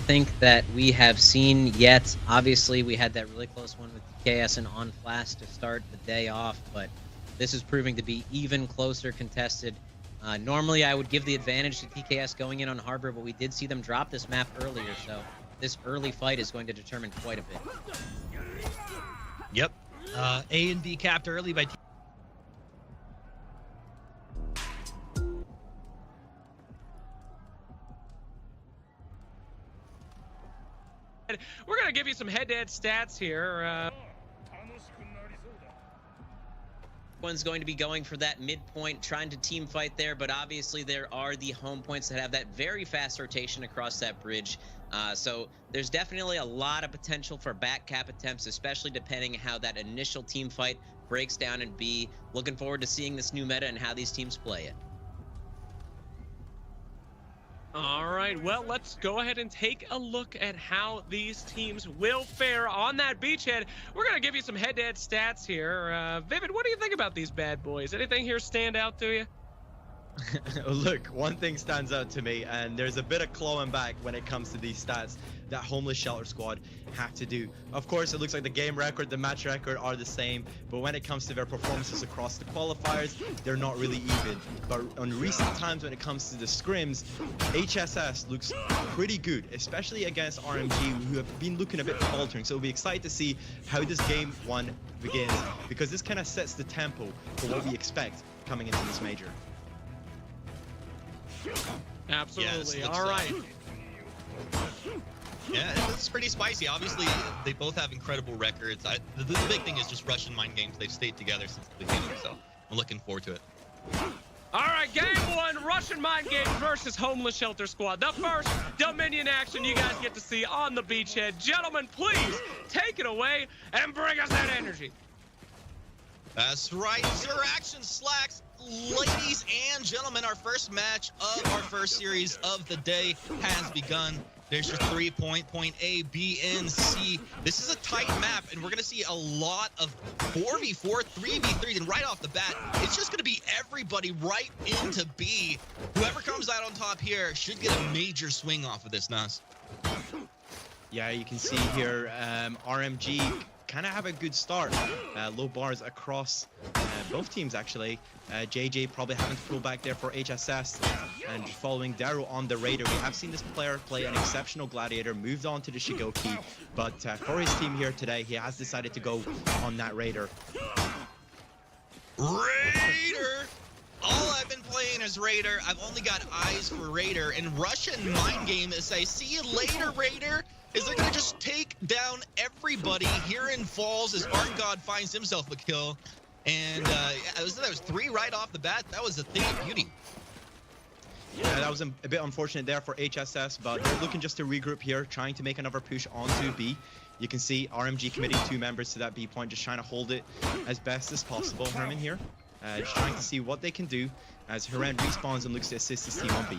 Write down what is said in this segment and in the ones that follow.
think that we have seen yet. Obviously, we had that really close one with TKS and On Flash to start the day off, but this is proving to be even closer contested. Normally, I would give the advantage to TKS going in on Harbor, but we did see them drop this map earlier, so this early fight is going to determine quite a bit. Yep. A and B capped early by We're going to give you some head-to-head stats here. One's going to be going for that midpoint, trying to team fight there, but obviously there are the home points that have that very fast rotation across that bridge. So there's definitely a lot of potential for back cap attempts, especially depending how that initial team fight breaks down in B. Looking forward to seeing this new meta and how these teams play it. All right, well, let's go ahead and take a look at how these teams will fare on that beachhead. We're going to give you some head-to-head stats here. Vivid, what do you think about these bad boys? Anything here stand out to you? Look, one thing stands out to me, and there's a bit of clawing back when it comes to these stats that Homeless Shelter Squad have to do. Of course, it looks like the game record, the match record are the same, but when it comes to their performances across the qualifiers, they're not really even. But on recent times when it comes to the scrims, HSS looks pretty good, especially against RMG, who have been looking a bit faltering. So we'll be excited to see how this game one begins, because this kind of sets the tempo for what we expect coming into this major. Absolutely. Yeah, all right. Yeah, it's pretty spicy. Obviously, they both have incredible records. The big thing is just Russian mind games. They've stayed together since the beginning, so I'm looking forward to it. All right, game one, Russian Mind Games versus Homeless Shelter Squad. The first Dominion action you guys get to see on the beachhead. Gentlemen, please take it away and bring us that energy. That's right, Zero Action Slacks. Ladies and gentlemen, our first match of our first series of the day has begun. There's your 3-point A, B, and C. This is a tight map, and we're going to see a lot of 4v4, 3v3, and right off the bat, it's just going to be everybody right into B. Whoever comes out on top here should get a major swing off of this, Nas. Yeah, you can see here, RMG kind of have a good start. Low bars across both teams, actually. JJ probably having to pull back there for HSS, and following Daryl on the Raider. We have seen this player play an exceptional Gladiator, moved on to the Shigoki, but for his team here today, he has decided to go on that Raider. Raider! All I've been playing is Raider. I've only got eyes for Raider, and Russian mind game is say, see you later, Raider. Is they're gonna just take down everybody here in Falls as Art God finds himself a kill. And that was 3 right off the bat. That was a thing of beauty. Yeah, that was a bit unfortunate there for HSS, but they're looking just to regroup here, trying to make another push onto B. You can see RMG committing 2 members to that B point, just trying to hold it as best as possible. Herman here, just trying to see what they can do as Haran respawns and looks to assist his team on B.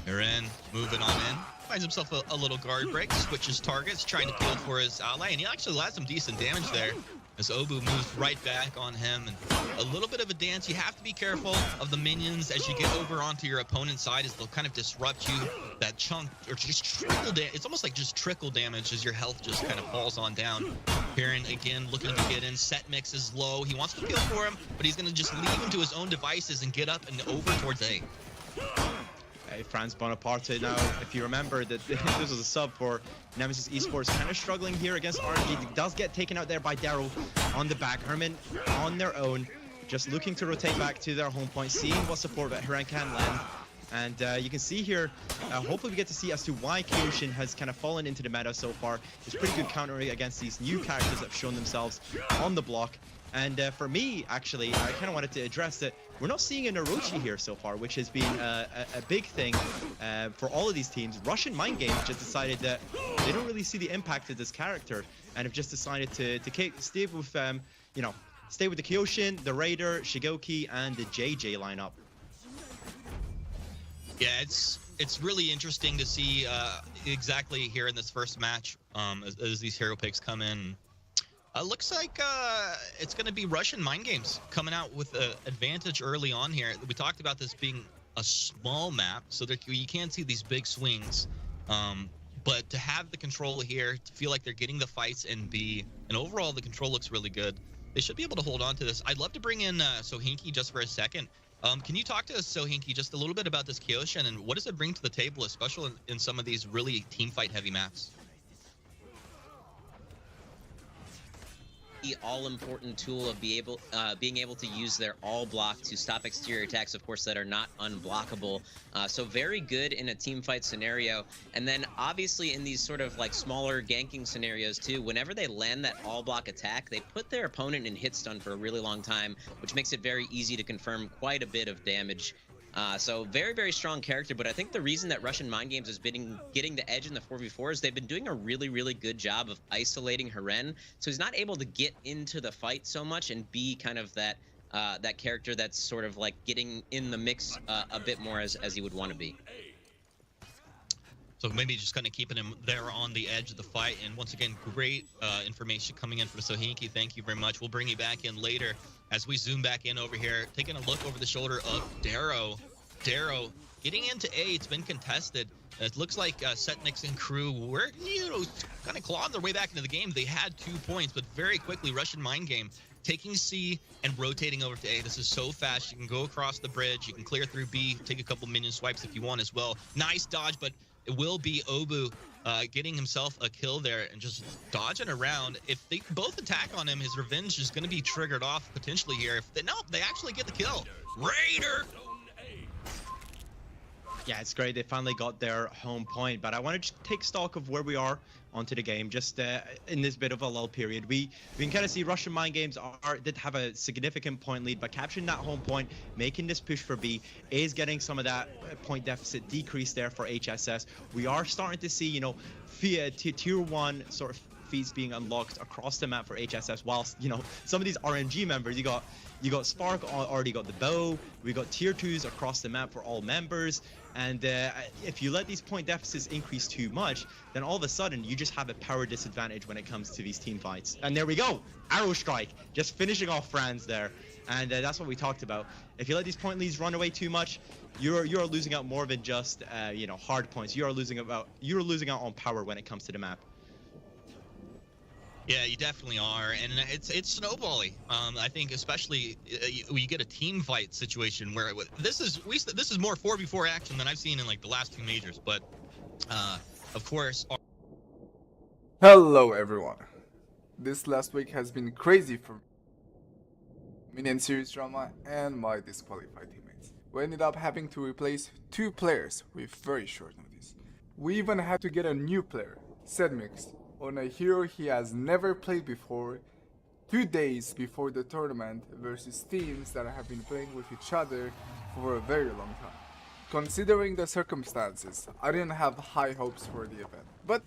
Haran moving on in. Finds himself a little guard break, switches targets, trying to peel for his ally, and he actually lands some decent damage there as Obu moves right back on him. And a little bit of a dance. You have to be careful of the minions as you get over onto your opponent's side, as they'll kind of disrupt you. That chunk, or just trickle damage. It's almost like just trickle damage as your health just kind of falls on down. Heron again looking to get in. Set mix is low. He wants to peel for him, but he's going to just leave him to his own devices and get up and over towards A. Franz Bonaparte now, if you remember that this was a sub for Nemesis Esports, kind of struggling here against RNG. He does get taken out there by Daryl on the back. Herman on their own, just looking to rotate back to their home point, seeing what support that Haran can lend. And you can see here, hopefully we get to see as to why Kyoshin has kind of fallen into the meta so far. It's pretty good countering against these new characters that have shown themselves on the block. And for me, actually, I kind of wanted to address that we're not seeing an Orochi here so far, which has been a big thing for all of these teams. Russian Mind Games just decided that they don't really see the impact of this character, and have just decided to stay with, you know, stay with the Kyoshin, the Raider, Shigoki, and the JJ lineup. Yeah, it's really interesting to see exactly here in this first match as these hero picks come in. Looks like it's going to be Russian Mind Games coming out with an advantage early on here. We talked about this being a small map, so you can't see these big swings. But to have the control here, to feel like they're getting the fights in B, and overall the control looks really good. They should be able to hold on to this. I'd love to bring in Sohinki just for a second. Can you talk to us, Sohinki, just a little bit about this Kyoshin and what does it bring to the table, especially in some of these really team fight heavy maps? The all-important tool of being able to use their all block to stop exterior attacks, of course, that are not unblockable. So very good in a team fight scenario. And then obviously in these sort of like smaller ganking scenarios too, whenever they land that all block attack, they put their opponent in hit stun for a really long time, which makes it very easy to confirm quite a bit of damage. So very, very strong character, but I think the reason that Russian Mind Games has been getting the edge in the 4v4 is they've been doing a really, really good job of isolating Haren, so he's not able to get into the fight so much and be kind of that that character that's sort of like getting in the mix a bit more as he would want to be. So maybe just kind of keeping him there on the edge of the fight. And once again, great information coming in from Sohinki. Thank you very much. We'll bring you back in later as we zoom back in over here, taking a look over the shoulder of Darrow. Darrow getting into A. It's been contested. It looks like Setniks and crew were, kind of clawing their way back into the game. They had 2 points, but very quickly, Russian Mind Game taking C and rotating over to A. This is so fast. You can go across the bridge. You can clear through B, take a couple minion swipes if you want as well. Nice dodge, but it will be Obu getting himself a kill there and just dodging around. If they both attack on him, his revenge is going to be triggered off potentially here. If they, nope, they actually get the kill. Raider! Yeah, it's great. They finally got their home point, but I want to take stock of where we are onto the game, just in this bit of a lull period. We can kind of see Russian Mind Games did have a significant point lead, but capturing that home point, making this push for B, is getting some of that point deficit decrease there for HSS. We are starting to see, tier 1 sort of feats being unlocked across the map for HSS, whilst, some of these RNG members, you got Spark already got the bow, we got tier 2s across the map for all members, and if you let these point deficits increase too much, then all of a sudden you just have a power disadvantage when it comes to these team fights. And there we go, Arrow Strike, just finishing off Franz there, and that's what we talked about. If you let these point leads run away too much, you're losing out more than just hard points. You're losing out on power when it comes to the map. Yeah, you definitely are, and it's snowballing. I think especially you get a team fight situation where this is more 4v4 action than I've seen in like the last 2 majors. But of course. Hello everyone. This last week has been crazy for me. Minion series drama and my disqualified teammates. We ended up having to replace 2 players with very short notice. We even had to get a new player, Setniks, on a hero he has never played before, 2 days before the tournament versus teams that have been playing with each other for a very long time. Considering the circumstances, I didn't have high hopes for the event, but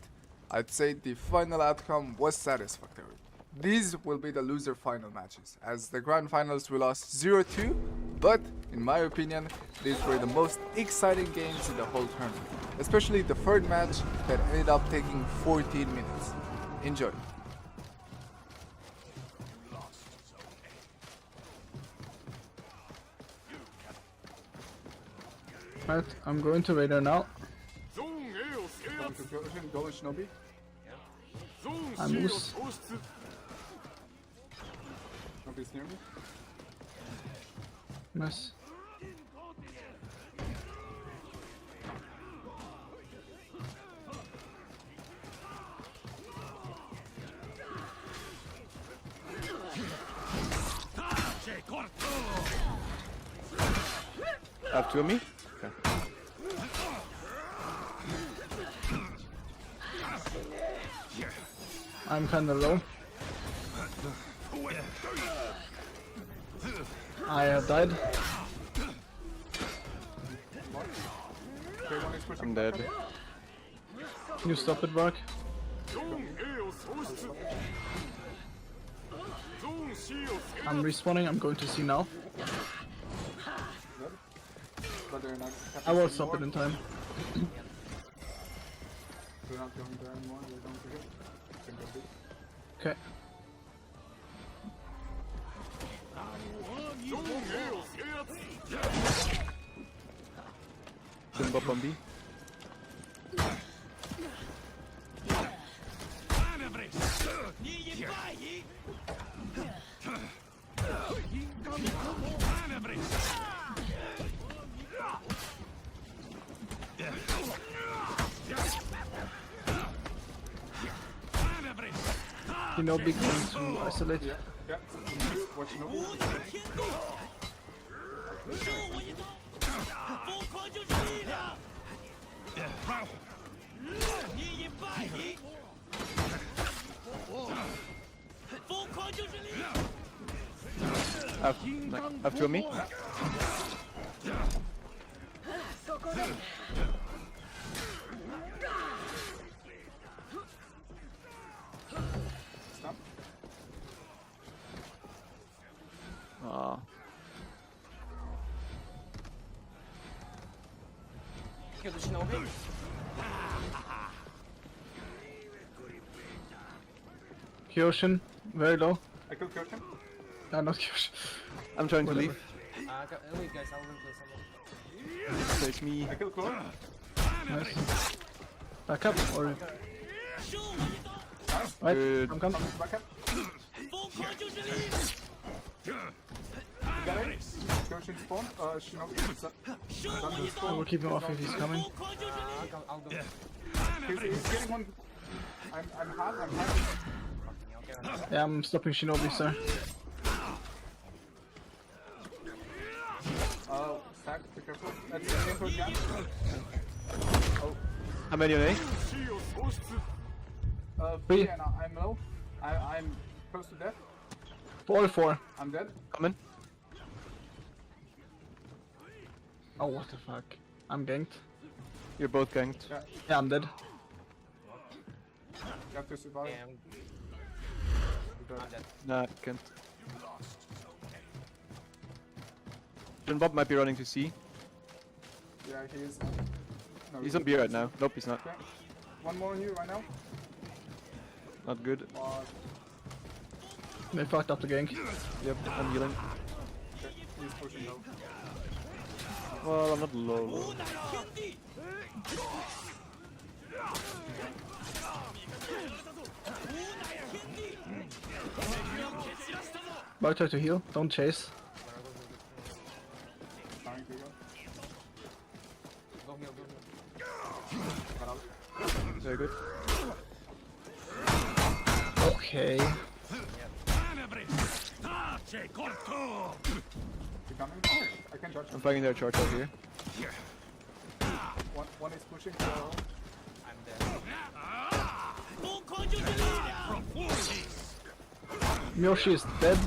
I'd say the final outcome was satisfactory. These will be the loser final matches, as the grand finals we lost 0-2, but in my opinion, these were the most exciting games in the whole tournament, especially the third match that ended up taking 14 minutes. Enjoy. Right, I'm going to Raider now. Go Shinobi. I Moose. Shinobi's near me. Nice. Have 2 of me? Okay. I'm kinda low. I have died. I'm dead. Can you stop it, Bark? I'm respawning, I'm going to see now. I will stop it in time. Okay. Jump up on B. You know, big things to isolate. Yeah. Watch no. Have two on me. Stop. Ah. Kyoshin, very low. I killed Kyoshin. No, not Kyoshin. I'm trying to Whatever. leave. So it's me. I killed Chloe. Nice. Back up, or... Right, Good. I'm coming. Back up. You got it? Kyoshin spawn. Shinobi. I will keep him off if he's coming. He's getting one. I'm hard. Yeah, I'm stopping Shinobi, sir. Stack, be careful. Let's aim for jump. Oh. How many on A? Three. And I'm low. I'm close to death. 4. I'm dead. Coming. Oh, what the fuck. I'm ganked. You're both ganked. Yeah, I'm dead. You have to survive. Nah, can't. John Bob might be running to C. Yeah, he is. No, He's on B right now. Nope, he's not. Okay. One more on you right now. Not good. They fucked up the gank. Yep, I'm healing. Okay, he's pushing low. Well, I'm not low. Bug try to heal, don't chase. Trying to go. Very good. Okay. You coming? I can dodge. I'm finding their charge out here. One is pushing. So Miyoshi is dead.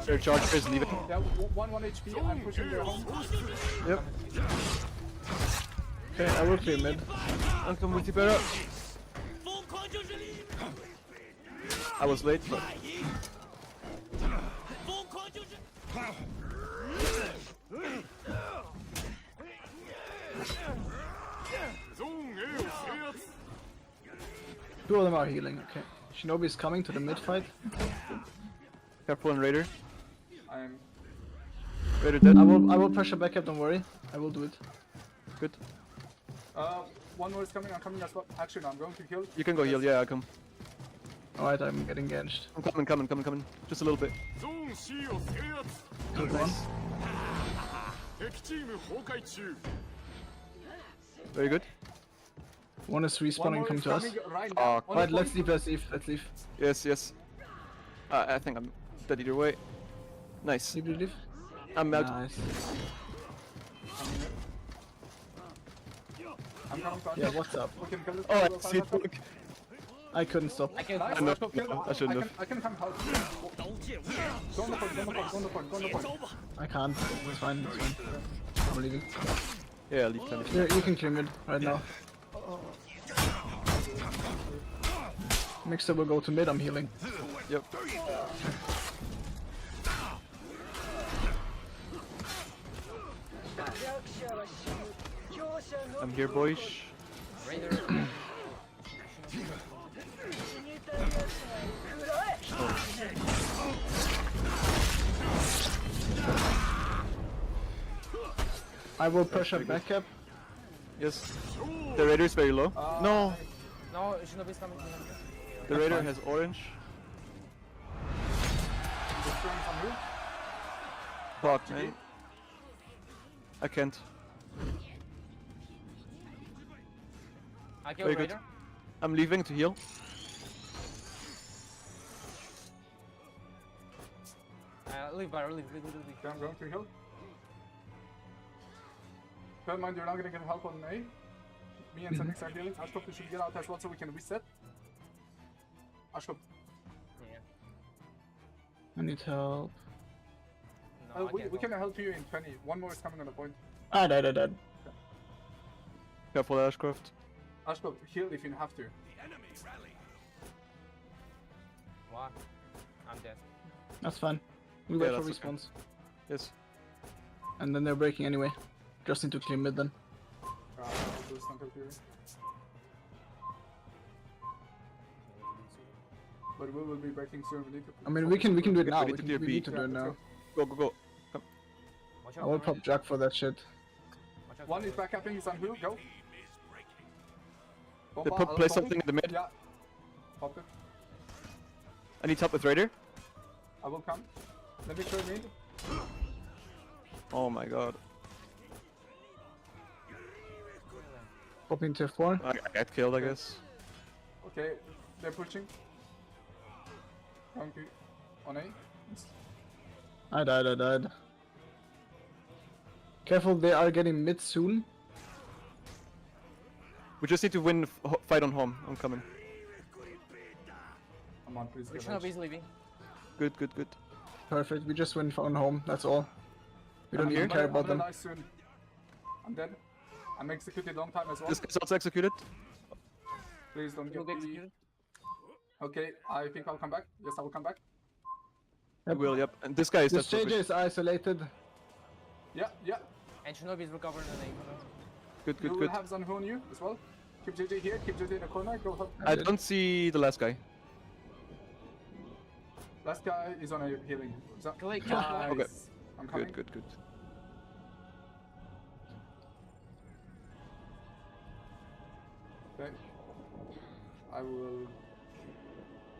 Their charge is leaving. yeah, one HP. I'm pushing their home. Yep. Okay, I will clear mid. I'll come with you, better. I was late, but Two of them are healing, okay. Shinobi is coming to the mid fight. careful on Raider. I'm. Raider dead. I will pressure back up, don't worry. I will do it. Good. One more is coming. I'm coming as well. Actually, no, I'm going to kill. You can go heal. Yeah, I'll come. Alright, I'm getting ganched. I'm coming. Just a little bit. Good one. Very good. One is One respawning, more come is to us. coming right Oh, now. Alright, let's leave. Yes. I think I'm dead either way. Nice. Leave. I'm out. Nice. I'm coming to Yeah, what's up? We can kill this. Oh, I Go, see fast, fast, it. I couldn't stop. Nice, I know. let's go kill them. I shouldn't have. I can come help. Go on the point. I can't. It's fine. I'm leaving. Yeah, leave time. You can clear mid right now. Mixer will go to mid, I'm healing. Yep. I'm here, boys. I will pressure very good. backup. Yes. The Raider is very low. No, No, Shinobi's coming. the Raider has orange. Destroying from who? Fuck, man. I can't. I killed Very good. Raider. I'm leaving to heal. Leave, Byron, leave. Okay, I'm going to heal. Bear in mind, you're not gonna get help on A. Me and Sendix are healing. Ashkop, you should get out as well so we can reset. Ashkop, Yeah. I need help. No, I we can't can go. help you in 20. One more is coming on the point. I died. Careful, Ashcroft. Ashkop, heal if you have to. What? I'm dead. That's fine. We Yeah, wait for that's okay. respawns. Yes. And then they're breaking anyway. Just need to clear mid then. I'll do Stunter Fury. But we will be breaking soon. We need to. I mean, we can do it We now. need We to can, clear we B. need to do Yeah, it now. Go, go, go. Watch I out. will from pop Jack for that shit. Watch out One from is backupping, he's on who? Go. They Bomba, play I'll something in the mid. Yeah. Pop it. I need help with Raider. I will come. Let me show mid. Oh my god. Pop into 4. I got killed, I guess. Okay, they're pushing. Donkey on A. I died. Careful, they are getting mid soon. We just need to win fight on home. I'm coming. Come on, please. get Shinobi's leaving. Good. Perfect, we just win on home, that's all. We don't I'm even here. care about I'm gonna them. die soon. I'm dead. I'm executed long time as well. This guy's also executed. Please don't He'll get be the... executed. Okay, I think I'll come back. Yes, I will come back. I will, yep. And this guy is This dead. JJ is isolated. Yeah. And Shinobi's recovering the name. Good. You will have Zanhu on you as well. Keep JJ here, keep JJ in the corner, go help. I don't see the last guy. Last guy is on a healing. Kill it. Nice. Okay. I'm coming. Good. Okay. I will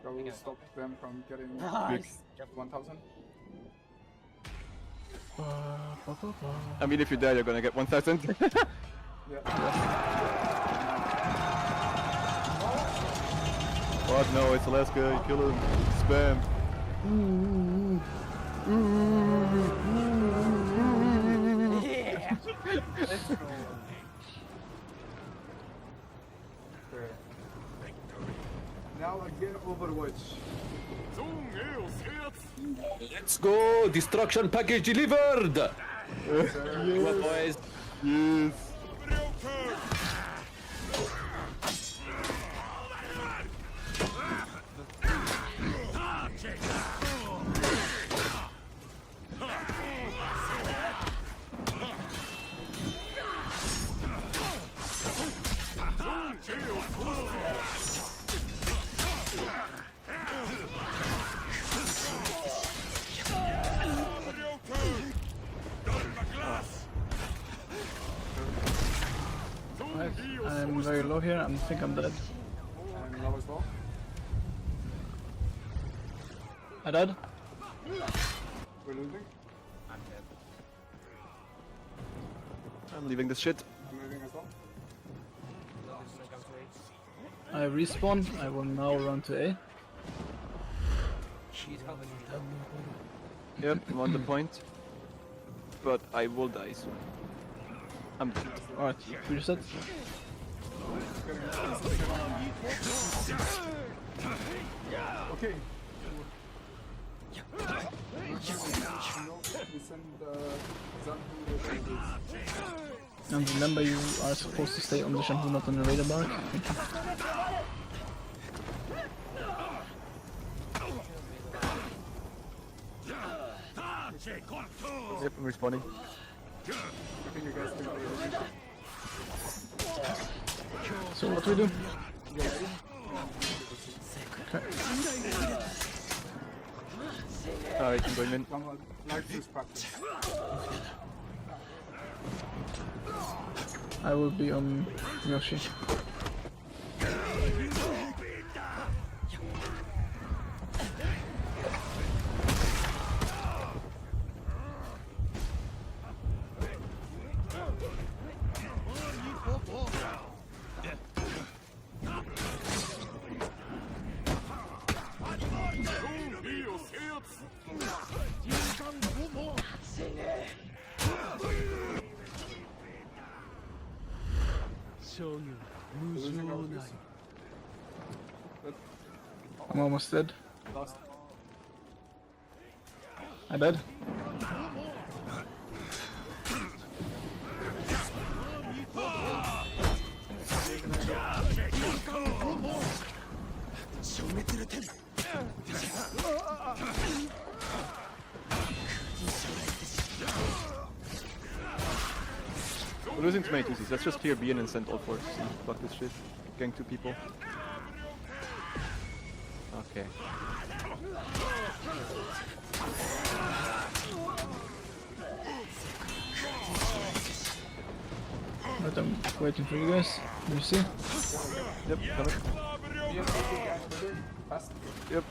Okay. stop them from getting Nice. 1000. I mean, if you die, you're gonna get 1,000. Yeah. What? No, it's the last guy. Kill him. Spam. Yeah. Let's go. Okay. Now again Overwatch. Let's go! Destruction package delivered! Come on, boys. Yes. Right. I'm very low here, I think I'm dead. And low as well. I died? We're losing. I'm dead. I'm leaving this shit. I'm losing as well. Shinobi's gonna come to I respawn, I will now run to A. A. He's helping. Yep, I'm on the point. But I will die soon. I'm dead. Alright, reset. Okay. We send Zanhu with this. And remember, you are supposed to stay on the shampoo, not on the radar bar. Thank you. Yep, I'm respawning. I think you guys can do it. So what do we do? Alright, I'm going in. Come on, like this practice. I will be on Yoshi. I'm almost dead. Lost. I died. We're losing too many 2Cs. Let's just clear B and send all force. Fuck this shit. Gang 2 people. Okay. But I'm waiting for you guys. You see? Yep, coming. Fast. Yep.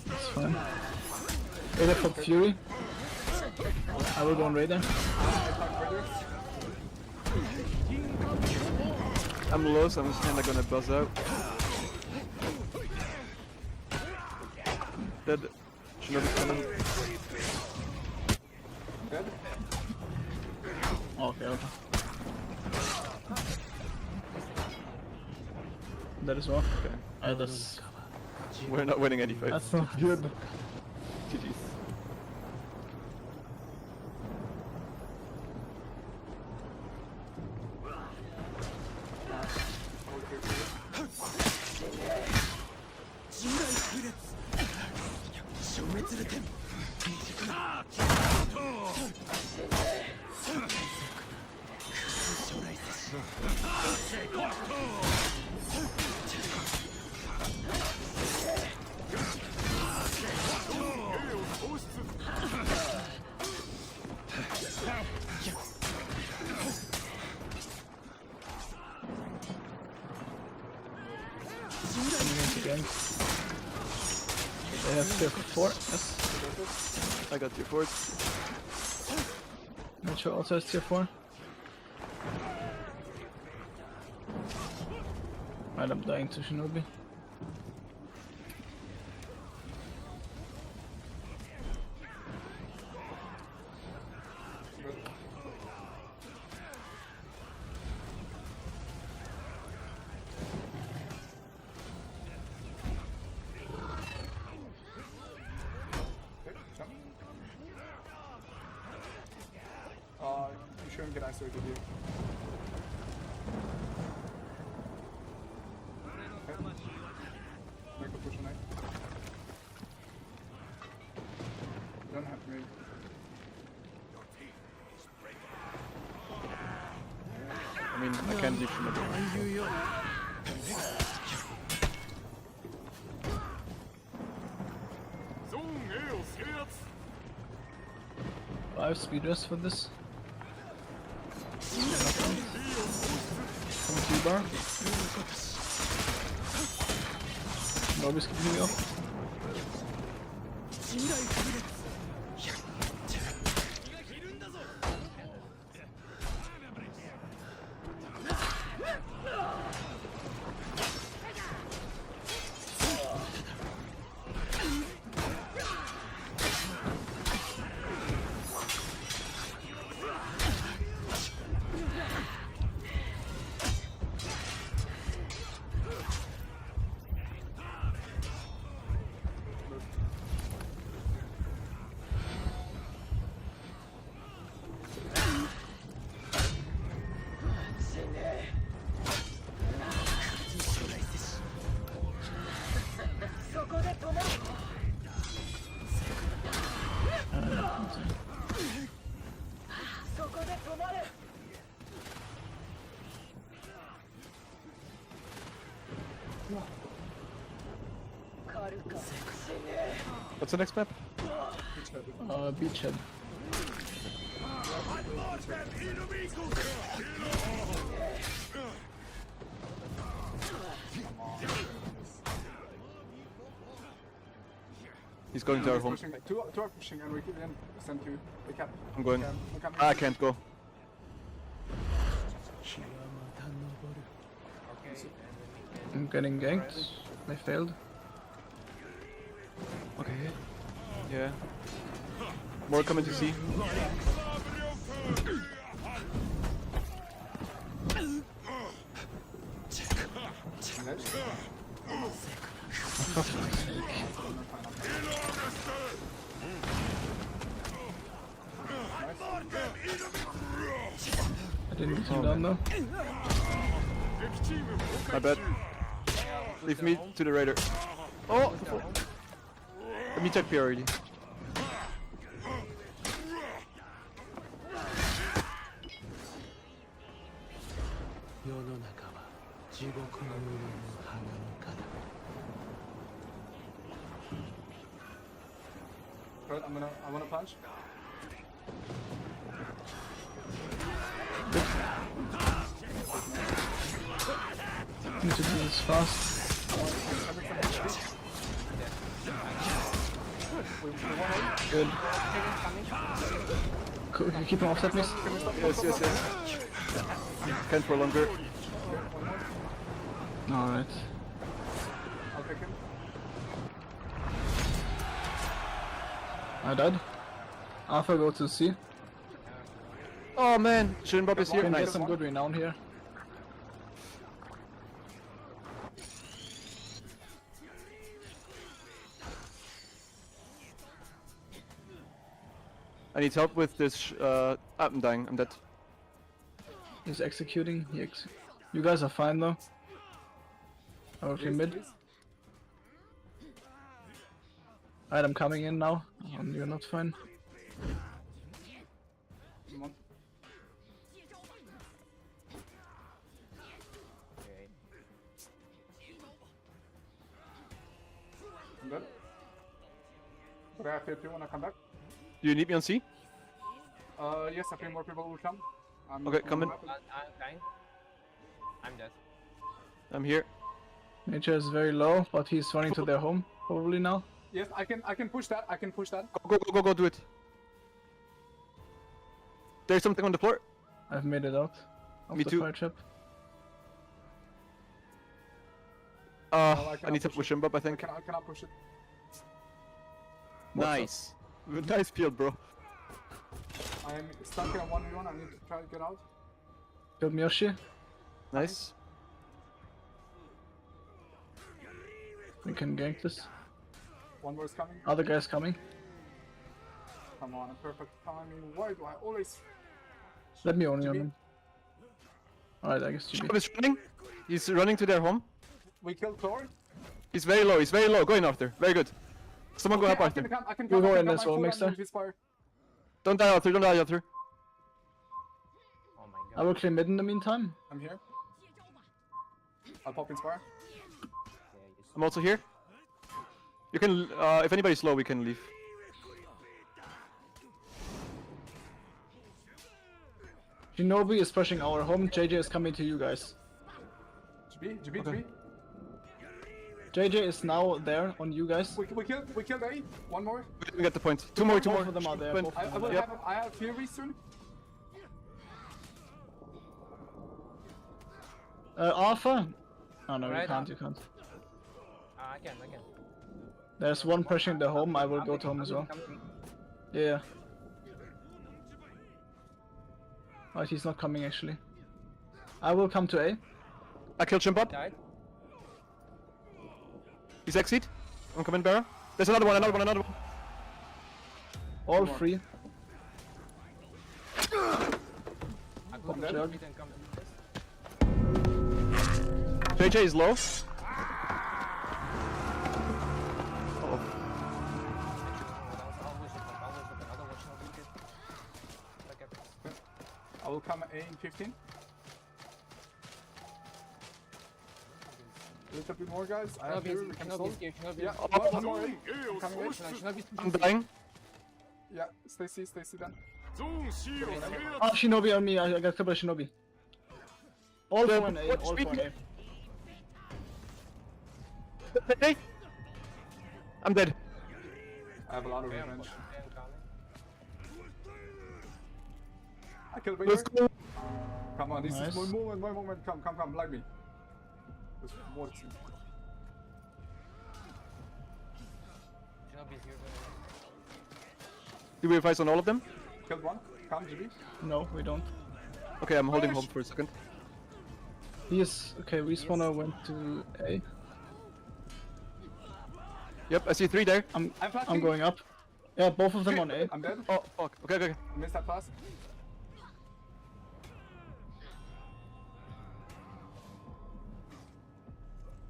It's fine. Radar for Fury. I will go on radar. I'm low, so I'm just kinda gonna buzz out. Dead. Shinobi's coming. Dead. Okay, okay. That as well. Okay. That's We're not winning any fights. that's not good. GG's. Again. They have tier 4. Yes. I got your fort. Metro also has tier 4. Right, I'm dying to Shinobi. You shouldn't get ice with you. Okay. Make a push on it. You don't have to move. I mean, I can't leave Shinobi. I have speed rest for this. From T-bar. Nobody's keeping me off. What's the next map? Beachhead. He's going to our home. Two are pushing and we can send two. We can. I'm going. We're coming. I can't go. I'm getting ganked. I failed. Okay. Yeah. More coming to see. I didn't get him down though. My bad. Leave me to the raider. Oh! Let me check P already. Right, I wanna punch. Need to do this fast. Good. Cool. Can you keep him offset, please? Yes. Can't for longer. Alright. I'll take him. I died. Alpha, go to C. Oh man, Shinbop is here. Can get Nice. some good renown here. I need help with this. I'm dying. I'm dead. He's executing. You guys are fine though. Okay, mid. Alright, I'm coming in now. You're not fine. Come on. Okay. I'm dead. But I have to when I come back. Do you need me on C? Yes, I think more people will come. I'm Okay, come in. I'm dying. I'm dead. I'm here. Nature is very low, but he's running to their home probably now. Yes, I can push that. I can push that. Go, do it. There's something on the floor. I've made it out of Me the too. fire trap. I I cannot need to push push him up, I think. I cannot push it. Nice. Nice field, bro. I am stuck in a 1v1. I need to try to get out. Killed Miyoshi. Nice. We can gank this. One more is coming. Other guy's coming. Come on, a perfect timing. Why do I always... Let me only on him. Alright, I guess GB. Shinbop is running. He's running to their home. We killed Thor. He's very low. Going after. Very good. Someone go help I Arthur. can come. I can You come. go I in can as come. well, My Mixer. full his fire. Don't die, Arthur. Don't die, Arthur. Oh my god. I will clear mid in the meantime. I'm here. I'll pop inspire. I'm also here. You can, if anybody's low, we can leave. Shinobi is pushing our home. JJ is coming to you guys. GB. Okay. JJ is now there on you guys. We killed A. One more. We get the point. Two more. Both of them are there. Point. Both I of them will are there. have. I have Fury soon. Alpha? Oh no, Right you can't. I can. There's one pushing the home. I will go to home as well. Come to me. Yeah. Right, he's not coming actually. I will come to A. I killed Shinbop. Died. He's exit. I'm coming, Barra. There's another one. All free. I go to dead. the and come to this. JJ is low. I'll wish it. I'll watch no beat it. Okay. I will come A in 15. little bit more, guys. I have Shinobi, here. We can Shinobi stall. is here. Shinobi. Yeah, one more. Coming in. Shinobi. I'm dying. Yeah, Stacy then. Oh, Shinobi on me. I got killed by Shinobi. All for an A. What All speed? for an A. Hey! I'm dead. I have a lot of revenge. I killed Let's Vader. go. Come on, this Nice. is my moment. Come, like me. There's more team. Shinobi is here. Do we have eyes on all of them? Killed one. Come, GB. No, we don't. Okay, I'm holding home for a second. He is okay. Respawner went to A. Yep, I see 3 there. I'm flashing. I'm going up. Yeah, both of them on A. I'm dead. Oh, fuck. Okay. Missed that pass.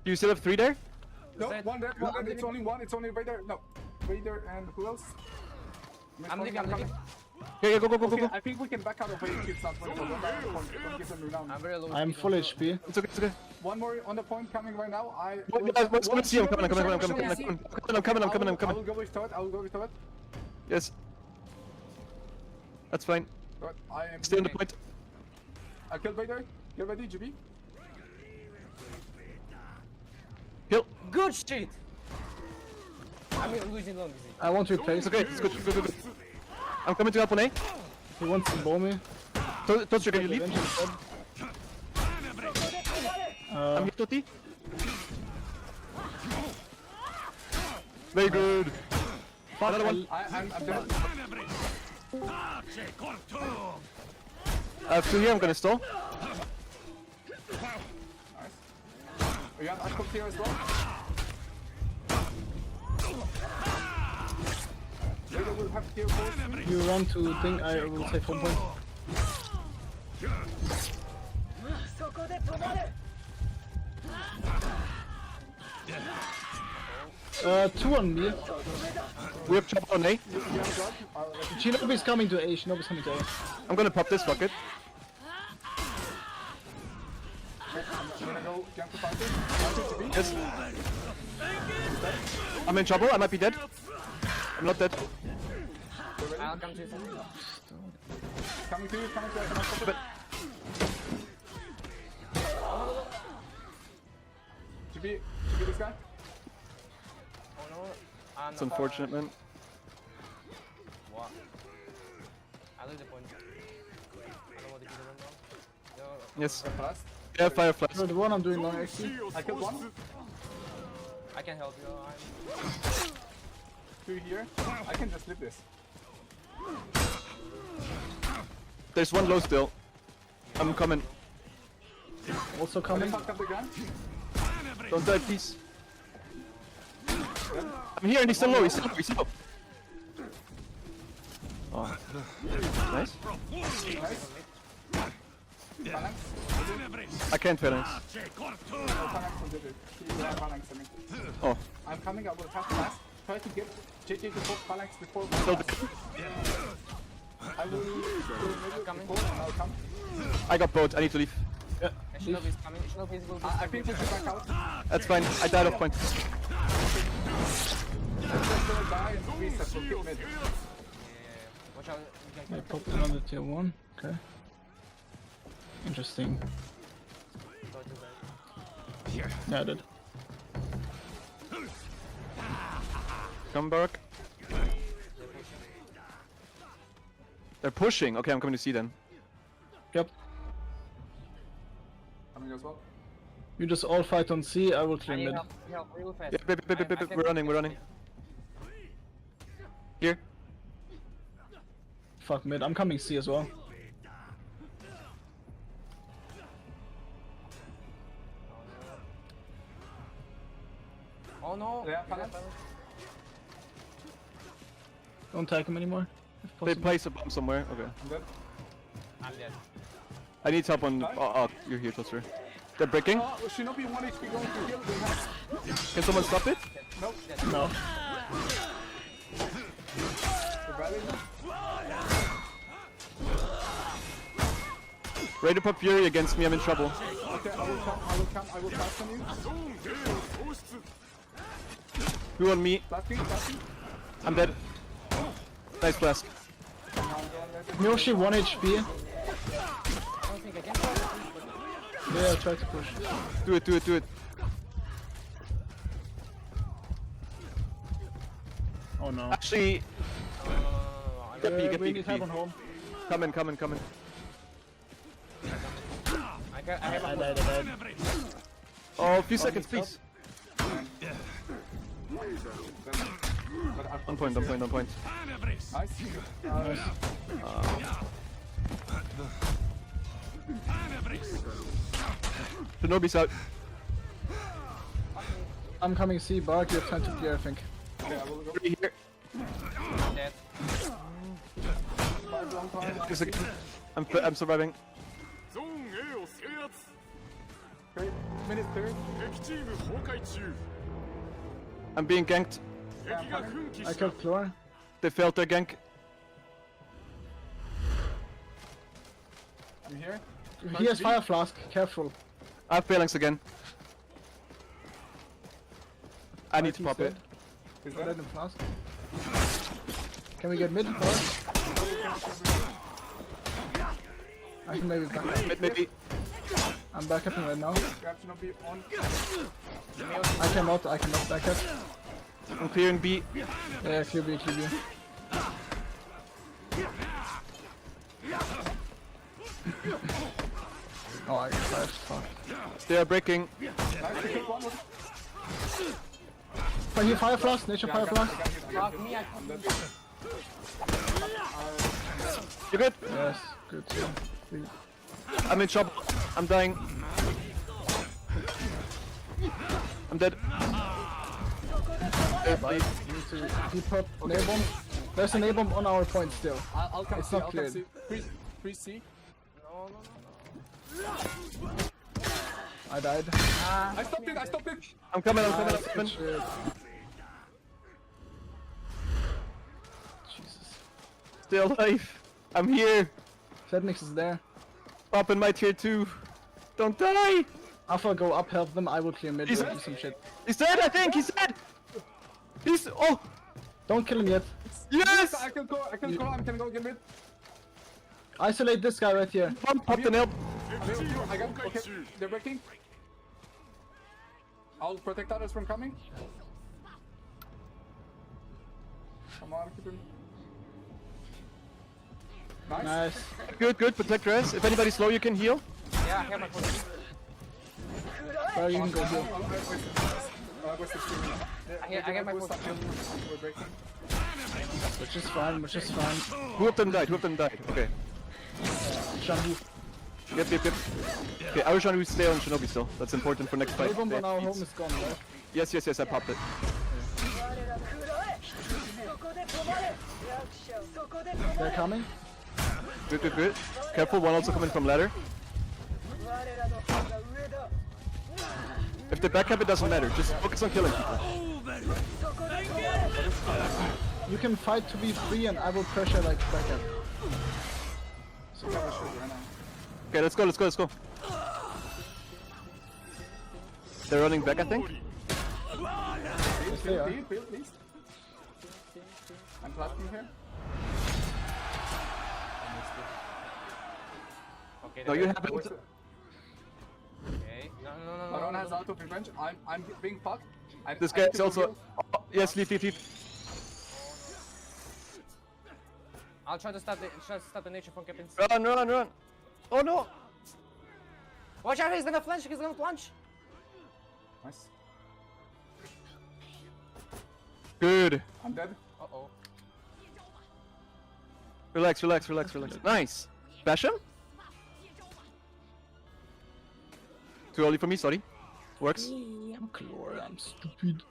Do you still have 3 there? No, that- one dead. It's only one. It's only Vader. No, Vader and who else? Missed I'm one, leaving. I'm coming. leaving. Yeah, go. Okay, I think we can back out of Vader. It's not funny. Don't give them renown. I'm very low. I'm full HP. It's okay. One more on the point coming right now. What's gonna see? I'm coming. Sure. I'm coming. I will go with Todd. Yes. That's fine. But I am Stay on the point. I killed Vader. Get ready, GB. Kill. Good shit. I'm losing long. I want to replace. It's okay. It's good. I'm coming to help on A. He wants to bow me. Touch, can you leave? I'm here, Toti. Very good. Another one. I'm dead. I have 2 here. I'm gonna stall. We have Ashcom here as well. Vader will have to kill first. You run to thing. I will take 1 point. 2 on me. We have chopper on A. Shinobi's coming to A. Shinobi's coming to A. I'm gonna pop this bucket. I'm gonna go jump to Fountain. Yes. I'm in trouble. I might be dead. I'm not dead. I'll come to you. Coming to you. But GB this guy. Oh no. I'm it's not- unfortunate, man. What? I lose the point. I don't want to kill them now. No. Yes. Fast. Yeah, fire flash. So the one I'm doing now actually. I killed one. I can help you. I'm... 2 here. I can just flip this. There's 1 low still. I'm coming. Also I coming. fucked up the gun. Don't die, please. I'm here and he's still low. He's still low. Oh. Nice. Nice. Phalanx. I can't phalanx. No, Phalanx will do it. He Phalanx, I mean. Oh. I'm coming. I will attack fast. Try to get JJ to pop Phalanx before. Still I will go coming. before and I'll come. I got both. I need to leave. Shinobi is coming. Shinobi is will be I think we should back out. That's fine. I died off point. Let's just go die and reset. We'll kill mid. Watch out. You I can popped another tier 1. Okay. Interesting. go to that. Yeah, I did. Come back. They're pushing. Okay, I'm coming to see then. Yep. Coming as well. You just all fight on C. I will I clear need mid. help real fast. Yeah, we're running. Here. Fuck mid. I'm coming C as well. Oh no. Yeah, Phalanx. Don't tag him anymore. If They possible. place a bomb somewhere. Okay. I'm dead. I'm dead. I need help on. Oh, you're here, Toaster. They're breaking. Oh, Shinobi 1 HP going to heal. They have. Can someone stop it? Nope. No. The rally. Ready to pop Fury against me, I'm in trouble. Okay, I will cast on you. Who on me? Blasting. I'm dead. Nice blast. Yoshi 1 HP. I don't think I can push, but Yeah, try to push. Do it. Oh no. Actually, get me, we get need me. help on home. Coming. I have I a died. Oh, a few seconds, please. On point. Nice. Shinobi's out. I'm coming C, Bark, you have time to clear, I think. Okay, I will go. Three here. dead. Long time. Just a second. I'm surviving. Okay, minute 30. I'm being ganked. Yeah, I'm coming. I killed Floor. They failed their gank. I'm here. He has Fire Flask, careful. I have phalanx again. I need to He's pop it. dead. He's dead in Flask. Can we get mid? Bark? I can maybe back up. Maybe. I'm back up right now. Grab Shinobi on. I cannot back up. I'm clearing B. Yeah, QB. Oh, I got 5, fuck. They are breaking. Nice, take one. But he Fire Flask, nature Fire Flask. Fuck me, I I'm dead. You good? Yes, good. Yeah. I'm in trouble. I'm dying. I'm dead. We need to keep up Nail-bomb. There's a Nail-bomb on our point still. I'll come It's see. not I'll come cleared. see. Free C. I died. I stopped it. I'm coming. Good shit. Jesus. Still alive. I'm here. Zednix is there. Up in my tier 2. Don't die. Alpha, go up, help them. I will clear mid. He's- We'll do some shit. He's dead, I think. He's dead. He's. Oh. Don't kill him yet. Yes. I can go. I can go get mid. Isolate this guy right here. Pop the nail. I got. Okay, they're breaking. I'll protect others from coming. Come on, keep him. Nice. Nice. Good. Protect res. If anybody's slow, you can heal. Yeah, I have my point. Well, you can go here. I get my boost. point. We're breaking. Which is fine. Who of them died? Okay. Shanhu. Yep. Okay, I was trying to stay on Shinobi still. That's important for next fight. Nail-bomb on our home is gone, right? Yes, I popped it. They're coming. Good. Careful, one also coming from ladder. If they back up, it doesn't matter. Just focus on killing people. You can fight to be free and I will pressure like back up. So cover shoot right now. Okay, let's go. They're running back, I think. Yes, they are. Build, please. I'm platforming here. Okay, No, you have. haven't. Okay. No. Baron has out of revenge. I'm being fucked. This I guy need is to also. heal. Oh, yes, leave. I'll try to stop the nature from capping. Run. Oh no. Watch out, he's gonna flinch. Nice. Good. I'm dead. Uh-oh. Relax. Nice. Bash him? Too early for me, sorry. Works. I'm Chlor, I'm stupid.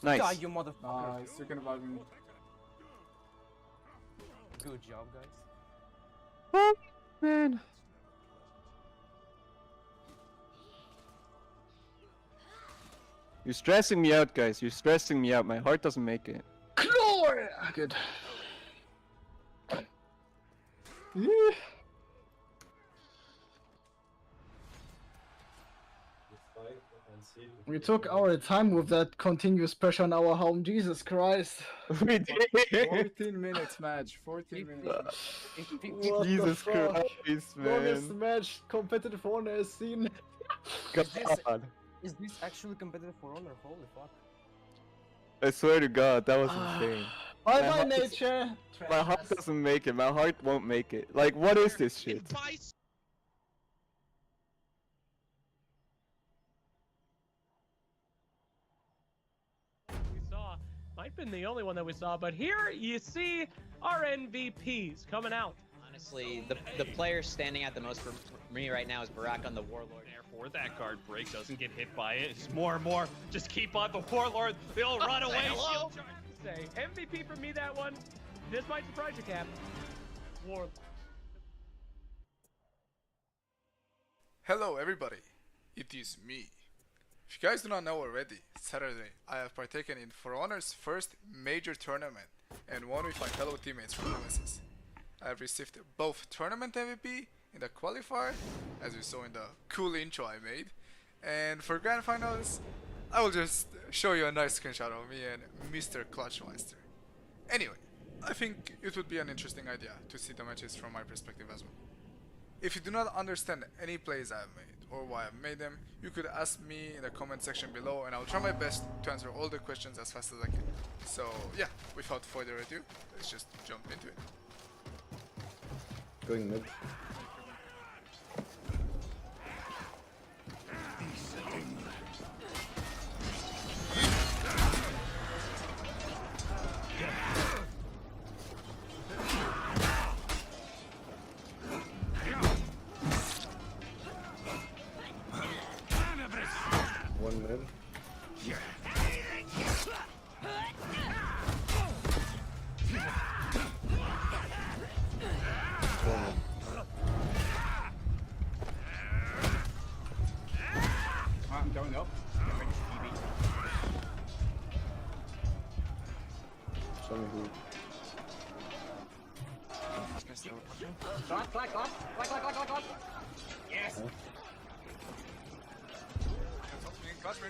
Nice. God, you motherfucker. Nice. You can revive me. Good job, guys. Oh, man. You're stressing me out, guys. You're stressing me out. My heart doesn't make it. Chlor! Good. We took our time with that continuous pressure on our home. Jesus Christ. We did. 14 minutes match. 14 minutes. What Jesus the fuck? Christ, Longest man. match competitive honor has seen. God. Is this actually competitive for honor? Holy fuck. I swear to God, that was insane. Bye My bye, heart- nature. My heart doesn't make it. My heart won't make it. Like, what is this shit? Advice. We saw, might have been the only one that we saw, but here you see our MVPs coming out. Honestly, the player standing out the most for me right now is Barack on the Warlord. Therefore, that guard break doesn't get hit by it. It's more and more. Just keep on the Warlord. They'll run away. hello. Shield charge to say. MVP for me, that one. This might surprise you, Cap. Warlord. Hello everybody, it is me. If you guys do not know already, Saturday I have partaken in For Honor's first major tournament and won with my fellow teammates from Nemesis. I have received both tournament MVP in the qualifier, as you saw in the cool intro I made, and for grand finals, I will just show you a nice screenshot of me and Mr. Clutchmeister. Anyway, I think it would be an interesting idea to see the matches from my perspective as well. If you do not understand any plays I have made or why I've made them, you could ask me in the comment section below and I'll try my best to answer all the questions as fast as I can. So yeah, without further ado, let's just jump into it. Going mid. One mid. I'm going up. Show me who. Clack. Yes. Huh?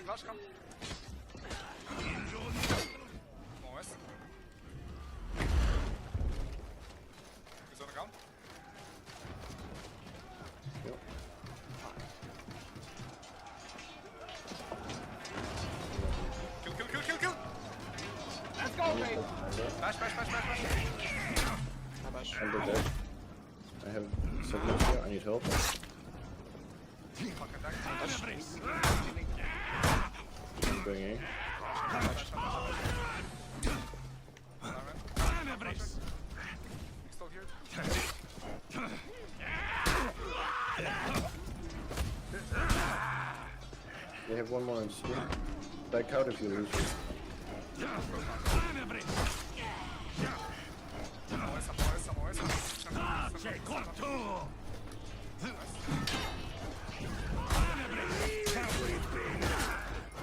Clutch, come. More west. Who's on the ground? Yep. Kill. Let's go, babe. Bash. Under dead. I have signals here. I need help. Fuck attack. I'm going A. Still here. They have one more in speed. Back out if you lose.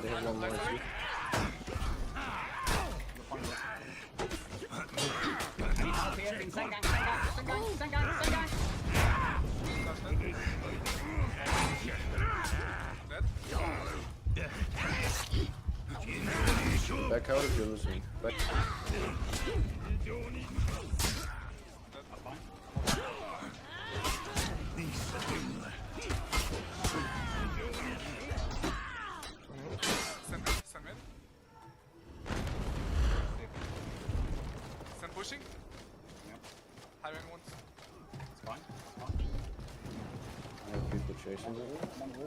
They have one more in speed. Back out if you're losing. Back. Send pushing. Hiring once. It's fine. I have people chasing me. I have one of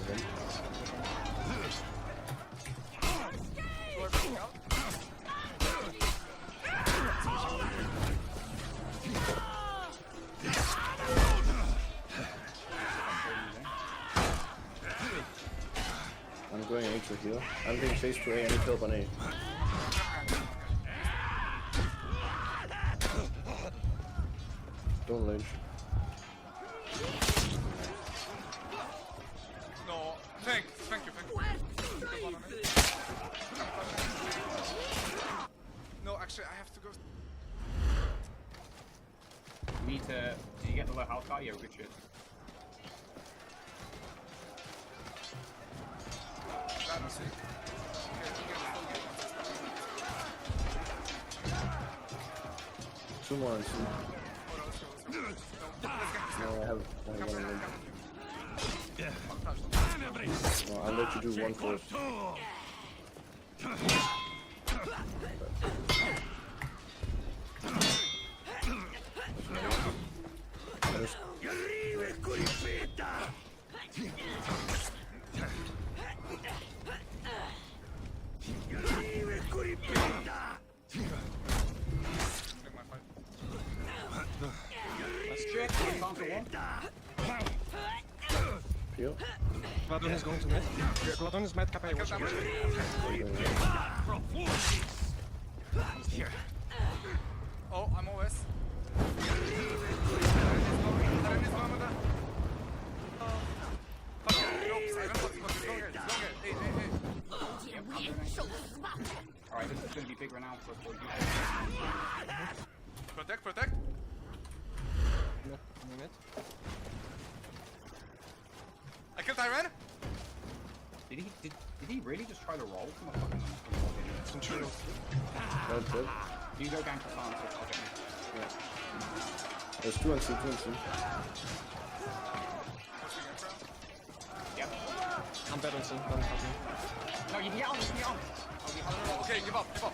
them. I'm going A to heal. I'm being chased to A. I need help on A. Don't lynch. No, thank you. No, actually, I have to go. You need to. Did you get the low health card? Yeah, good shit. Two more and two. No, I have one mid. No, I'll let you do one first. Let's check. Time for one. Peel. Gladon is going to mid. Gladon is mid. Kappa, watch out. Oh, I'm OS. Alright, this is gonna be bigger now for Protect, protect. Mid. I killed Tyran. Did he really just try to roll from a fucking That's it. You go gank for farm, so I'll get me. There's two and two, two and two. Yep. I'm better than Don't help me. No, you can get on, you can get on. Okay, give up, give up.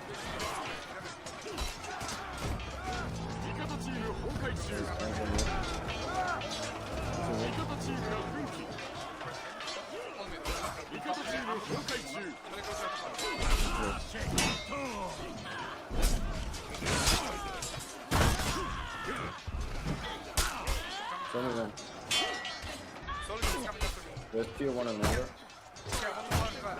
Show me them. Soldiers coming after me. There's tier one and another. Okay, one.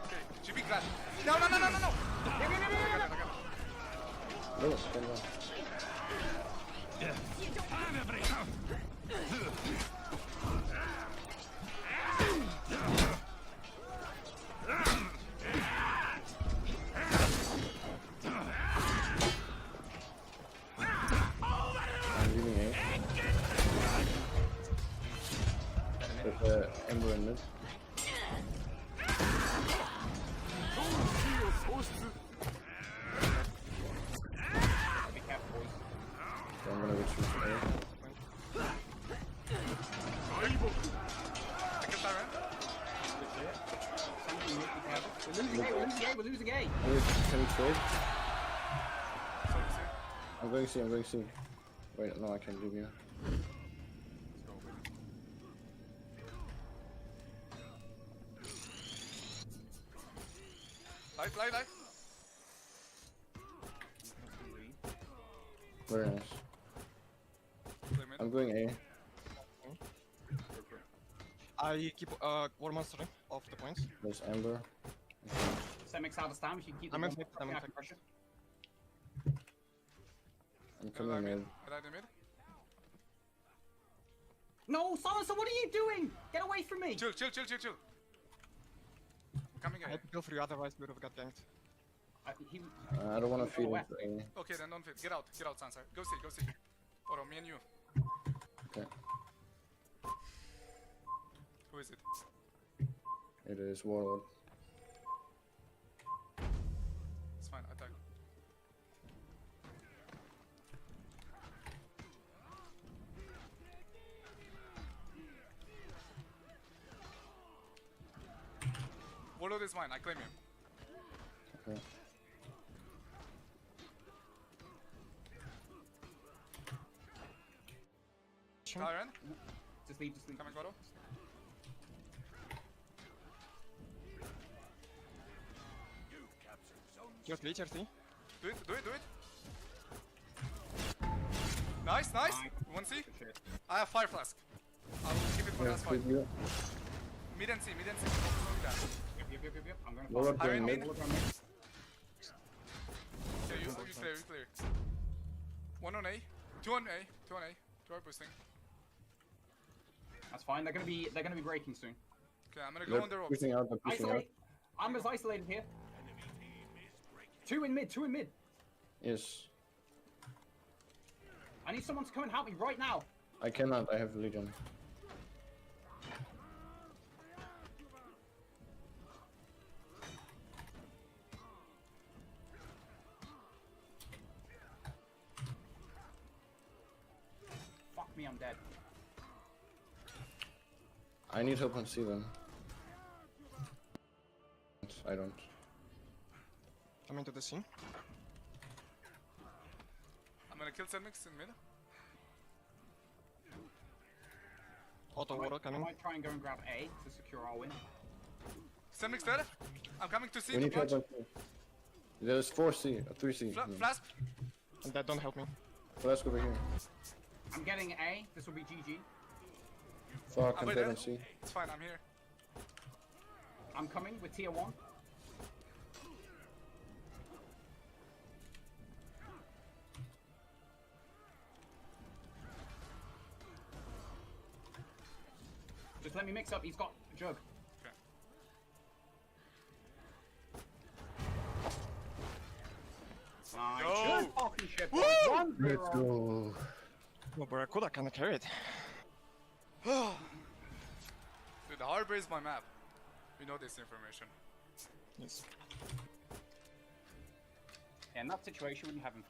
Okay, GB glad. No. No, stand on. I'm leaving A. There's Ember in mid. Be careful, boys. So I'm gonna retreat to A. I killed Tyran. We're losing A. Can we trade? I'm going C, I'm going C. Wait, no, I can't leave you. Light. Very nice. I'm going A. I keep war monster off the points. There's Ember. Semix out of stam, if you keep the I'm one in mid, I'm in mid. pressure. I'm coming mid. I died in mid. No, Silencer, what are you doing? Get away from me! Chill. Coming I in. had to kill for you, otherwise we would have got ganked. I don't want to feed into A. Okay, then don't fit. Get out, Sansa. Go see. Oro, me and you. Okay. Who is it? It is Warlord. It's fine, attack. Warlord is mine, I claim him. Okay. Tyran, Just leave. coming, Goro. You're clear, see? Do it. Nice. You want to see? I have fire flask. I will keep it for Yeah, last fight. feed you. Mid and C. Yep. I'm going Warlord fast. going mid. Okay, you clear. One on A. Two on A. Two are boosting. That's fine. They're gonna be breaking soon. Okay, I'm gonna go They're on the ropes. pushing out, they're pushing out. Isolate. I'm as isolated here. Two in mid. Yes. I need someone to come and help me right now. I cannot, I have Legion. I'm dead. I need help on C then. I don't. I'm into the scene. I'm gonna kill Selmix in mid. Auto water I coming. might try and go and grab A to secure our win. Selmix dead. I'm coming to C We to need help punch. on C. There's 4C, 3C. Flasp. I'm dead, don't help me. Flask over here. I'm getting A. This will be GG. Fuck, I'm wait, dead on C. It's fine, I'm here. I'm coming with tier 1. Just let me mix up. He's got a jug. Okay. Nice. Yo! Good fucking shit, Woo! boys. 1-0. Let's go. No, Barracuda kinda carried. Dude, the harbor is my map. We know this information. Yes. Yeah, in that situation, when you have him.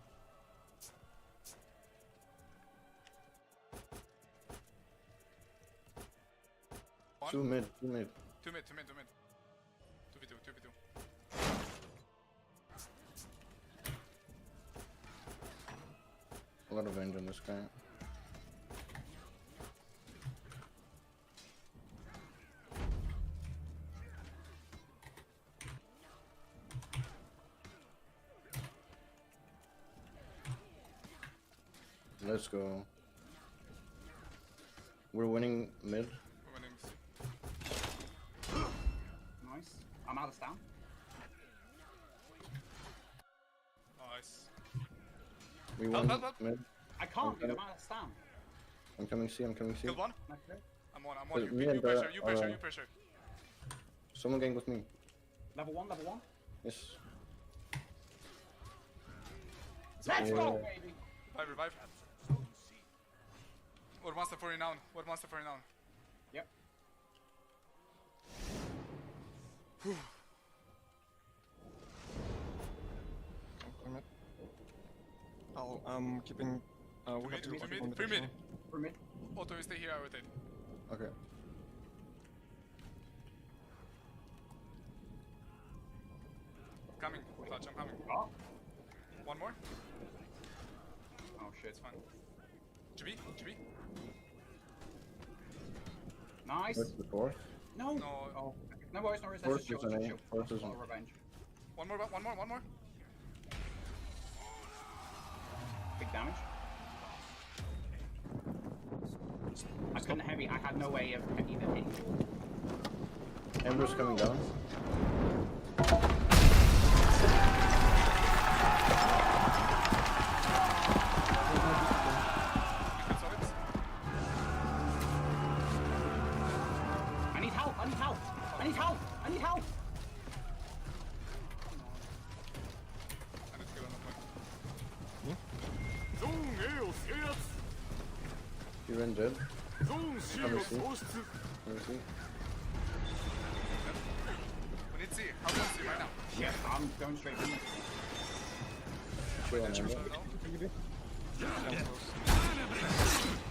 One. 2 mid, 2 mid. 2 mid. 2v2. A lot of range on this guy. Let's go. We're winning mid. We're winning. Nice. I'm out of stam. Nice. We won Help. mid. I can't, dude. I'm out of stam. I'm coming C, I'm coming C. Killed one. Okay. I'm on. Wait, me You and pressure. Barra You are- pressure. Someone gang with me. Level 1, level 1. Yes. Let's Yeah. go, baby. Revive. What monster for renown? Yep. I'm it. I'm keeping. We have mid, to two keep mid, on the three mid. position. For me. Auto, you stay here, I rotate. Okay. Coming. Clutch, I'm coming. Oh. One more. Oh shit. It's fine. GB. Nice. What's the fourth? No. No. Oh. No worries, no worries. Fourth Let's just is chill, an just A. chill. Fourth is I'll an revenge. One more. Big damage. I couldn't heavy. I had no way of even hitting you. Ember's coming down. I need help. I need help. I need to kill another point. You're in dead. Coming C. Coming C. We need C. How do C right now? Yeah, I'm going straight in. Chill on Ember. No?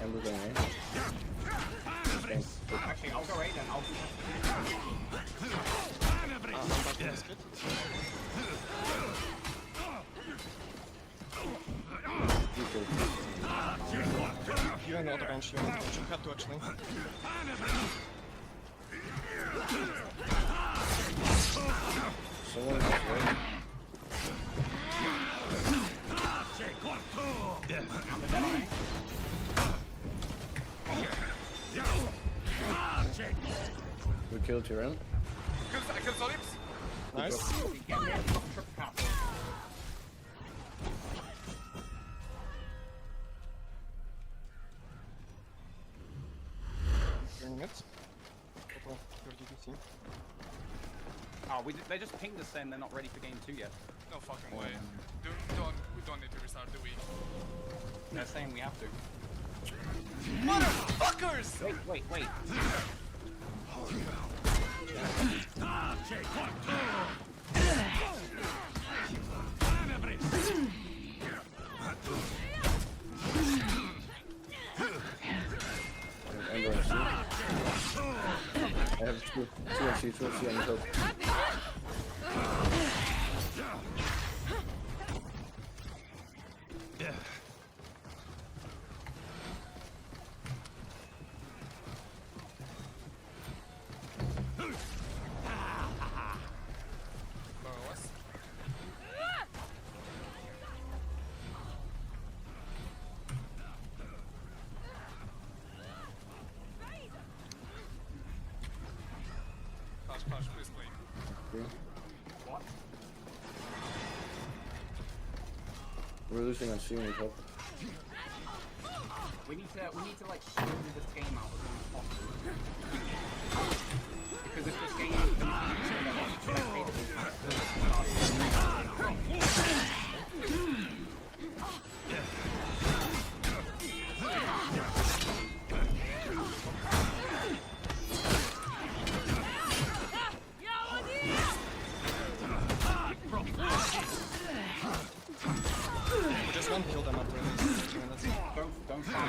Ember going A. Thanks. Actually, I'll go right then. I'll I'm back in this kit. You killed. You and the other bench, you have to actually. Someone else, right? We killed Tyrann. I killed Solips. Nice. get me a triple cap. Doing it. Couple of DPC. Oh, they just pinged us saying they're not ready for game 2 yet. No fucking way. We don't need to restart, do we? They're saying we have to. Motherfuckers! Wait. 2 on the top. What? We're losing on C on the top. We need to like shield this game out as long as possible. Because if this game Just one kill them after this. don't fight.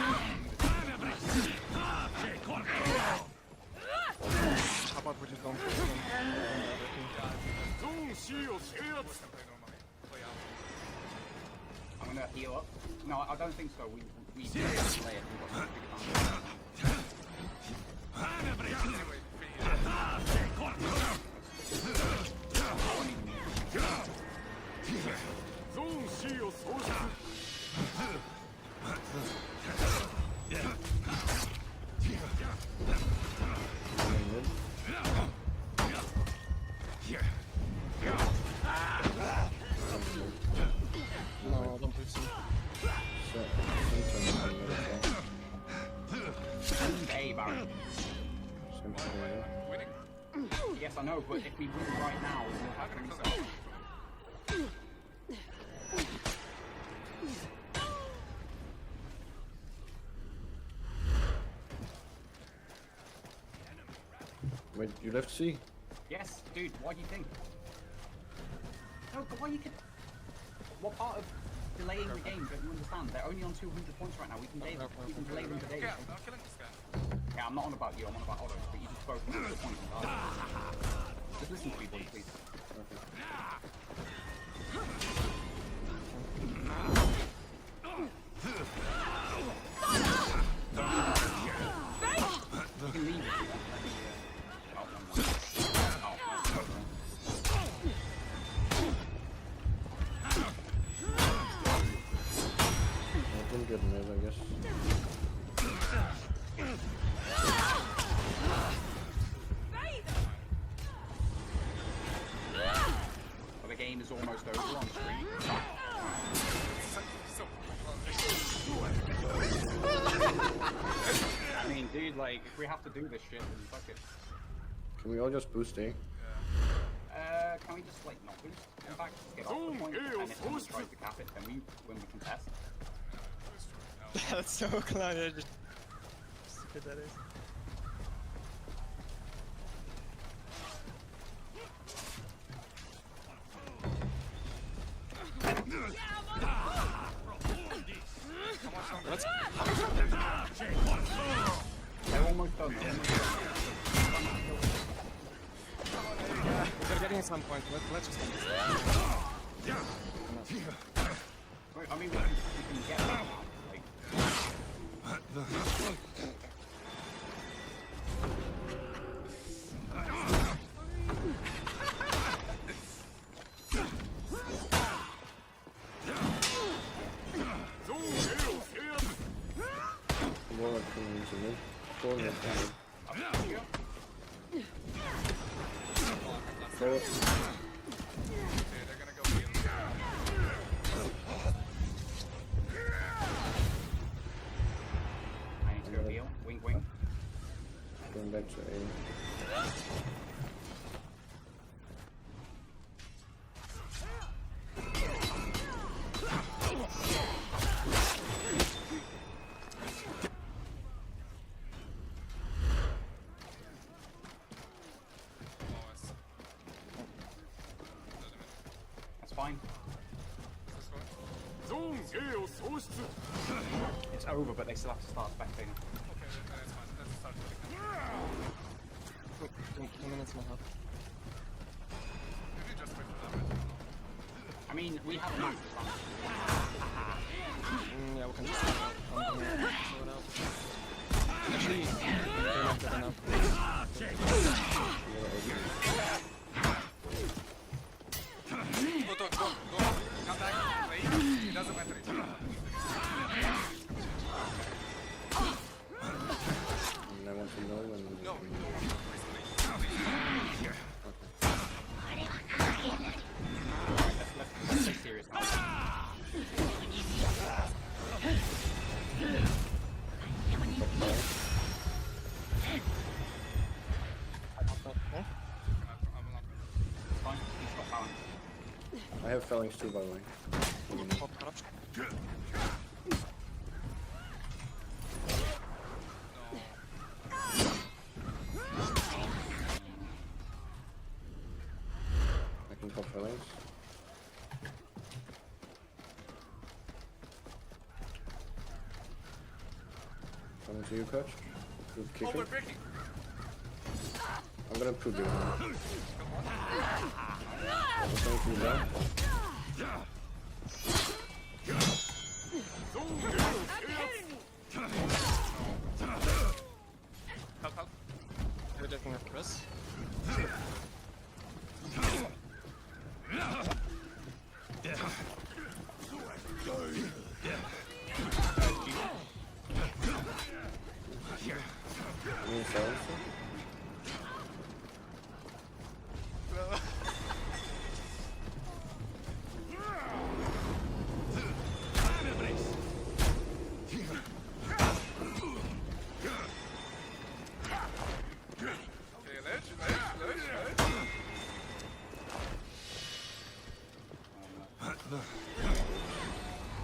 How about we just don't kill them? I'm gonna heal up. No, I don't think so. We play it. We've got to figure it out. No, don't push him. Hey, Baron. Yes, I know, but if we win right now, we'll have to so. Wait, you left C? Yes, dude, why do you think? No, but why you can... What part of delaying the game don't you understand? They're only on 200 points right now. We can delay them today. Okay, I'm killing this guy. Yeah, I'm not on about you, I'm on about Otto, but you just both want the points. Just listen to me, buddy, please. You can leave it. I didn't get mid, I guess. Well, the game is almost over on screen. I mean, dude, like, if we have to do this shit, then fuck it. Can we all just boost A? Can we just, like, not boost? In fact, just get off the point, and if someone tries to cap it, then we win the contest. That's so clown. I just stupid that is. Let's. They're almost done. We're getting some point. Let's just end this. Wait, I mean, we can get that now. Like, Warlock can use it. Forward and down. Forward. Okay, they're gonna go heal. I need to go heal. Wing, wing. Going back to A. That's fine. It's over, but they still have to start spectating. Okay, then it's fine. Let's start. 2 minutes and a half. Maybe just wait for them. I mean, we have a match. Yeah, we can just sort it out. I'm gonna sort it out. Actually, they're not good enough. Go. Come back, play. It doesn't matter. It's And I want to know when. No. Let's take serious now. It's fine. He's got balance. I have Phalanx too, by the way. I can pop Phalanx. Coming to you, coach. Good Oh, kicker. we're breaking. I'm gonna prove you. I'm coming to you down. Help. We're taking a Chris. You need Phalanx? Okay, ledge.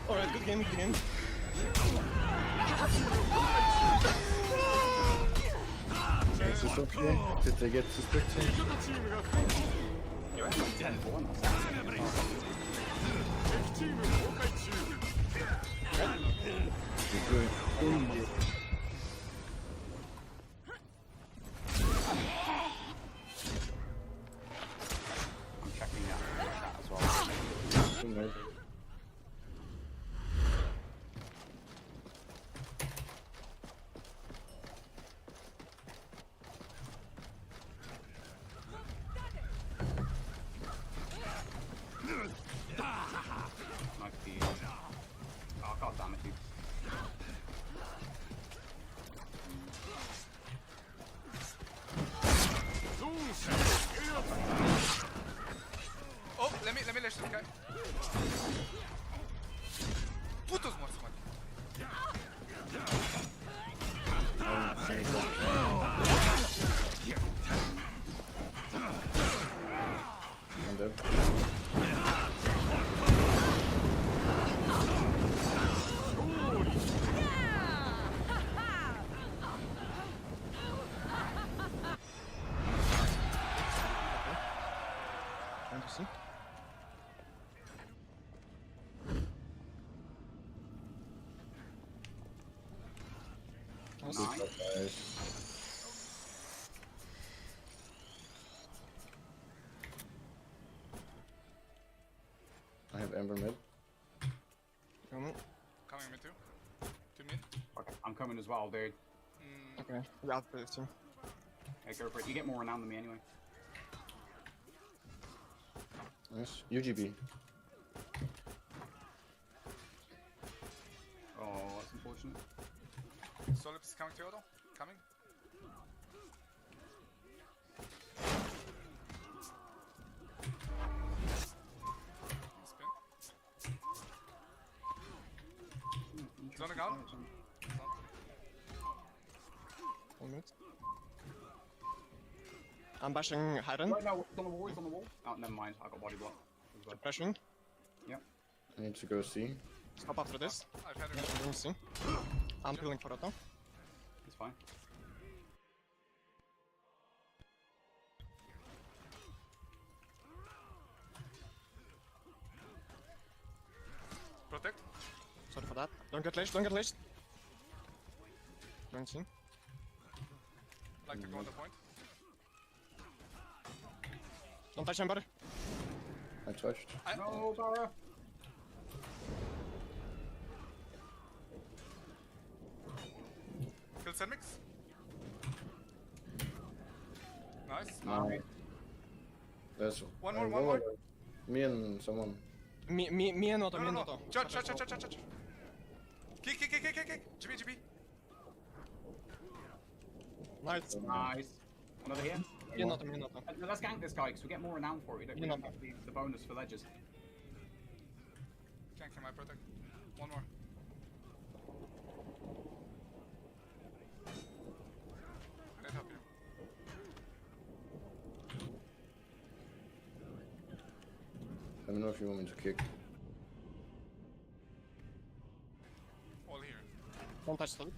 Alright, good game. Is this okay? Did they get suspected? You're actually 10-4 now. I'm checking out the chat as well. Might be. Oh, god damn it, dude. Oh, let me lash this guy. Putos muertos, man. I'm dead. Trying to see. Good stuff, guys. I have Ember mid. Coming. Coming mid too. To mid. Okay, I'm coming as well, dude. Okay, we out the team. Hey, go for it. You get more renown than me anyway. Nice. UGB. Oh, that's unfortunate. Solip is coming to Odo. Coming. Spin. Zoning out. 1 minute. I'm bashing Hiren. Right now, he's on the wall, he's on the wall. Oh, never mind, I got body block. Bashing. Yep. I need to go see. Stop after this. I've had Yeah, it. I'm going C. I'm peeling for that now. It's fine. Protect. Sorry for that. Don't get lashed, don't get lashed. Going C. Like to go on the point. Don't touch him, buddy. I touched. No, Barra. Kill Senmix. Nice. Nice. There's One more. Me and someone. Me and Otto, me and No. Otto. Judge. Kick. GB. Nice. Nice. Another here. Me and Otto, me and Otto. Let's gank this guy because we get more renown for it. We don't get the bonus for ledges. Can't kill my protect. One more. I need help you. Let me know if you want me to kick. All here. Don't touch them.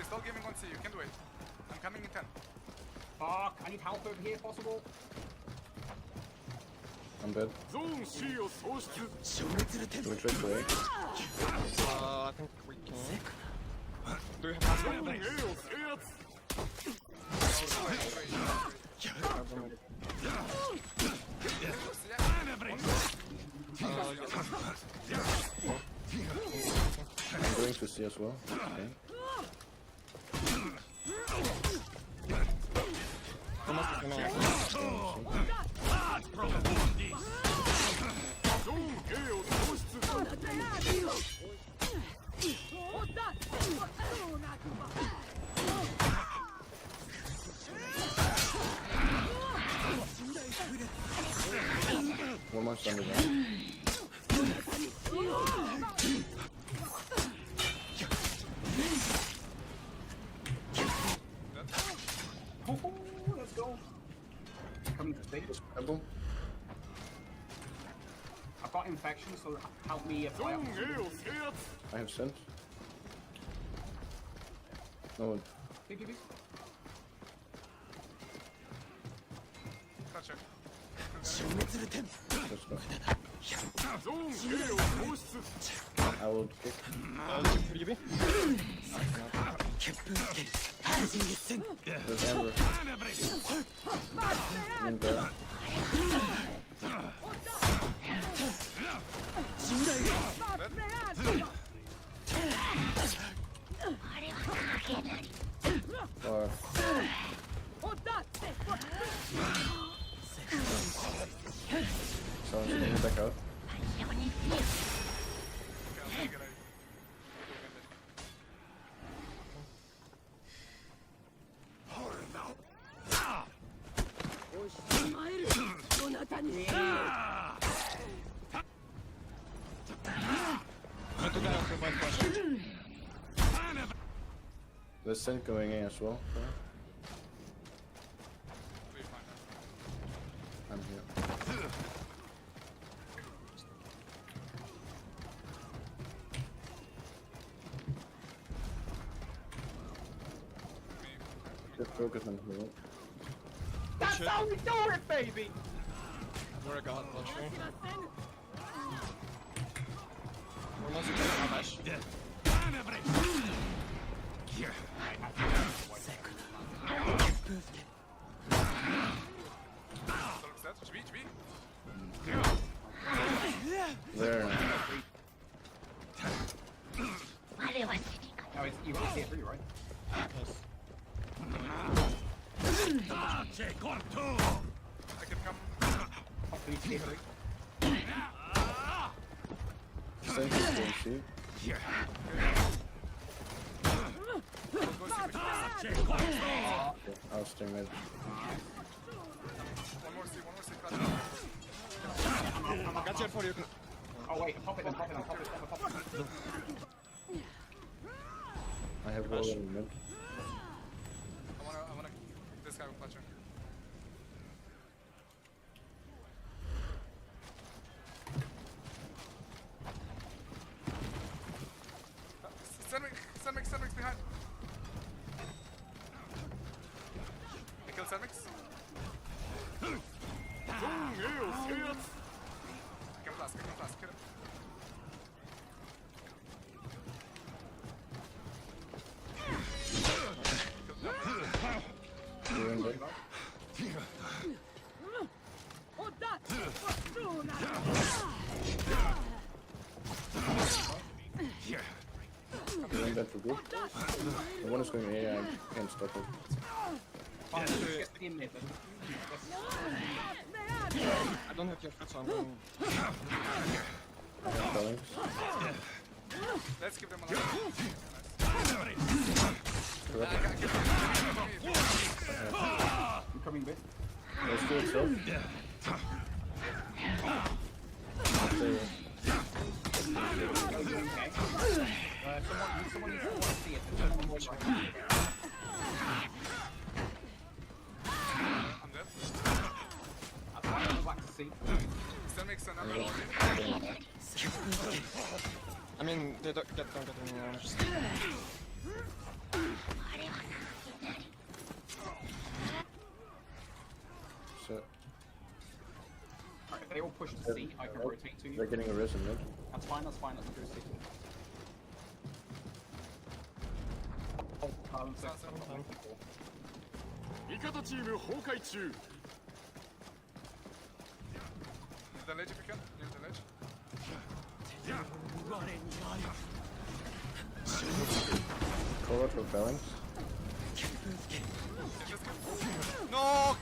Stall gaming 1C. You can do it. I'm coming in 10. Fuck, I need help over here if possible. I'm dead. Can we trade for A? I think we can. Do we have password? I'm going to C as well. Okay. One more thunder down. Let's go. Coming to stage. Temple. I've got infection, so help me apply up. I have sent. No one. Thank you. Touch it. Let's go. I will kick. Freebie? There's Amber. In there. Or someone's getting back out. There's Sent going in as well. I'm here. Just focus on heal. That's how we do it, baby! You're a god, Butcher. We're not supposed to have Ash. There. Oh, it's, you want to see it through, right? I can come. Hopefully see it through. Sent is going C. I'll stay mid. One more C. I got you for you. Oh wait, pop it. I have wall in mid. I wanna this guy with Fletcher. Semix. I can flask, kill it. Doing that for good. The one is going A, I can't stop it. I don't have your foot, so I'm going. Balance. Let's give them a lot. I'm coming back. Let's do it, so. Someone needs to see it. Someone watch it. I'm dead. That's why I would like to see. Still makes another one. I mean, they don't get me wrong. Just... So, Alright, if they all push to C, I can rotate to they're you. getting a risen, right? That's fine, let's go C. Near the ledge if you can. Near the ledge. Forward for balance. No!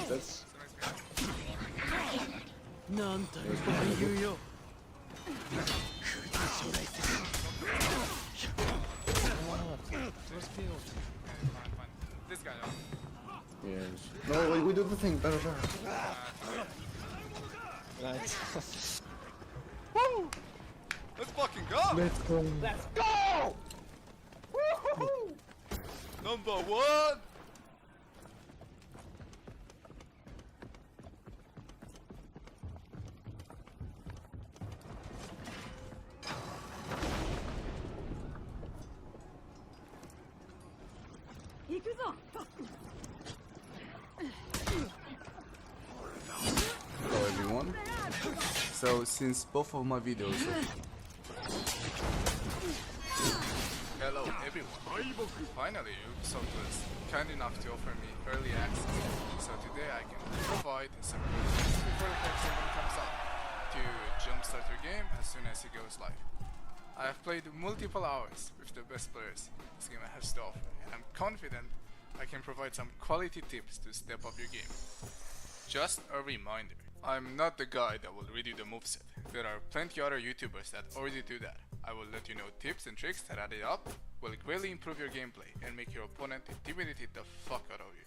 That's... Fine. This guy, no? Yes. No, we do the thing. Better. Right. Woo! Let's fucking go! Let's go. Let's go! Woohoo! Number one! Hello everyone. So since both of my videos Hello everyone. Finally, Ubisoft was kind enough to offer me early access, so today I can provide some reviews before the next season comes out to jumpstart your game as soon as it goes live. I have played multiple hours with the best players this game has to offer, and I'm confident I can provide some quality tips to step up your game. Just a reminder, I'm not the guy that will read you the moveset. There are plenty other YouTubers that already do that. I will let you know tips and tricks that added up will greatly improve your gameplay and make your opponent intimidated the fuck out of you.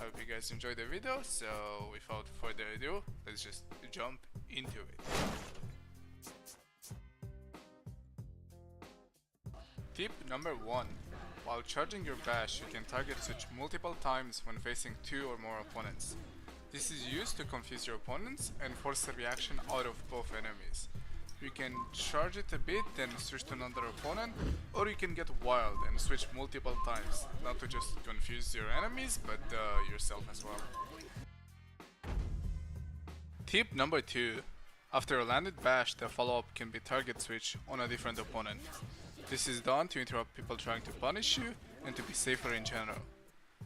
I hope you guys enjoyed the video, so without further ado, let's just jump into it. Tip number 1. While charging your bash, you can target switch multiple times when facing 2 or more opponents. This is used to confuse your opponents and force a reaction out of both enemies. You can charge it a bit, then switch to another opponent, or you can get wild and switch multiple times, not to just confuse your enemies, but yourself as well. Tip number 2. After a landed bash, the follow-up can be target switch on a different opponent. This is done to interrupt people trying to punish you and to be safer in general.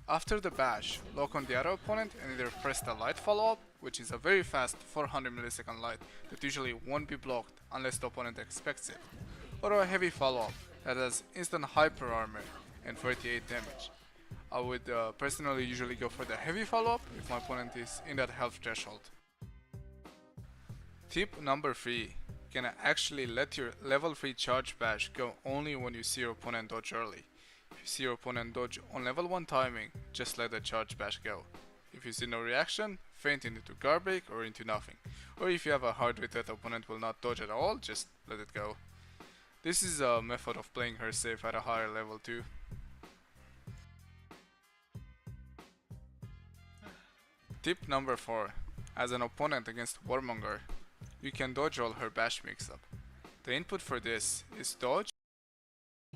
After the bash, lock on the other opponent and either press the light follow-up, which is a very fast 400 millisecond light that usually won't be blocked unless the opponent expects it, or a heavy follow-up that has instant hyper armor and 38 damage. I would personally usually go for the heavy follow-up if my opponent is in that health threshold. Tip number 3. You can actually let your level 3 charge bash go only when you see your opponent dodge early. If you see your opponent dodge on level 1 timing, just let the charge bash go. If you see no reaction, feint into guard break or into nothing. Or if you have a hard rate that the opponent will not dodge at all, just let it go. This is a method of playing her safe at a higher level too. Tip number 4. As an opponent against Warmonger, you can dodge all her bash mix-up. The input for this is dodge.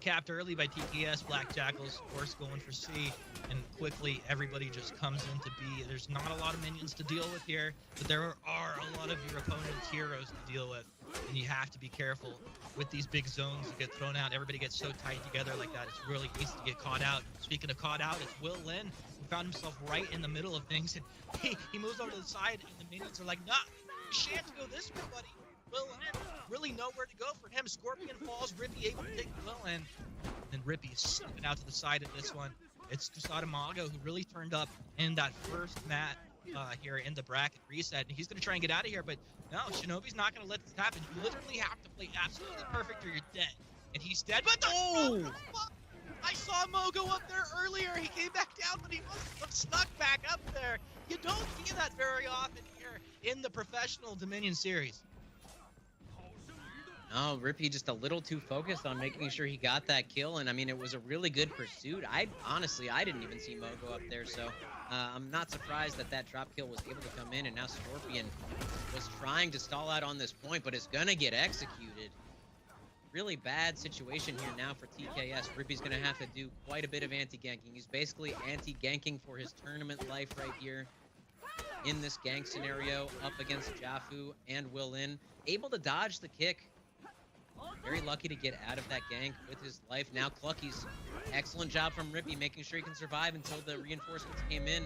Capped early by TKS, Black Jackals, of course, going for C, and quickly everybody just comes into B. There's not a lot of minions to deal with here, but there are a lot of your opponent's heroes to deal with, and you have to be careful with these big zones that get thrown out. Everybody gets so tight together like that, it's really easy to get caught out. Speaking of caught out, it's Will Lin, who found himself right in the middle of things, and he moves over to the side, and the minions are like, nah, you shan't go this way, buddy. Will Lin, really nowhere to go for him. Scorpion falls, Rippy able to take Will Lin. And Rippy slipping out to the side of this one. It's Kusatamago who really turned up in that first mat here in the bracket reset. And he's going to try and get out of here, but no, Shinobi's not going to let this happen. You literally have to play absolutely perfect or you're dead. And he's dead, but no! I saw Mo go up there earlier. He came back down, but he must have snuck back up there. You don't see that very often here in the professional Dominion series. No, Rippy just a little too focused on making sure he got that kill, and I mean, it was a really good pursuit. Honestly, I didn't even see Mo go up there, so I'm not surprised that that drop kill was able to come in, and now Scorpion was trying to stall out on this point, but it's gonna get executed. Really bad situation here now for TKS. Rippy's gonna have to do quite a bit of anti-ganking. He's basically anti-ganking for his tournament life right here in this gank scenario, up against Jafu and Will Lin. Able to dodge the kick. Very lucky to get out of that gank with his life. Now Clucky's excellent job from Rippy, making sure he can survive until the reinforcements came in.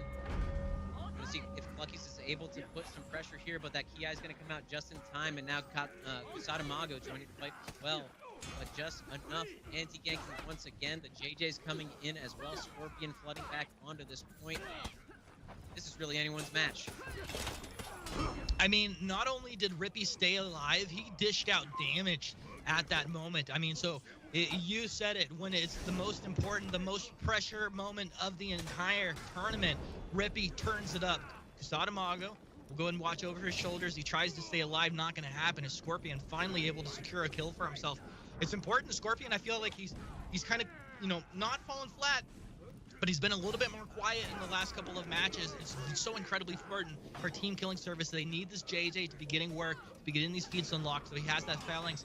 We'll see if Clucky's is able to put some pressure here, but that Ki is going to come out just in time, and now Kusatamago joining the fight as well. But just enough anti-ganking once again. The JJ's coming in as well. Scorpion flooding back onto this point. This is really anyone's match. I mean, not only did Rippy stay alive, he dished out damage at that moment. I mean, so you said it, when it's the most important, the most pressure moment of the entire tournament, Rippy turns it up. Kusatamago will go and watch over his shoulders. He tries to stay alive, not going to happen. Is Scorpion finally able to secure a kill for himself? It's important to Scorpion. I feel like he's kind of, you know, not falling flat, but he's been a little bit more quiet in the last couple of matches. It's so incredibly important for team killing service. They need this JJ to be getting work, to be getting these feats unlocked, so he has that phalanx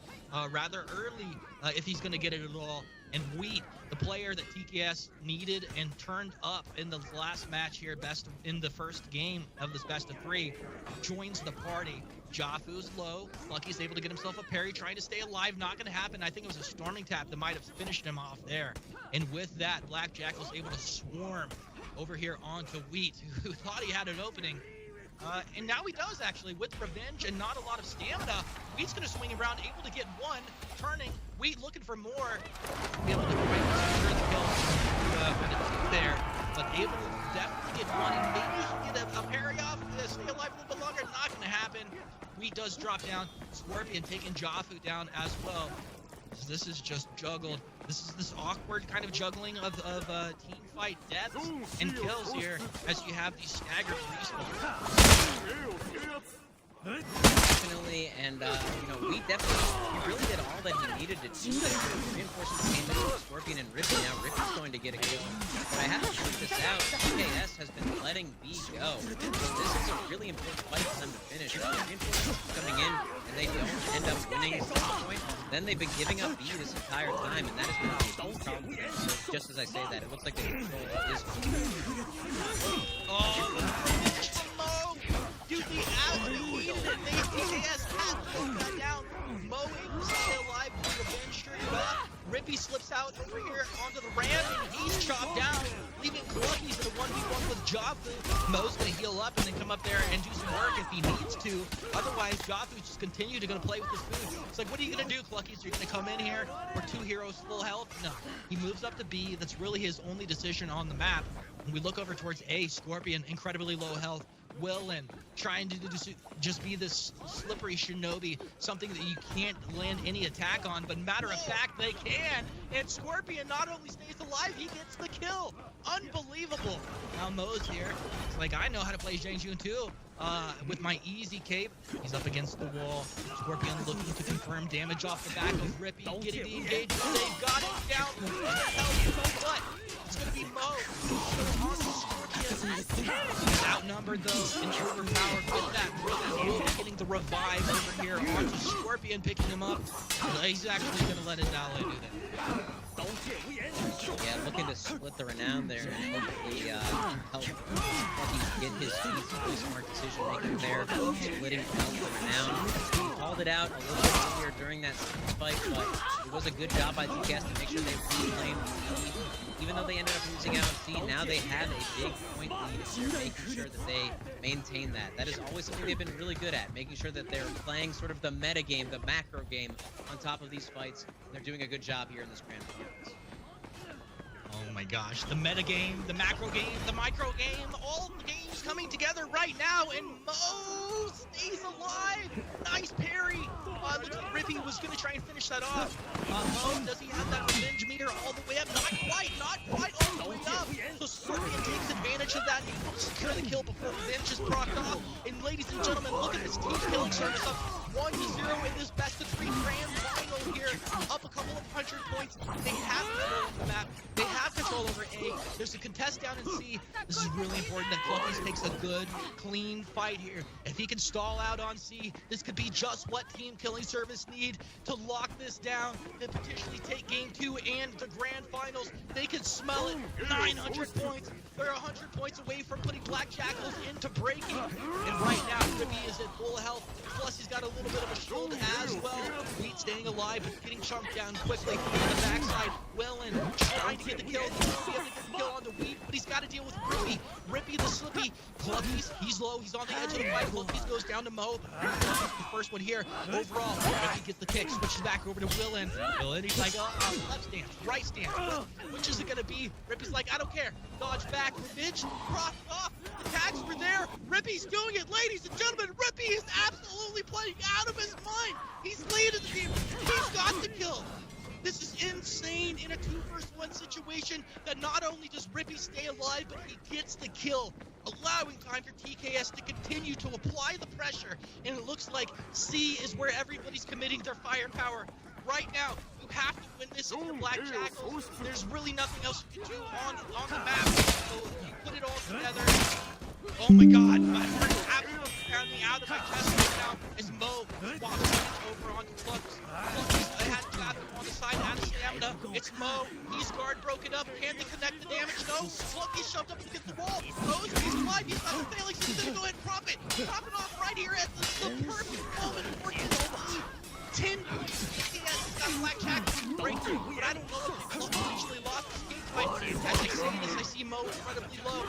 rather early if he's going to get it at all. And Wheat, the player that TKS needed and turned up in the last match here, in the first game of this best of 3, joins the party. Jafu's low. Lucky's able to get himself a parry, trying to stay alive. Not going to happen. I think it was a storming tap that might have finished him off there. And with that, Black Jackal's able to swarm over here onto Wheat, who thought he had an opening. And now he does, actually, with revenge and not a lot of stamina. Wheat's going to swing around, able to get one, turning. Wheat looking for more. Be able to secure the kill there, but able to definitely get one, and maybe get a parry off, stay alive a little bit longer. Not going to happen. Wheat does drop down. Scorpion taking Jafu down as well. So this is just juggled. This is this awkward kind of juggling of team fight deaths and kills here as you have these staggered respawns. Definitely, and you know, he really did all that he needed to do. Reinforcements came in with Scorpion and Rippy. Now Rippy's going to get a kill. But I have to point this out. TKS has been letting B go. So this is a really important fight for them to finish. Reinforcements coming in, and they don't end up winning at some point. Then they've been giving up B this entire time, and that is going to be a huge problem. So just as I say that, it looks like the control is. Dude, the alley, TKS had to cut down. Mo able to stay alive, revenge turned up. Rippy slips out over here onto the ramp, and he's chopped down, leaving Clucky's in a 1v1 with Jafu. Mo's gonna heal up and then come up there and do some work if he needs to. Otherwise, Jafu's just continue to play with his food. It's like, what are you gonna do, Clucky's? You're gonna come in here, we're 2 heroes full health? No. He moves up to B. That's really his only decision on the map. When we look over towards A, Scorpion, incredibly low health. Willin trying to just be this slippery shinobi, something that you can't land any attack on, but matter of fact, they can. And Scorpion not only stays alive, he gets the kill. Unbelievable. Now Mo's here. It's like, I know how to play Zhang Jun too. With my easy cape, he's up against the wall. Scorpion looking to confirm damage off the back of Rippy, getting the engagement. They've got it down. Tell you what, it's gonna be Mo. On Scorpion. outnumbered though and overpowered with that Wolf getting the revive over here onto Scorpion, picking him up. He's actually gonna let his ally do that. Yeah, looking to split the renown there and hopefully help Lucky get his feet. Really smart decision making there, splitting out the renown. He called it out a little bit earlier during that fight, but it was a good job by TKS to make sure they reclaimed the lead. Even though they ended up losing out C, now they have a big point lead. They're making sure that they maintain that. That is always something they've been really good at, making sure that they're playing sort of the meta game, the macro game on top of these fights. They're doing a good job here in this Grand Finals. Oh my gosh, the meta game, the macro game, the micro game, all the games coming together right now, and Mo stays alive. Nice parry. Looks like Rippy was going to try and finish that off. Mo, does he have that revenge meter all the way up? Not quite all the way up. So Scorpion takes advantage of that. He will secure the kill before revenge is procced off. And ladies and gentlemen, look at this team killing service up 1-0 in this best of 3 grand final here. Up a couple of 100 points. They have control of the map. They have control over A. There's a contest down in C. This is really important that Cluckies takes a good, clean fight here. If he can stall out on C, this could be just what Team Killing Service need to lock this down and potentially take Game 2 and the Grand Finals. They can smell it. 900 points. They're 100 points away from putting Black Jackals into breaking. And right now, Rippy is at full health. Plus, he's got a little bit of a shield as well. Wheat staying alive, but getting chunked down quickly. On the backside, Wellen trying to get the kill. He won't be able to get the kill on the Wheat, but he's got to deal with Rippy. Rippy the Slippy. Cluckies, he's low. He's on the edge of the fight. Cluckies goes down to Mo. The first one here. Overall, Rippy gets the kick. Switches back over to Willen. He's like, left stance, right stance. Which is it going to be? Rippy's like, I don't care. Dodge back. Revenge. Cross off. The tags were there. Rippy's doing it. Ladies and gentlemen, Rippy is absolutely playing out of his mind. He's leading the team. He's got the kill. This is insane in a 2-1 situation that not only does Rippy stay alive, but he gets the kill, allowing time for TKS to continue to apply the pressure. And it looks like C is where everybody's committing their firepower. Right now, you have to win this if you're Black Jackals. There's really nothing else you can do on the map. So you put it all together. Oh my god, my heart is absolutely pounding out of my chest right now as Mo walks over onto Cluckies. Cluckies has traffic on the side and stamina. It's Mo. He's guard broken up. Can they connect the damage? No. Cluckies shoved up against the wall. Mo's he's alive. He's not failing. So he's gonna go ahead and drop it. Drop it off right here at the perfect moment for his own 10 points. TKS has got Black Jackals breakthrough, but I don't know if Cluckies actually lost this game fight. As I say this, I see Mo incredibly low.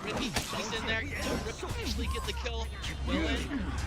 Rippy, he's in there. Rippy can actually get the kill. Willen,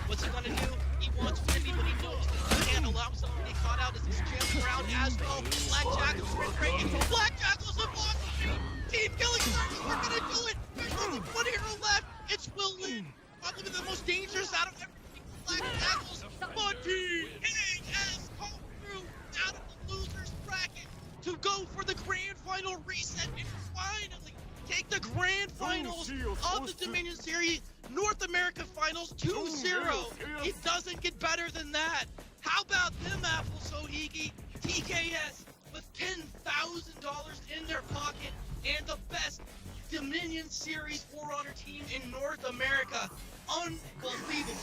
what's he gonna do? He wants Rippy, but he knows he can't allow himself to get caught out as he's jumping around as well. Black Jackals are breaking. Black Jackals have lost Rippy. Team Killing Service, we're gonna do it. There's only one hero left. It's Willen. Probably the most dangerous out of everything. Black Jackals, but TKS come through out of the losers bracket to go for the Grand Final reset and finally take the Grand Finals of the Dominion Series North America Finals 2-0. It doesn't get better than that. How about them apples, Sohigi? TKS with $10,000 in their pocket and the best Dominion Series 4 Honor team in North America. Unbelievable.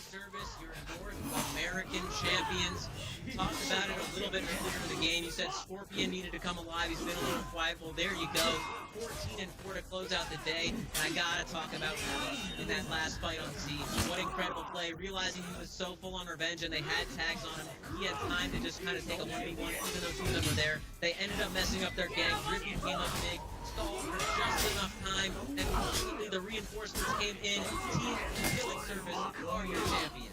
Service, you're North American champions. You talked about it a little bit earlier in the game. You said Scorpion needed to come alive. He's been a little quiet. Well, there you go. 14-4 to close out the day. And I gotta talk about Rippy in that last fight on C. What incredible play. Realizing he was so full on revenge and they had tags on him. He had time to just kind of take a 1v1, even though two of them were there. They ended up messing up their gang. Rippy came up big. Stalled for just enough time, and ultimately the reinforcements came in. Team Killing Service are your champions.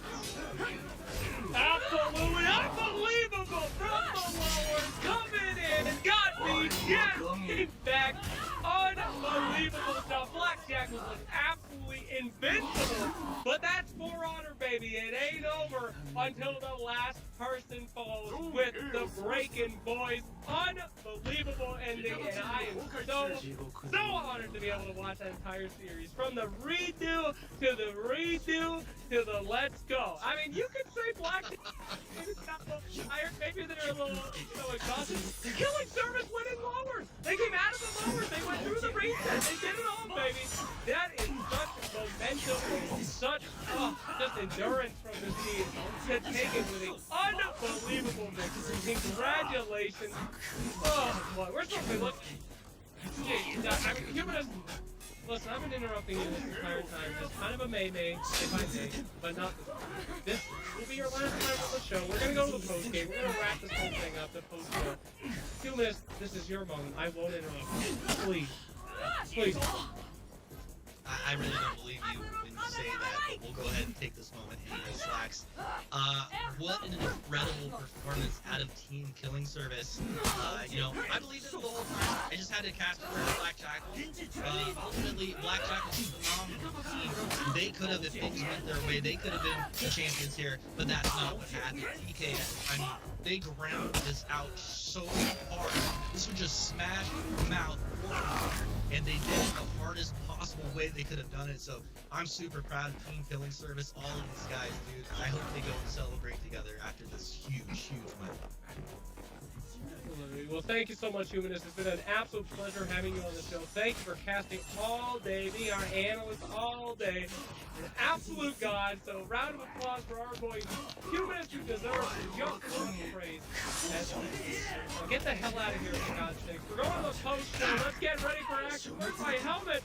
Absolutely unbelievable from the lowers, coming in and got me getting back. Unbelievable stuff. Black Jackals was absolutely invincible, but that's For Honor, baby. It ain't over until the last person falls with the Breaking Boys. Unbelievable ending, and I am so honored to be able to watch that entire series. From the redo to the redo to the let's go. I mean, you could say Black Jackals got a little tired, maybe they're a little, exhausted. Killing Service went in lowers. They came out of the lowers. They went through the reset. They did it all I mean, Humanist, listen, I've been interrupting you this entire time. Just kind of a may-may, if I may, but not this. This will be your last time on the show. We're gonna go to the post game. We're gonna wrap this whole thing up. The post game. Humanist, this is your moment. I won't interrupt you. Please, please. I really don't believe you when you say that, but we'll go ahead and take this moment anyway, Slacks. What an incredible performance out of Team Killing Service. You know, I believed it the whole time. I just had to cast it for Black Jackal. Ultimately, Black Jackal's a phenomenal team. They could have, if things went their way, they could have been the champions here, but that's not what happened. DK, I mean, they ground this out so hard. This was just smash mouth, and they did it the hardest possible way they could have done it. So I'm super proud of Team Killing Service, all of these guys, dude. I hope they go and celebrate together after this huge win. Well, thank you so much, Humanist. It's been an absolute pleasure having you on the show. Thank you for casting all day, being our analyst all day. You're an absolute god. So, round of applause for our boy Humanist, who deserves just praise. Now, get the hell out of here, for God's sake. We're going to the post show. Let's get ready for action. Where's my helmet?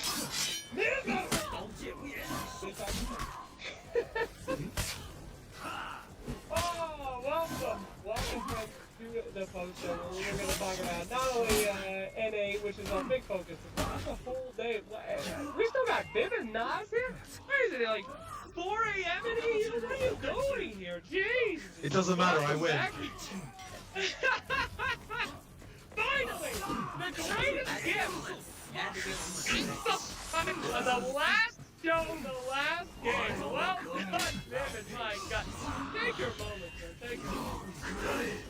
Oh, welcome. Welcome to the post show where we're going to talk about not only NA, which is our big focus, but that's a whole day. We still got Viv and Nas here? Where is it, like 4 a.m. in here? What are you doing here? Jeez. It doesn't matter, I win. Finally, the greatest gift. The last show, the last game. Well done, Viv, my God. Take your moment, sir. Take your moment.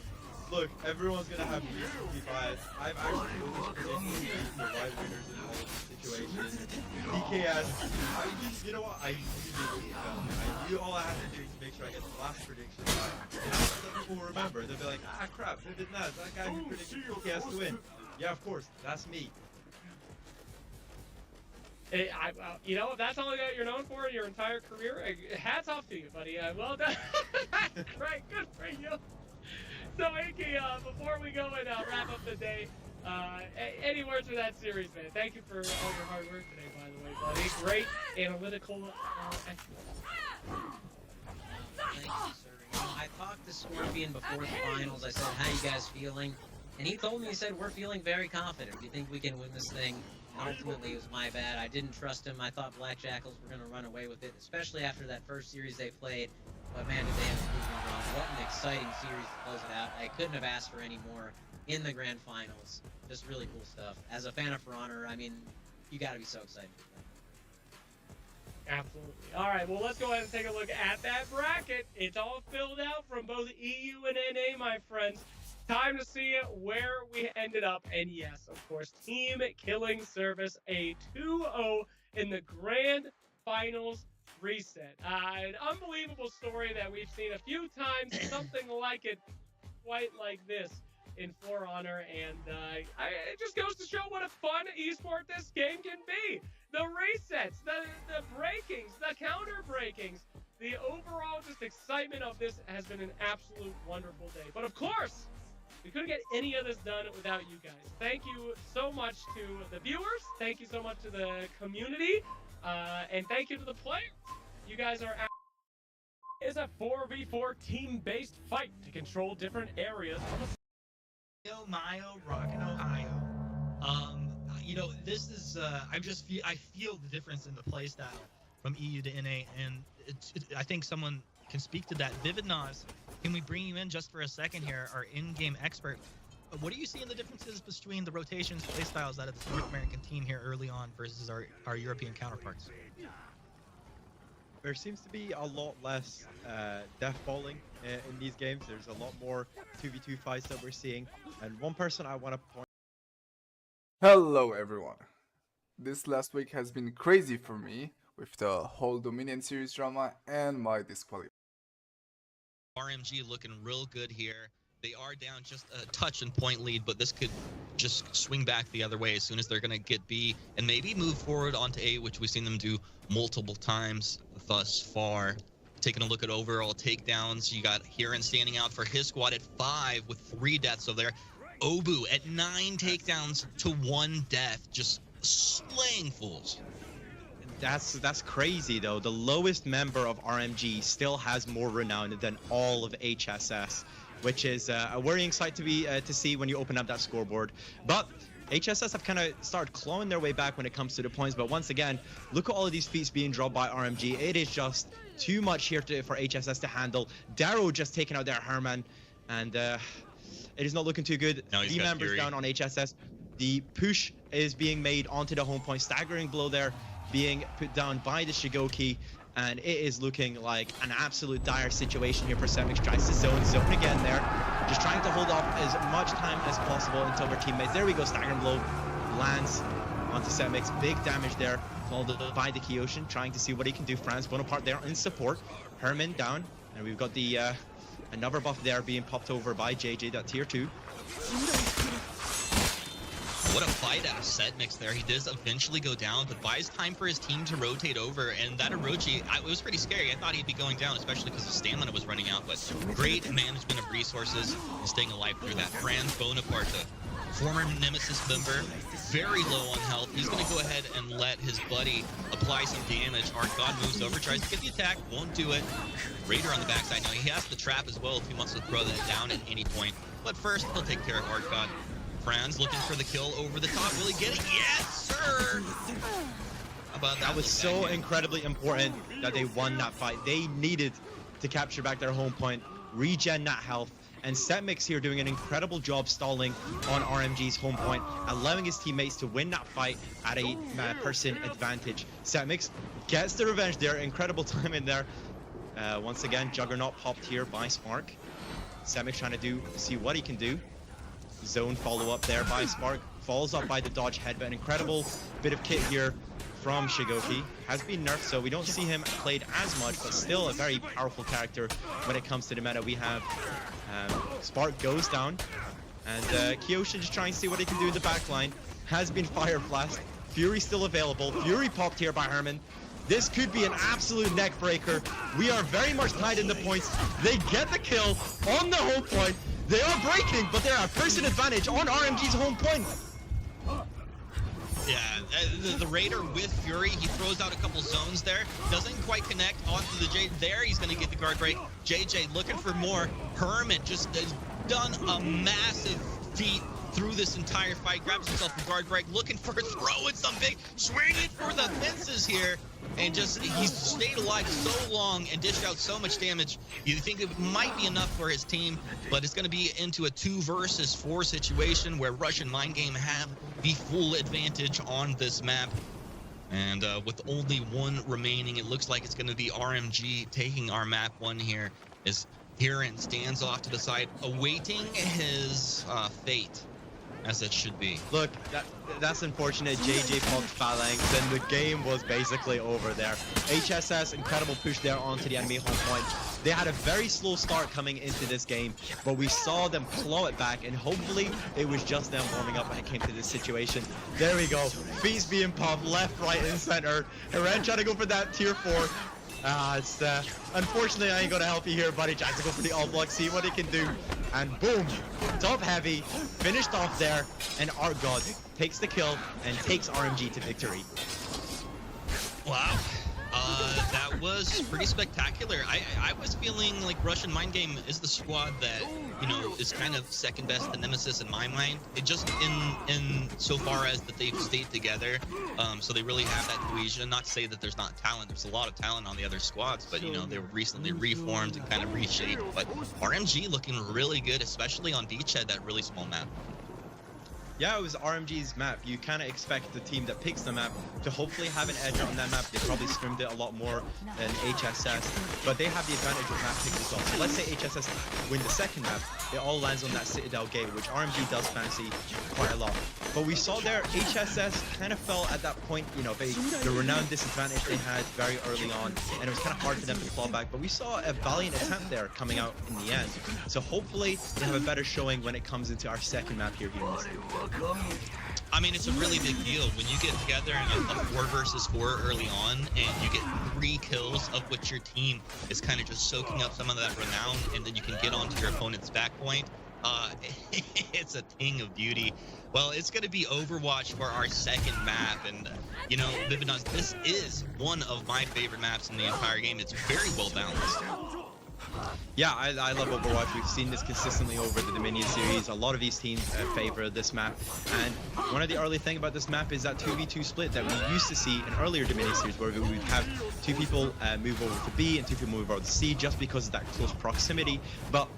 Look, everyone's gonna have reason to be biased. I've actually always predicted the right winners in all of these situations. DK has, you know what? I knew all I had to do to make sure I get the last prediction right. And that's what people will remember. They'll be like, ah, crap, Vivid Naz, that guy who predicted DK has to win. Yeah, of course, that's me. Hey, you know, if that's all that you're known for in your entire career, hats off to you, buddy. Well done. Great, good for you. So, Inky, before we go and wrap up the day, any words for that series, man? Thank you for all your hard work today, by the way, buddy. Great analytical excellence. Thank you, sir. You know, I talked to Scorpion before the finals. I said, how you guys feeling? And he told me, he said, we're feeling very confident. We think we can win this thing. And ultimately, it was my bad. I didn't trust him. I thought Black Jackals were going to run away with it, especially after that first series they played. But man, did they have a moving run. What an exciting series to close it out. I couldn't have asked for any more in the grand finals. Just really cool stuff. As a fan of For Honor, I mean, you got to be so excited for that. Absolutely. All right, well, let's go ahead and take a look at that bracket. It's all filled out from both EU and NA, my friends. Time to see where we ended up. And yes, of course, Team Killing Service, a 2-0 in the grand finals reset. An unbelievable story that we've seen a few times, something like it, quite like this in For Honor, and it just goes to show what a fun esport this game can be. The resets, the breakings, the counter breakings, the overall just excitement of this has been an absolute wonderful day. But of course, we couldn't get any of this done without you guys. Thank you so much to the viewers. Thank you so much to the community. And thank you to the players. You guys are is a 4v4 team-based fight to control different areas of the Mayo, Rockin', Ohio. You know, this is I feel the difference in the playstyle from EU to NA, and I think someone can speak to that. Vivid Nas, can we bring you in just for a second here, our in-game expert? What do you see in the differences between the rotations, playstyles out of the North American team here early on versus our European counterparts? There seems to be a lot less death falling in these games. There's a lot more 2v2 fights that we're seeing. And one person I want to point. Hello everyone. This last week has been crazy for me with the whole Dominion series drama and my disqualification. RMG looking real good here. They are down just a touch and point lead, but this could just swing back the other way as soon as they're going to get B and maybe move forward onto A, which we've seen them do multiple times thus far. Taking a look at overall takedowns, you got Hiran standing out for his squad at 5 with 3 deaths. So they're Obu at 9 takedowns to 1 death, just slaying fools. That's crazy though. The lowest member of RMG still has more renown than all of HSS, which is a worrying sight to see when you open up that scoreboard. But HSS have kind of started clawing their way back when it comes to the points. But once again, look at all of these feats being dropped by RMG. It is just too much here for HSS to handle. Darrow just taking out their Herman, and it is not looking too good. No, he's the got members Fury down on HSS. The push is being made onto the home point. Staggering blow there being put down by the Shigoki, and it is looking like an absolute dire situation here for Semix. Tries to zone again there, just trying to hold off as much time as possible until their teammates. There we go, staggering blow lands onto Semix. Big damage there, followed by the Kyoshin, trying to see what he can do. Franz Bonaparte there in support. Herman down, and we've got the another buff there being popped over by JJ, that tier 2. What a fight out of Setmix there. He does eventually go down, but buys time for his team to rotate over. And that Orochi, it was pretty scary. I thought he'd be going down, especially because his stamina was running out. But great management of resources and staying alive through that. Franz Bonaparte, former Nemesis member, very low on health. He's going to go ahead and let his buddy apply some damage. Art God moves over, tries to get the attack, won't do it. Raider on the backside now. He has the trap as well if he wants to throw that down at any point. But first, he'll take care of Art God. Franz looking for the kill over the top. Will he get it? Yes, sir! How about that? Was so incredibly important that they won that fight. They needed to capture back their home point, regen that health, and Setmix here doing an incredible job stalling on RMG's home point, allowing his teammates to win that fight at a person advantage. Setmix gets the revenge there. Incredible time in there. Once again, Juggernaut popped here by Spark. Setmix trying to see what he can do. Zone follow up there by Spark, falls up by the dodge head, but an incredible bit of kit here from Shigoki. Has been nerfed, so we don't see him played as much, but still a very powerful character when it comes to the meta. We have Spark goes down, and Kyoshin just trying to see what he can do in the backline. Has been fire blast. Fury still available. Fury popped here by Herman. This could be an absolute neck breaker. We are very much tied in the points. They get the kill on the home point. They are breaking, but they're a person advantage on RMG's home point. Yeah, the Raider with Fury, he throws out a couple zones there. Doesn't quite connect onto the J. There, he's going to get the guard break. JJ looking for more. Herman just has done a massive feat through this entire fight. Grabs himself a guard break, looking for a throw and some big swinging for the fences here. And just, he's stayed alive so long and dished out so much damage. You think it might be enough for his team, but it's going to be into a 2 versus 4 situation where Russian Mind Game have the full advantage on this map. And with only 1 remaining, it looks like it's going to be RMG taking our map 1 here. As Hiran stands off to the side, awaiting his fate. As it should be. Look, that's unfortunate. JJ popped Phalanx, and the game was basically over there. HSS, incredible push there onto the enemy home point. They had a very slow start coming into this game, but we saw them claw it back, and hopefully it was just them warming up when it came to this situation. There we go. Feast being popped left, right, and center. Hiran trying to go for that tier 4. Unfortunately, I ain't gonna help you here, buddy. Tries to go for the all block, see what he can do, and boom, top heavy, finished off there, and Art God takes the kill and takes RMG to victory. Wow, that was pretty spectacular. I was feeling like Russian Mind Game is the squad that, you know, is kind of second best to Nemesis in my mind. It just in so far as that they've stayed together, so they really have that cohesion. Not to say that there's not talent. There's a lot of talent on the other squads, but you know, they were recently reformed and kind of reshaped. But RMG looking really good, especially on Beachhead, that really small map. Yeah, it was RMG's map. You kind of expect the team that picks the map to hopefully have an edge on that map. They probably scrimmed it a lot more than HSS, but they have the advantage of map pick as well. So let's say HSS win the second map, it all lands on that Citadel gate, which RMG does fancy quite a lot. But we saw there, HSS kind of fell at that point, you know, the renowned disadvantage they had very early on, and it was kind of hard for them to claw back. But we saw a valiant attempt there coming out in the end. So hopefully they have a better showing when it comes into our second map here in this game. I mean, it's a really big deal when you get together in a 4 versus 4 early on, and you get 3 kills, of which your team is kind of just soaking up some of that renown, and then you can get onto your opponent's back point. It's a thing of beauty. Well, it's going to be Overwatch for our second map, and you know, Vividons, this is one of my favorite maps in the entire game. It's very well balanced. Yeah, I love Overwatch. We've seen this consistently over the Dominion series. A lot of these teams favor this map. And one of the early things about this map is that 2v2 split that we used to see in earlier Dominion series, where we would have two people move over to B and two people move over to C just because of that close proximity. But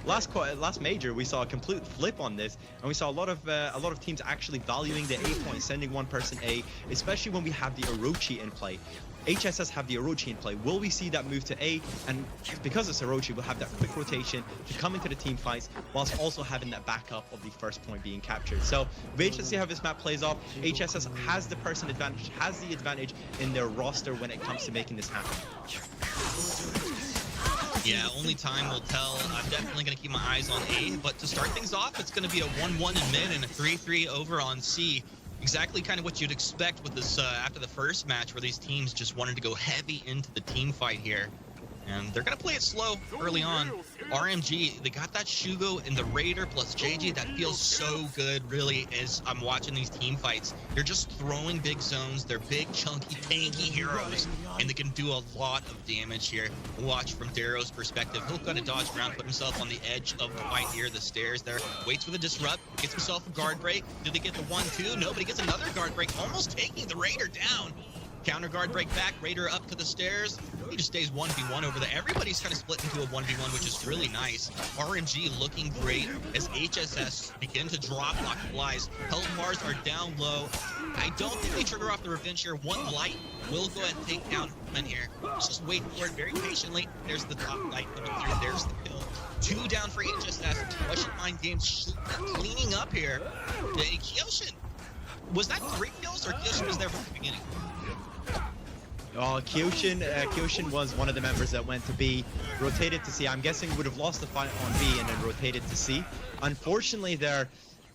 last major, we saw a complete flip on this, and we saw a lot of teams actually valuing the A point, sending one person A, especially when we have the Orochi in play. HSS have the Orochi in play. Will we see that move to A? And because it's Orochi, we'll have that quick rotation to come into the team fights, whilst also having that backup of the first point being captured. So we'll just see how this map plays off. HSS has the person advantage, has the advantage in their roster when it comes to making this happen. Yeah, only time will tell. I'm definitely going to keep my eyes on A, but to start things off, it's going to be a 1-1 in mid and a 3-3 over on C. Exactly kind of what you'd expect with this after the first match, where these teams just wanted to go heavy into the team fight here. And they're going to play it slow early on. RMG, they got that Shugo and the Raider plus JG. That feels so good, really, as I'm watching these team fights. They're just throwing big zones. They're big, chunky, tanky heroes, and they can do a lot of damage here. Watch from Darrow's perspective. He'll kind of dodge around, put himself on the edge of the fight here, the stairs there. Waits for the disrupt, gets himself a guard break. Do they get the 1-2? No, but he gets another guard break, almost taking the Raider down. Counter guard break back, Raider up to the stairs. He just stays 1v1 over there. Everybody's kind of split into a 1v1, which is really nice. RMG looking great as HSS begin to drop lock flies. Health bars are down low. I don't think they trigger off the revenge here. One light will go ahead and take down Herman here. Let's just wait for it very patiently. There's the top light coming through. There's the kill. 2 down for HSS. Russian Mind Games cleaning up here. Kyoshin, was that 3 kills, or Kyoshin was there from the beginning? Oh, Kyoshin was one of the members that went to B, rotated to C. I'm guessing would have lost the fight on B and then rotated to C. Unfortunately there,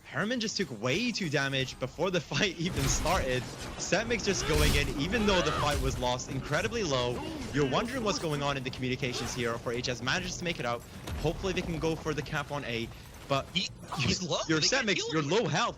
Herman just took way too damage before the fight even started. Setmix just going in, even though the fight was lost incredibly low. You're wondering what's going on in the communications here for HS. Manages to make it out. Hopefully they can go for the cap on A, but he's low. You're Setmix, you're low health.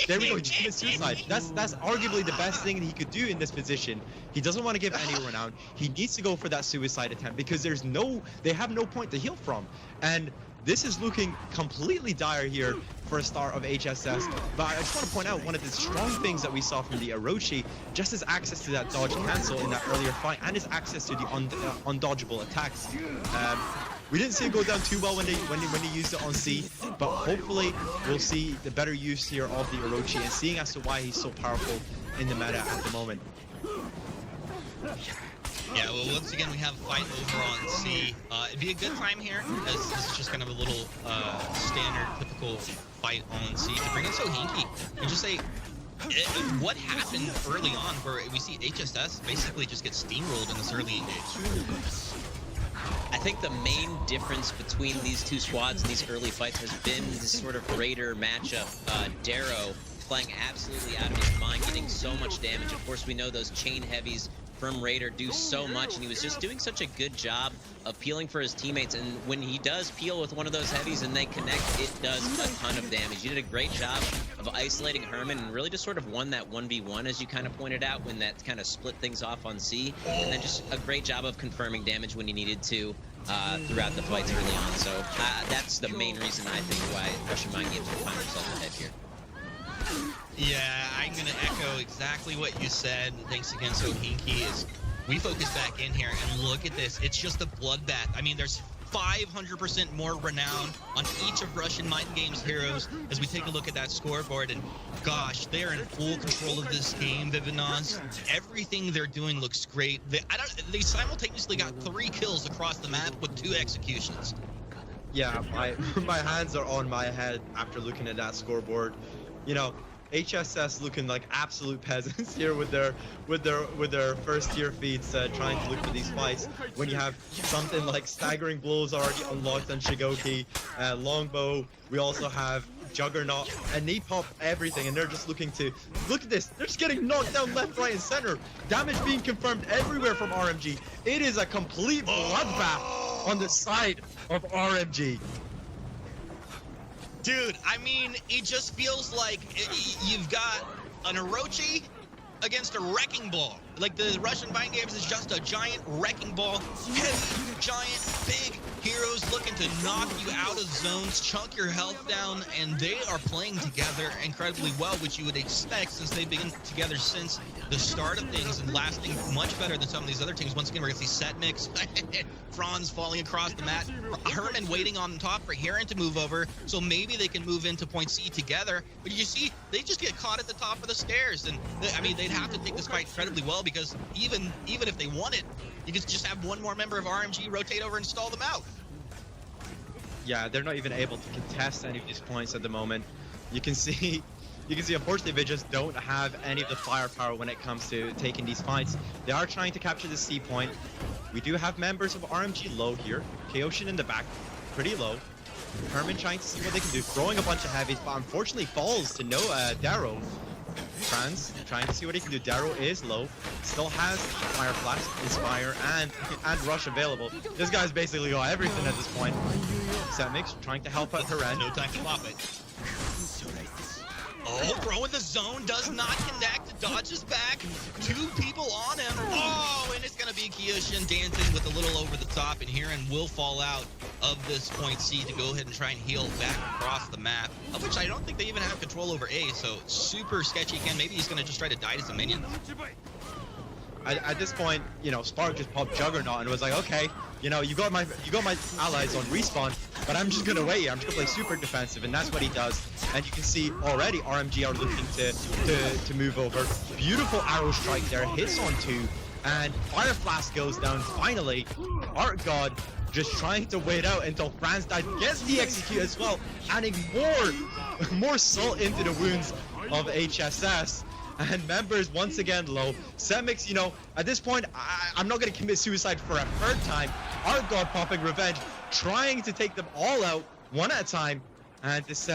There we go, he just committed suicide. That's arguably the best thing he could do in this position. He doesn't want to give anyone out. He needs to go for that suicide attempt because they have no point to heal from. And this is looking completely dire here for a start of HSS. But I just want to point out one of the strong things that we saw from the Orochi, just his access to that dodge cancel in that earlier fight and his access to the undodgeable attacks. We didn't see it go down too well when they used it on C, but hopefully we'll see the better use here of the Orochi and seeing as to why he's so powerful in the meta at the moment. Yeah, well, once again, we have a fight over on C. It'd be a good time here, as this is just kind of a little standard, typical fight on C, to bring in Sohinki and just say, what happened early on where we see HSS basically just get steamrolled in this early engage? I think the main difference between these two squads in these early fights has been this sort of Raider matchup. Darrow playing absolutely out of his mind, getting so much damage. Of course, we know those chain heavies from Raider do so much, and he was just doing such a good job of peeling for his teammates. And when he does peel with one of those heavies and they connect, it does a ton of damage. He did a great job of isolating Herman and really just sort of won that 1v1, as you kind of pointed out, when that kind of split things off on C. And then just a great job of confirming damage when he needed to throughout the fights early on. So that's the main reason, I think, why Russian Mind Games will find themselves ahead here. Yeah, I'm going to echo exactly what you said. Thanks again, Sohinki. Is we focus back in here and look at this. It's just a bloodbath. I mean, there's 500% more renown on each of Russian Mind Games heroes as we take a look at that scoreboard. And gosh, they are in full control of this game, Vivinons. Everything they're doing looks great. They simultaneously got 3 kills across the map with 2 executions. Yeah, my hands are on my head after looking at that scoreboard. You know, HSS looking like absolute peasants here with their first tier feats, trying to look for these fights. When you have something like staggering blows already unlocked on Shigoki, longbow, we also have Juggernaut and knee pop, everything, and they're just looking to look at this. They're just getting knocked down left, right, and center. Damage being confirmed everywhere from RMG. It is a complete bloodbath on the side of RMG. Dude, I mean, it just feels like you've got an Orochi against a wrecking ball. Like the Russian Mind Games is just a giant wrecking ball. Heavy, giant, big heroes looking to knock you out of zones, chunk your health down, and they are playing together incredibly well, which you would expect since they've been together since the start of things and lasting much better than some of these other teams. Once again, we're going to see set mix, Franz falling across the mat, Herman waiting on top for Heron to move over, so maybe they can move into point C together. But you see, they just get caught at the top of the stairs, and I mean, they'd have to take this fight incredibly well because even if they won it, you could just have one more member of RMG rotate over and stall them out. Yeah, they're not even able to contest any of these points at the moment. You can see, unfortunately, they just don't have any of the firepower when it comes to taking these fights. They are trying to capture the C point. We do have members of RMG low here. Kaioshin in the back, pretty low. Herman trying to see what they can do, throwing a bunch of heavies, but unfortunately falls to no Darrow. Franz trying to see what he can do. Darrow is low, still has Fire Flash, Inspire, and Rush available. This guy's basically got everything at this point. Setmix trying to help out her end. No time to pop it. Oh, bro in the zone does not connect, dodges back, 2 people on him. Oh, and it's gonna be Kaioshin dancing with a little over the top, and Heron will fall out of this point C to go ahead and try and heal back across the map, of which I don't think they even have control over A, so super sketchy again. Maybe he's gonna just try to die to some minion. At this point, you know, Spark just popped Juggernaut and was like, okay, you know, you got my allies on respawn, but I'm just gonna wait. I'm just gonna play super defensive, and that's what he does. And you can see already RMG are looking to move over. Beautiful arrow strike there, hits on 2, and Fire Flask goes down finally. Art God just trying to wait out until Franz died, gets the execute as well, adding more salt into the wounds of HSS. And members once again low. Semix, you know, at this point, I'm not going to commit suicide for a 3rd time. Art God popping revenge, trying to take them all out one at a time. And this,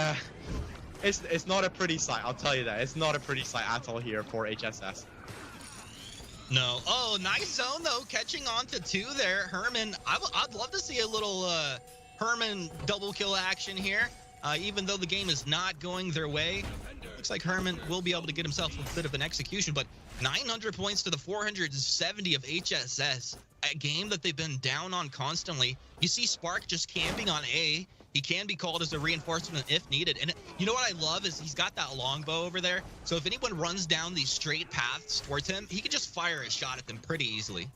it's not a pretty sight, I'll tell you that. It's not a pretty sight at all here for HSS. No. Oh, nice zone though, catching on to 2 there. Herman, I'd love to see a little Herman double kill action here. Even though the game is not going their way, looks like Herman will be able to get himself a bit of an execution, but 900 points to the 470 of HSS, a game that they've been down on constantly. You see Spark just camping on A. He can be called as a reinforcement if needed. And you know what I love is he's got that longbow over there. So if anyone runs down these straight paths towards him, he can just fire a shot at them pretty easily.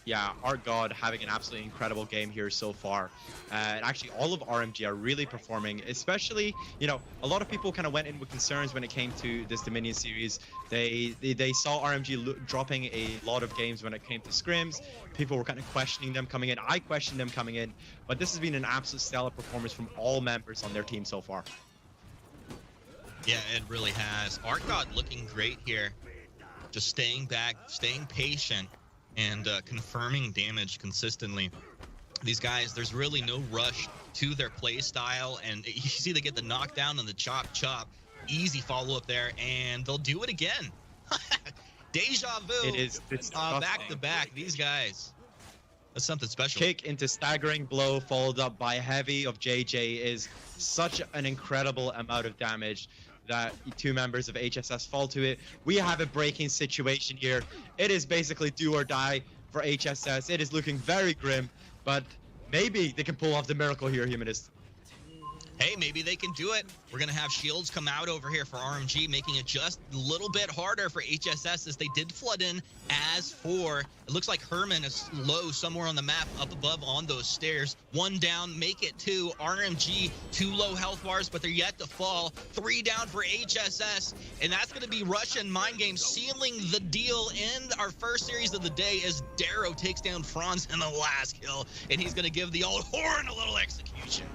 Yeah, Art God having an absolutely incredible game here so far. And actually, all of RMG are really performing, especially, you know, a lot of people kind of went in with concerns when it came to this Dominion series. They saw RMG dropping a lot of games when it came to scrims. People were kind of questioning them coming in. I questioned them coming in, but this has been an absolute stellar performance from all members on their team so far. Yeah, it really has. Art God looking great here. Just staying back, staying patient, and confirming damage consistently. These guys, there's really no rush to their play style, and you see they get the knockdown and the chop. Easy follow-up there, and they'll do it again. Deja vu. It's back to back. These guys, that's something special. Kick into staggering blow followed up by heavy of JJ is such an incredible amount of damage that 2 members of HSS fall to it. We have a breaking situation here. It is basically do or die for HSS. It is looking very grim, but maybe they can pull off the miracle here, Humanist. Hey, maybe they can do it. We're going to have shields come out over here for RMG, making it just a little bit harder for HSS as they did flood in. As for, it looks like Herman is low somewhere on the map up above on those stairs. 1 down, make it 2. RMG, 2 low health bars, but they're yet to fall. 3 down for HSS, and that's going to be Russian Mind Games sealing the deal in our first series of the day as Darrow takes down Franz in the last kill, and he's going to give the old horn a little execution.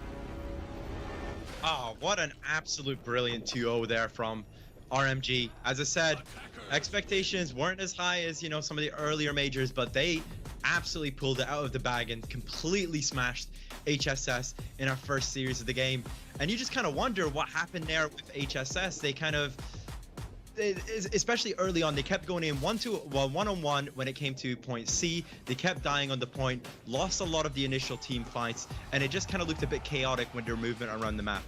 Oh, what an absolute brilliant 2-0 there from RMG. As I said, expectations weren't as high as, you know, some of the earlier majors, but they absolutely pulled it out of the bag and completely smashed HSS in our first series of the game. And you just kind of wonder what happened there with HSS. They kind of, especially early on, they kept going in one-on-one when it came to point C. They kept dying on the point, lost a lot of the initial team fights, and it just kind of looked a bit chaotic when their movement around the map.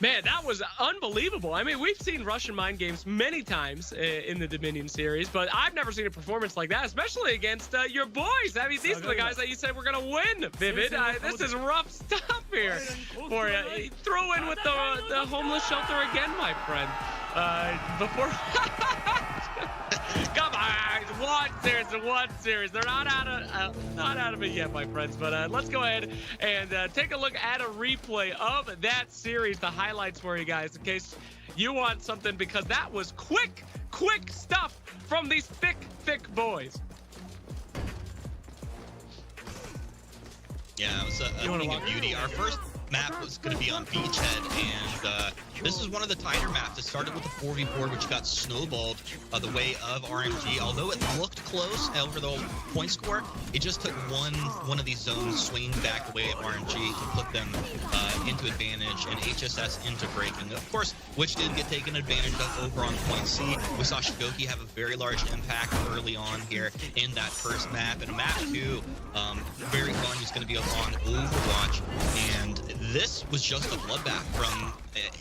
Man, that was unbelievable. I mean, we've seen Russian mind games many times in the Dominion series, but I've never seen a performance like that, especially against your boys. I mean, these are the guys that you said were going to win, Vivid. This is rough stuff here for you. Throw in with the homeless shelter again, my friend. Before... Come on, one series. They're not out of it yet, my friends. But let's go ahead and take a look at a replay of that series, the highlights for you guys, in case you want something, because that was quick stuff from these thick boys. Yeah, it was a thing of beauty. Our first map was going to be on Beachhead, and this is one of the tighter maps. It started with a 4v4, which got snowballed the way of RMG. Although it looked close over the point score, it just took one of these zones swinging back the way of RMG to put them into advantage and HSS into breaking. Of course, which did get taken advantage of over on point C. We saw Shigoki have a very large impact early on here in that first map. And map 2, very fun, is going to be up on Overwatch. And this was just a bloodbath from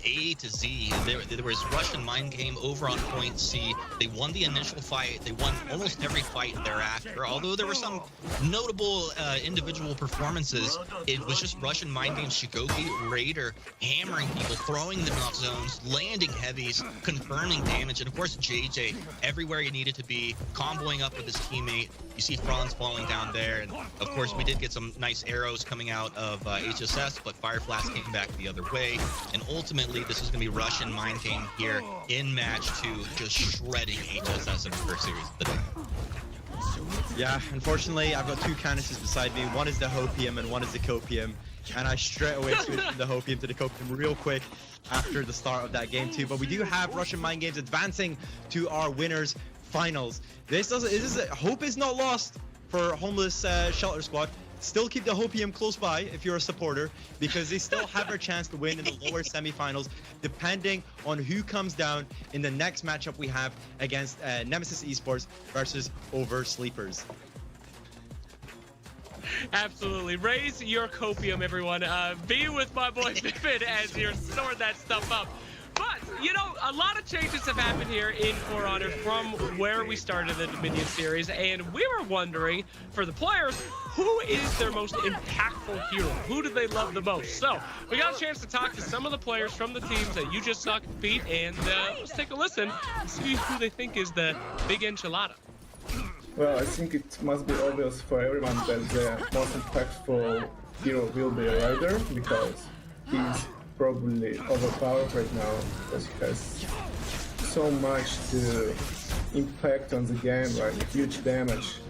A to Z. There was Russian mind game over on point C. They won the initial fight. They won almost every fight thereafter. Although there were some notable individual performances, it was just Russian mind game, Shigoki, Raider, hammering people, throwing them off zones, landing heavies, confirming damage, and of course JJ everywhere he needed to be, comboing up with his teammate. You see Franz falling down there, and of course we did get some nice arrows coming out of HSS, but Fire Flash came back the other way, and ultimately this is going to be Russian mind game here in match 2, just shredding HSS in the first series of the day. Yeah, unfortunately I've got 2 Canuses beside me. One is the Hopium and one is the Copium, and I straight away switched from the Hopium to the Copium real quick after the start of that game too. But we do have Russian mind games advancing to our winners finals. Hope is not lost for Homeless Shelter Squad. Still keep the Hopium close by if you're a supporter, because they still have a chance to win in the lower semifinals, depending on who comes down in the next matchup we have against Nemesis Esports versus Oversleepers. Absolutely. Raise your copium, everyone. Be with my boy Vivid as you're storing that stuff up. But, you know, a lot of changes have happened here in For Honor from where we started the Dominion series, and we were wondering, for the players, who is their most impactful hero? Who do they love the most? So, we got a chance to talk to some of the players from the teams that you just saw compete, and let's take a listen and see who they think is the big enchilada. Well, I think it must be obvious for everyone that the most impactful hero will be Ryder, because he's probably overpowered right now, because he has so much to impact on the game, like huge damage,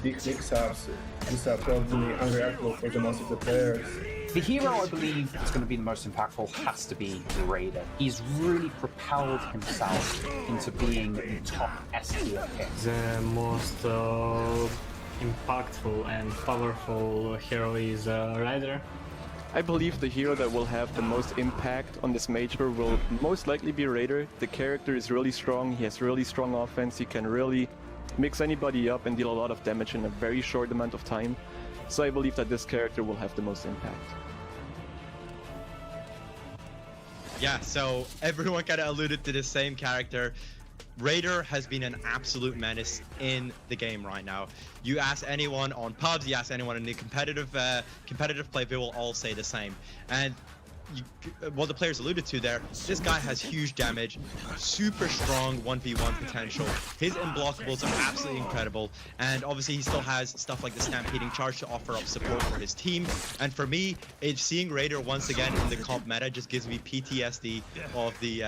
big mix-ups. These are probably unreactable for the most of the players. The hero I believe is going to be the most impactful has to be Raider. He's really propelled himself into being the top S tier pick. The most impactful and powerful hero is Raider. I believe the hero that will have the most impact on this major will most likely be Raider. The character is really strong, he has really strong offense, he can really mix anybody up and deal a lot of damage in a very short amount of time. So I believe that this character will have the most impact. Yeah, so everyone kind of alluded to the same character. Raider has been an absolute menace in the game right now. You ask anyone on pubs, you ask anyone in the competitive play, they will all say the same. And what the players alluded to there, this guy has huge damage, super strong 1v1 potential. His unblockables are absolutely incredible, and obviously he still has stuff like the stampeding charge to offer up support for his team. And for me, seeing Raider once again in the comp meta just gives me PTSD of the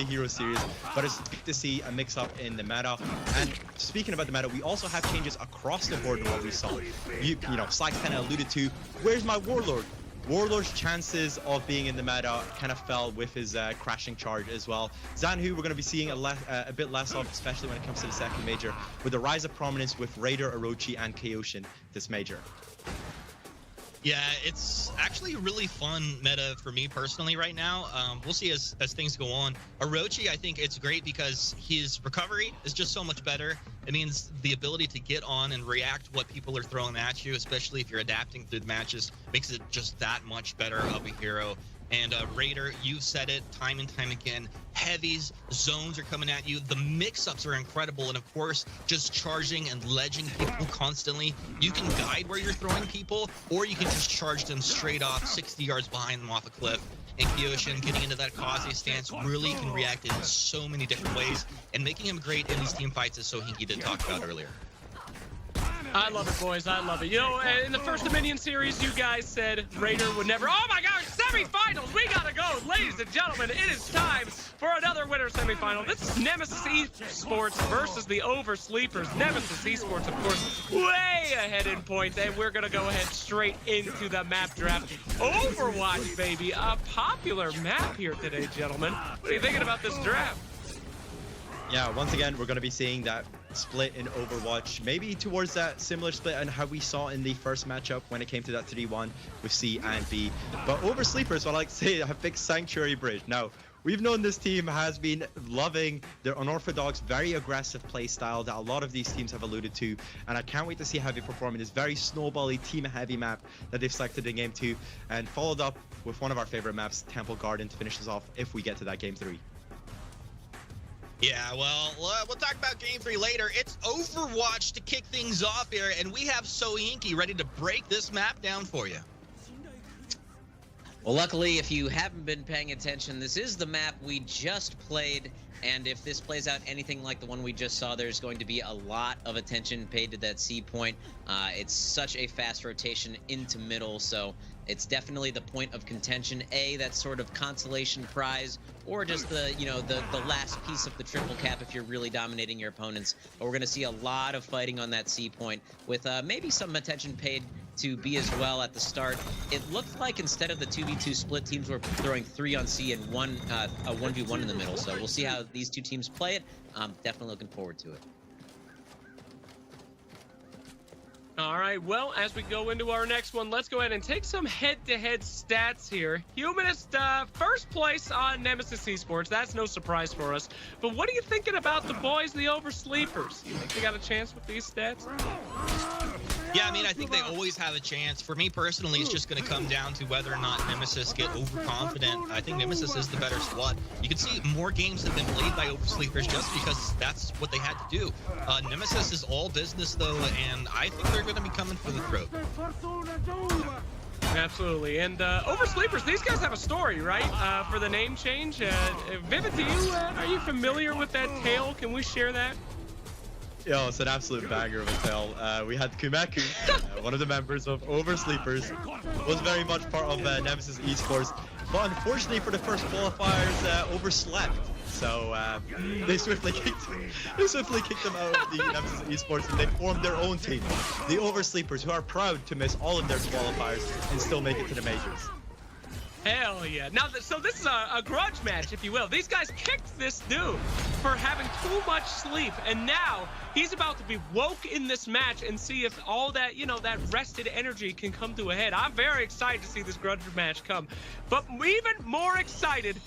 hero series. But it's good to see a mix up in the meta. And speaking about the meta, we also have changes across the board in what we saw. You know, Sykes kind of alluded to, where's my Warlord? Warlord's chances of being in the meta kind of fell with his crashing charge as well. Zanhu we're going to be seeing a bit less of, especially when it comes to the second major, with the rise of prominence with Raider, Orochi, and Kyoshin this major. Yeah, it's actually a really fun meta for me personally right now. We'll see as things go on. Orochi, I think it's great because his recovery is just so much better. It means the ability to get on and react to what people are throwing at you, especially if you're adapting through the matches, makes it just that much better of a hero. And Raider, you've said it time and time again, heavies, zones are coming at you. The mix-ups are incredible. And of course, just charging and ledging people constantly. You can guide where you're throwing people, or you can just charge them straight off 60 yards behind them off a cliff. And Kyoshin getting into that Kaze stance really can react in so many different ways. And making him great in these team fights, as Sohinki did talk about earlier. I love it, boys. I love it. You know, in the first Dominion series, you guys said Raider would never. Oh my gosh, semifinals! We gotta go, ladies and gentlemen. It is time for another winner semifinal. This is Nemesis Esports versus the Oversleepers. Nemesis Esports, of course, way ahead in points, and we're gonna go ahead straight into the map draft. Overwatch, baby, a popular map here today, gentlemen. What are you thinking about this draft? Yeah, once again, we're going to be seeing that split in Overwatch, maybe towards that similar split and how we saw in the first matchup when it came to that 3-1 with C and B. But Oversleepers, what I like to say, have picked Sanctuary Bridge. Now, we've known this team has been loving their unorthodox, very aggressive play style that a lot of these teams have alluded to, and I can't wait to see how they perform in this very snowbally, team-heavy map that they've selected in Game 2, and followed up with one of our favorite maps, Temple Garden, to finish this off if we get to that Game 3. Yeah, well, we'll talk about Game 3 later. It's Overwatch to kick things off here, and we have Sohinki ready to break this map down for you. Well, luckily, if you haven't been paying attention, this is the map we just played, and if this plays out anything like the one we just saw, there's going to be a lot of attention paid to that C point. It's such a fast rotation into middle, so it's definitely the point of contention. That sort of consolation prize, or just the, you know, the last piece of the triple cap if you're really dominating your opponents. But we're going to see a lot of fighting on that C point, with maybe some attention paid to B as well at the start. It looked like instead of the 2v2 split, teams were throwing 3 on C and a 1v1 in the middle. So we'll see how these two teams play it. I'm definitely looking forward to it. All right, well, as we go into our next one, let's go ahead and take some head-to-head stats here. Humanist, first place on Nemesis Esports. That's no surprise for us. But what are you thinking about the boys, the Oversleepers? You think they got a chance with these stats? Yeah, I mean, I think they always have a chance. For me personally, it's just going to come down to whether or not Nemesis get overconfident. I think Nemesis is the better squad. You can see more games have been played by Oversleepers just because that's what they had to do. Nemesis is all business, though, and I think they're going to be coming for the throat. Absolutely. And Oversleepers, these guys have a story, right? For the name change. Vivid, are you familiar with that tale? Can we share that? Yo, it's an absolute banger of a tale. We had Kumeku, one of the members of Oversleepers, was very much part of Nemesis Esports, but unfortunately for the first qualifiers, overslept. So they swiftly kicked him out of the Nemesis Esports, and they formed their own team, the Oversleepers, who are proud to miss all of their qualifiers and still make it to the majors. Hell yeah. Now, so this is a grudge match, if you will. These guys kicked this dude for having too much sleep, and now he's about to be woke in this match and see if all that, you know, that rested energy can come to a head. I'm very excited to see this grudge match come, but even more excited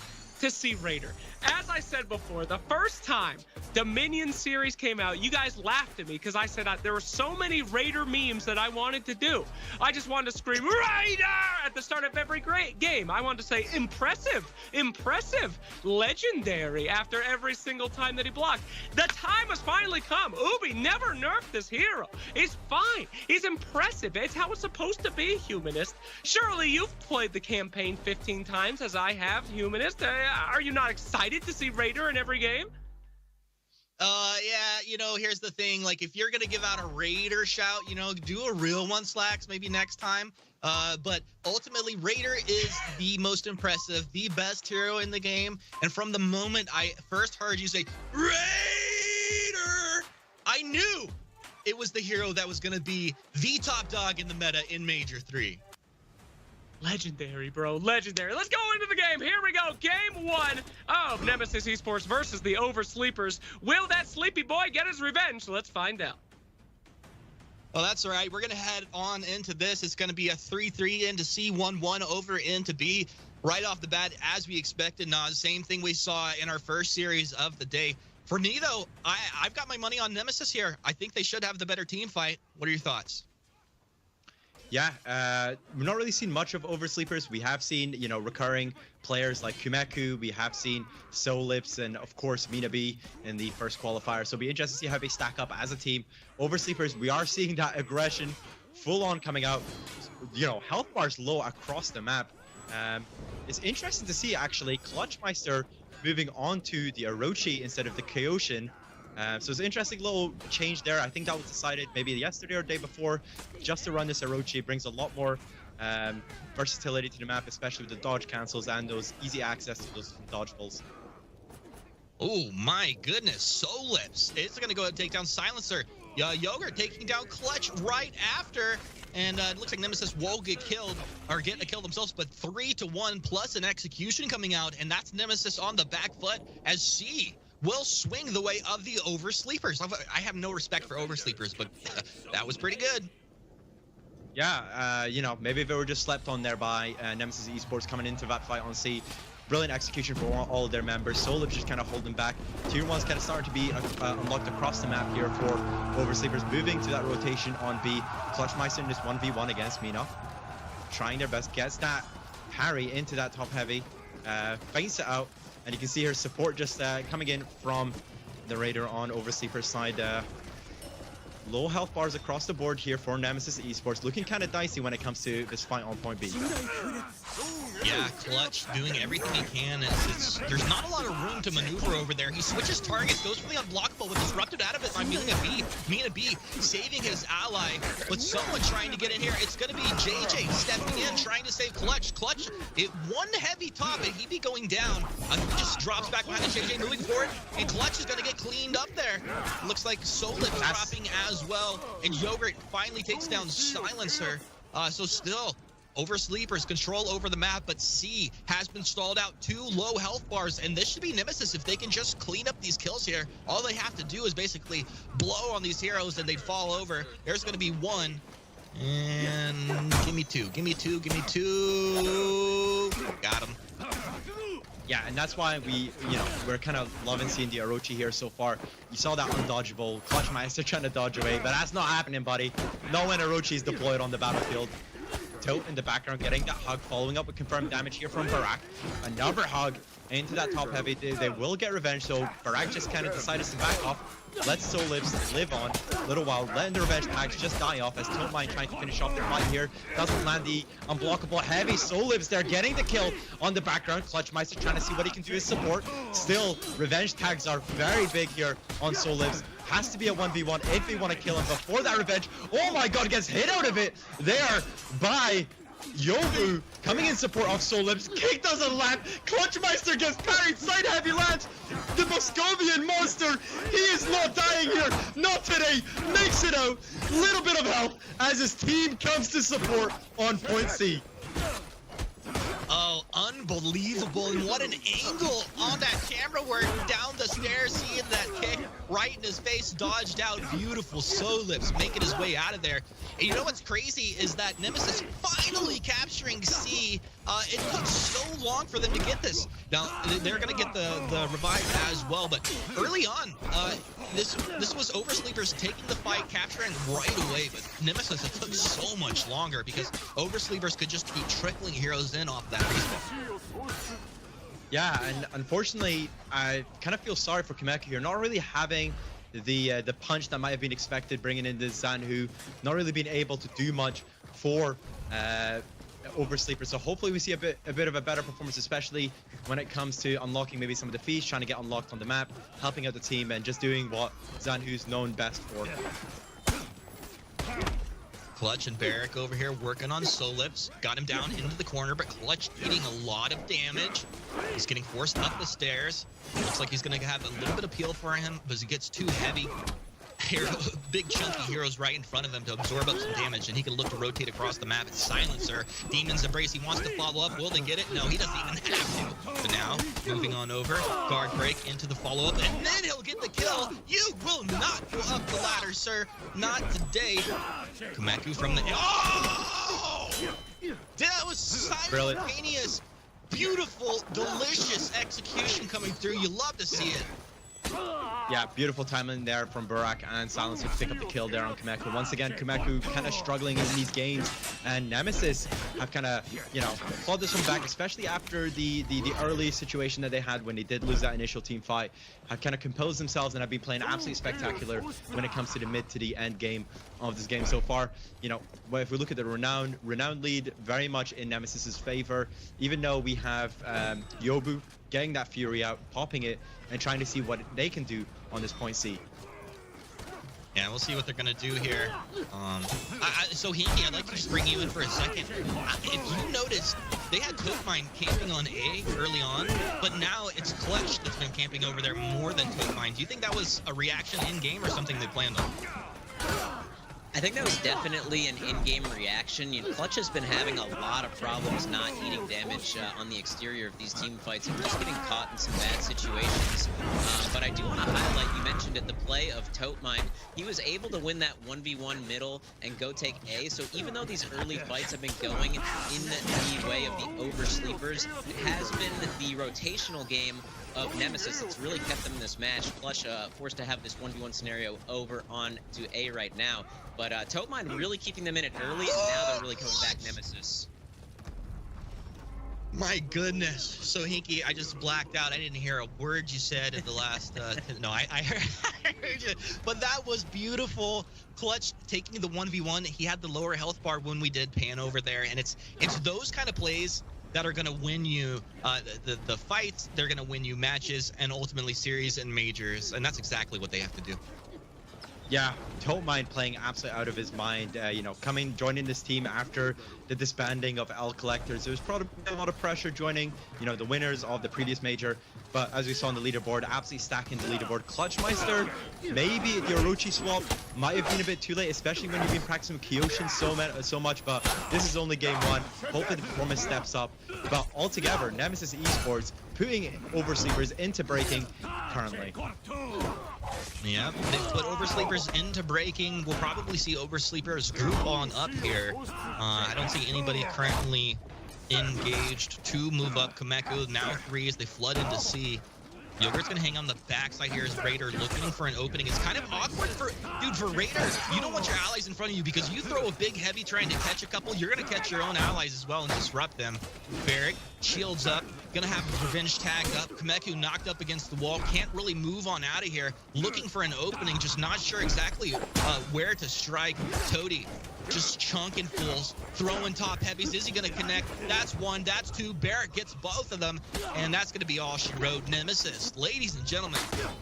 to see Raider. As I said before, the first time Dominion series came out, you guys laughed at me because I said there were so many Raider memes that I wanted to do. I just wanted to scream Raider at the start of every great game. I wanted to say impressive, impressive, legendary after every single time that he blocked. The time has finally come. Ubi never nerfed this hero. He's fine. He's impressive. It's how it's supposed to be, Humanist. Surely you've played the campaign 15 times as I have, Humanist. Are you not excited to see Raider in every game? Yeah, you know, here's the thing. Like, if you're gonna give out a Raider shout, you know, do a real one, Slacks, maybe next time. But ultimately, Raider is the most impressive, the best hero in the game. And from the moment I first heard you say Raider, I knew it was the hero that was gonna be the top dog in the meta in Major 3. Legendary, bro. Legendary. Let's go into the game. Here we go. Game 1 of Nemesis Esports versus the Oversleepers. Will that sleepy boy get his revenge? Let's find out. Well, that's all right. We're going to head on into this. It's going to be a 3-3 into C, 1-1 over into B. Right off the bat, as we expected, Nas. Same thing we saw in our first series of the day. For me, though, I've got my money on Nemesis here. I think they should have the better team fight. What are your thoughts? Yeah, we've not really seen much of Oversleepers. We have seen, you know, recurring players like Kumeku. We have seen Solips and, of course, Minabe in the first qualifier. So it'll be interesting to see how they stack up as a team. Oversleepers, we are seeing that aggression full on coming out. You know, health bars low across the map. It's interesting to see, actually, Clutchmeister moving on to the Orochi instead of the Kyoshin. So it's an interesting little change there. I think that was decided maybe yesterday or the day before, just to run this Orochi. It brings a lot more versatility to the map, especially with the dodge cancels and those easy access to those dodgeballs. Oh my goodness, Solips. It's gonna go ahead and take down Silencer. Yogurt taking down Clutch right after. And it looks like Nemesis will get killed, or get a kill themselves, but 3-1 plus an execution coming out, and that's Nemesis on the back foot as C will swing the way of the Oversleepers. I have no respect for Oversleepers, but that was pretty good. Yeah, you know, maybe they were just slept on there by Nemesis Esports coming into that fight on C. Brilliant execution for all of their members. Solib's just kind of holding back. Tier 1's kind of starting to be unlocked across the map here for Oversleepers, moving to that rotation on B. Clutchmeister in this 1v1 against Mina. Trying their best, gets that parry into that top heavy, feints it out, and you can see her support just coming in from the Raider on Oversleeper's side. Low health bars across the board here for Nemesis Esports, looking kind of dicey when it comes to this fight on point B. Yeah, Clutch doing everything he can. There's not a lot of room to maneuver over there. He switches targets, goes for the unblockable, but disrupted out of it by Mina B saving his ally, but someone trying to get in here. It's going to be JJ stepping in, trying to save Clutch. Clutch, one heavy top, and he'd be going down. Just drops back behind JJ, moving forward, and Clutch is going to get cleaned up there. Looks like Solid dropping as well, and Yogurt finally takes down Silencer. So still, Oversleepers control over the map, but C has been stalled out. 2 low health bars, and this should be Nemesis if they can just clean up these kills here. All they have to do is basically blow on these heroes and they'd fall over. There's going to be 1, and give me 2, give me 2, give me 2. Got him. Yeah, and that's why we're kind of loving seeing the Orochi here so far. You saw that undodgeable Clutchmeister trying to dodge away, but that's not happening, buddy. Not when Orochi is deployed on the battlefield. Tilt in the background, getting that hug, following up with confirmed damage here from Barak. Another hug into that top heavy. They will get revenge, so Barak just kind of decided to back off. Let Solips live on a little while, letting the revenge tags just die off as Tiltmine trying to finish off their fight here. Doesn't land the unblockable heavy. Solips there getting the kill on the background. Clutchmeister trying to see what he can do as support. Still, revenge tags are very big here on Solips. Has to be a 1v1 if they want to kill him before that revenge. Oh my god, gets hit out of it there by Yobu, coming in support of Solips. Kick doesn't land. Clutchmeister gets parried. Side heavy lands. The Moscovian monster. He is not dying here. Not today. Makes it out. Little bit of help as his team comes to support on point C. Oh, unbelievable. And what an angle on that camera work down the stairs, seeing that kick right in his face, dodged out. Beautiful. Solips making his way out of there. And you know what's crazy is that Nemesis finally capturing C. It took so long for them to get this. Now, they're going to get the revive as well, but early on, this was Oversleepers taking the fight, capturing right away, but Nemesis, it took so much longer because Oversleepers could just keep trickling heroes in off that respawn. Yeah, and unfortunately, I kind of feel sorry for Kumeku here, not really having the punch that might have been expected, bringing in the Zanhu, not really being able to do much for Oversleepers. So hopefully we see a bit of a better performance, especially when it comes to unlocking maybe some of the feats, trying to get unlocked on the map, helping out the team, and just doing what Zanhu's known best for. Clutch and Barrack over here working on Solips. Got him down into the corner, but Clutch eating a lot of damage. He's getting forced up the stairs. Looks like he's going to have a little bit of peel for him, but he gets too heavy. Big chunky heroes right in front of him to absorb up some damage, and he can look to rotate across the map. It's Silencer. Demon's Embrace. He wants to follow up. Will they get it? No, he doesn't even have to. But now, moving on over. Guard break into the follow-up, and then he'll get the kill. You will not go up the ladder, sir. Not today. Kumeku from the... Oh! That was simultaneous, beautiful, delicious execution coming through. You love to see it. Yeah, beautiful timing there from Burak and Silencer to pick up the kill there on Kumeku. Once again, Kumeku kind of struggling in these games, and Nemesis have kind of, you know, clawed this one back, especially after the early situation that they had when they did lose that initial team fight. Have kind of composed themselves and have been playing absolutely spectacular when it comes to the mid to the end game of this game so far. You know, if we look at the renowned lead, very much in Nemesis's favor, even though we have Yobu getting that Fury out, popping it, and trying to see what they can do on this point C. Yeah, we'll see what they're gonna do here. So Hinky, I'd like to just bring you in for a second. If you noticed, they had Tokemine camping on A early on, but now it's Clutch that's been camping over there more than Tokemine. Do you think that was a reaction in-game or something they planned on? I think that was definitely an in-game reaction. You know, Clutch has been having a lot of problems not eating damage on the exterior of these team fights and just getting caught in some bad situations. But I do want to highlight, you mentioned it, the play of Tokemine. He was able to win that 1v1 middle and go take A. So even though these early fights have been going in the way of the oversleepers, it has been the rotational game of Nemesis that's really kept them in this match. Clutch forced to have this 1v1 scenario over on to A right now. But Tokemine really keeping them in it early, and now they're really coming back Nemesis. My goodness. So Hinky, I just blacked out. I didn't hear a word you said at the last no, I heard you. But that was beautiful. Clutch taking the 1v1. He had the lower health bar when we did pan over there, and it's those kind of plays that are going to win you the fights. They're going to win you matches and ultimately series and majors, and that's exactly what they have to do. Yeah, Tokemine playing absolutely out of his mind. You know, joining this team after the disbanding of L Collectors. There was probably a lot of pressure joining, you know, the winners of the previous major. But as we saw on the leaderboard, absolutely stacking the leaderboard. Clutchmeister, maybe the Orochi swap might have been a bit too late, especially when you've been practicing with Kyoshin so much. But this is only game one. Hopefully the performance steps up. But altogether, Nemesis Esports putting Oversleepers into breaking currently. Yeah, they've put Oversleepers into breaking. We'll probably see Oversleepers group on up here. I don't see anybody currently engaged to move up. Kumeku now 3 as they flood into C. Yogurt's gonna hang on the backside here as Raider looking for an opening. It's kind of awkward for Raider. You don't want your allies in front of you because you throw a big heavy trying to catch a couple, you're gonna catch your own allies as well and disrupt them. Barrick shields up, gonna have revenge tag up. Kumeku knocked up against the wall, can't really move on out of here. Looking for an opening, just not sure exactly where to strike. Toady just chunking fools, throwing top heavies. Is he gonna connect? That's 1, that's 2. Barrett gets both of them, and that's gonna be all she wrote. Nemesis, ladies and gentlemen,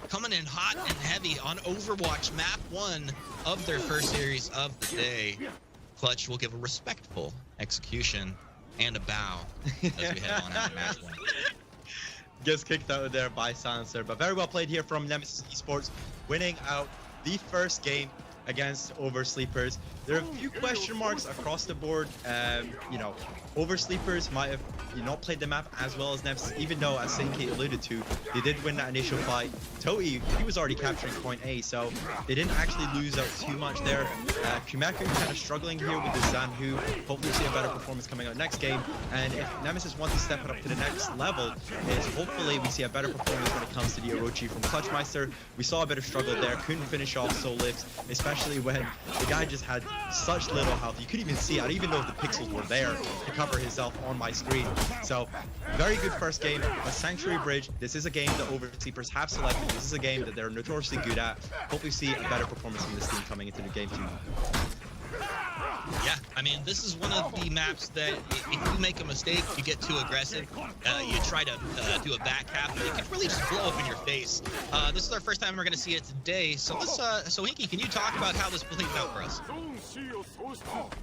coming in hot and heavy on Overwatch map 1 of their first series of the day. Clutch will give a respectful execution and a bow as we head on out of match 1. Gets kicked out of there by Silencer, but very well played here from Nemesis Esports, winning out the first game against Oversleepers. There are a few question marks across the board. You know, Oversleepers might have not played the map as well as Nemesis, even though, as Sinki alluded to, they did win that initial fight. Toei, he was already capturing point A, so they didn't actually lose out too much there. Kumeku kind of struggling here with the Zanhu. Hopefully see a better performance coming out next game. And if Nemesis wants to step it up to the next level, is hopefully we see a better performance when it comes to the Orochi from Clutchmeister. We saw a bit of struggle there, couldn't finish off Soul Lips, especially when the guy just had such little health. You couldn't even see, I don't even know if the pixels were there to cover himself on my screen. So, very good first game. A Sanctuary Bridge. This is a game that Oversleepers have selected. This is a game that they're notoriously good at. Hope we see a better performance from this team coming into the game too. Yeah, I mean, this is one of the maps that if you make a mistake, you get too aggressive, you try to do a back half, it can really just blow up in your face. This is our first time we're going to see it today, so let's, so Hinky, can you talk about how this played out for us?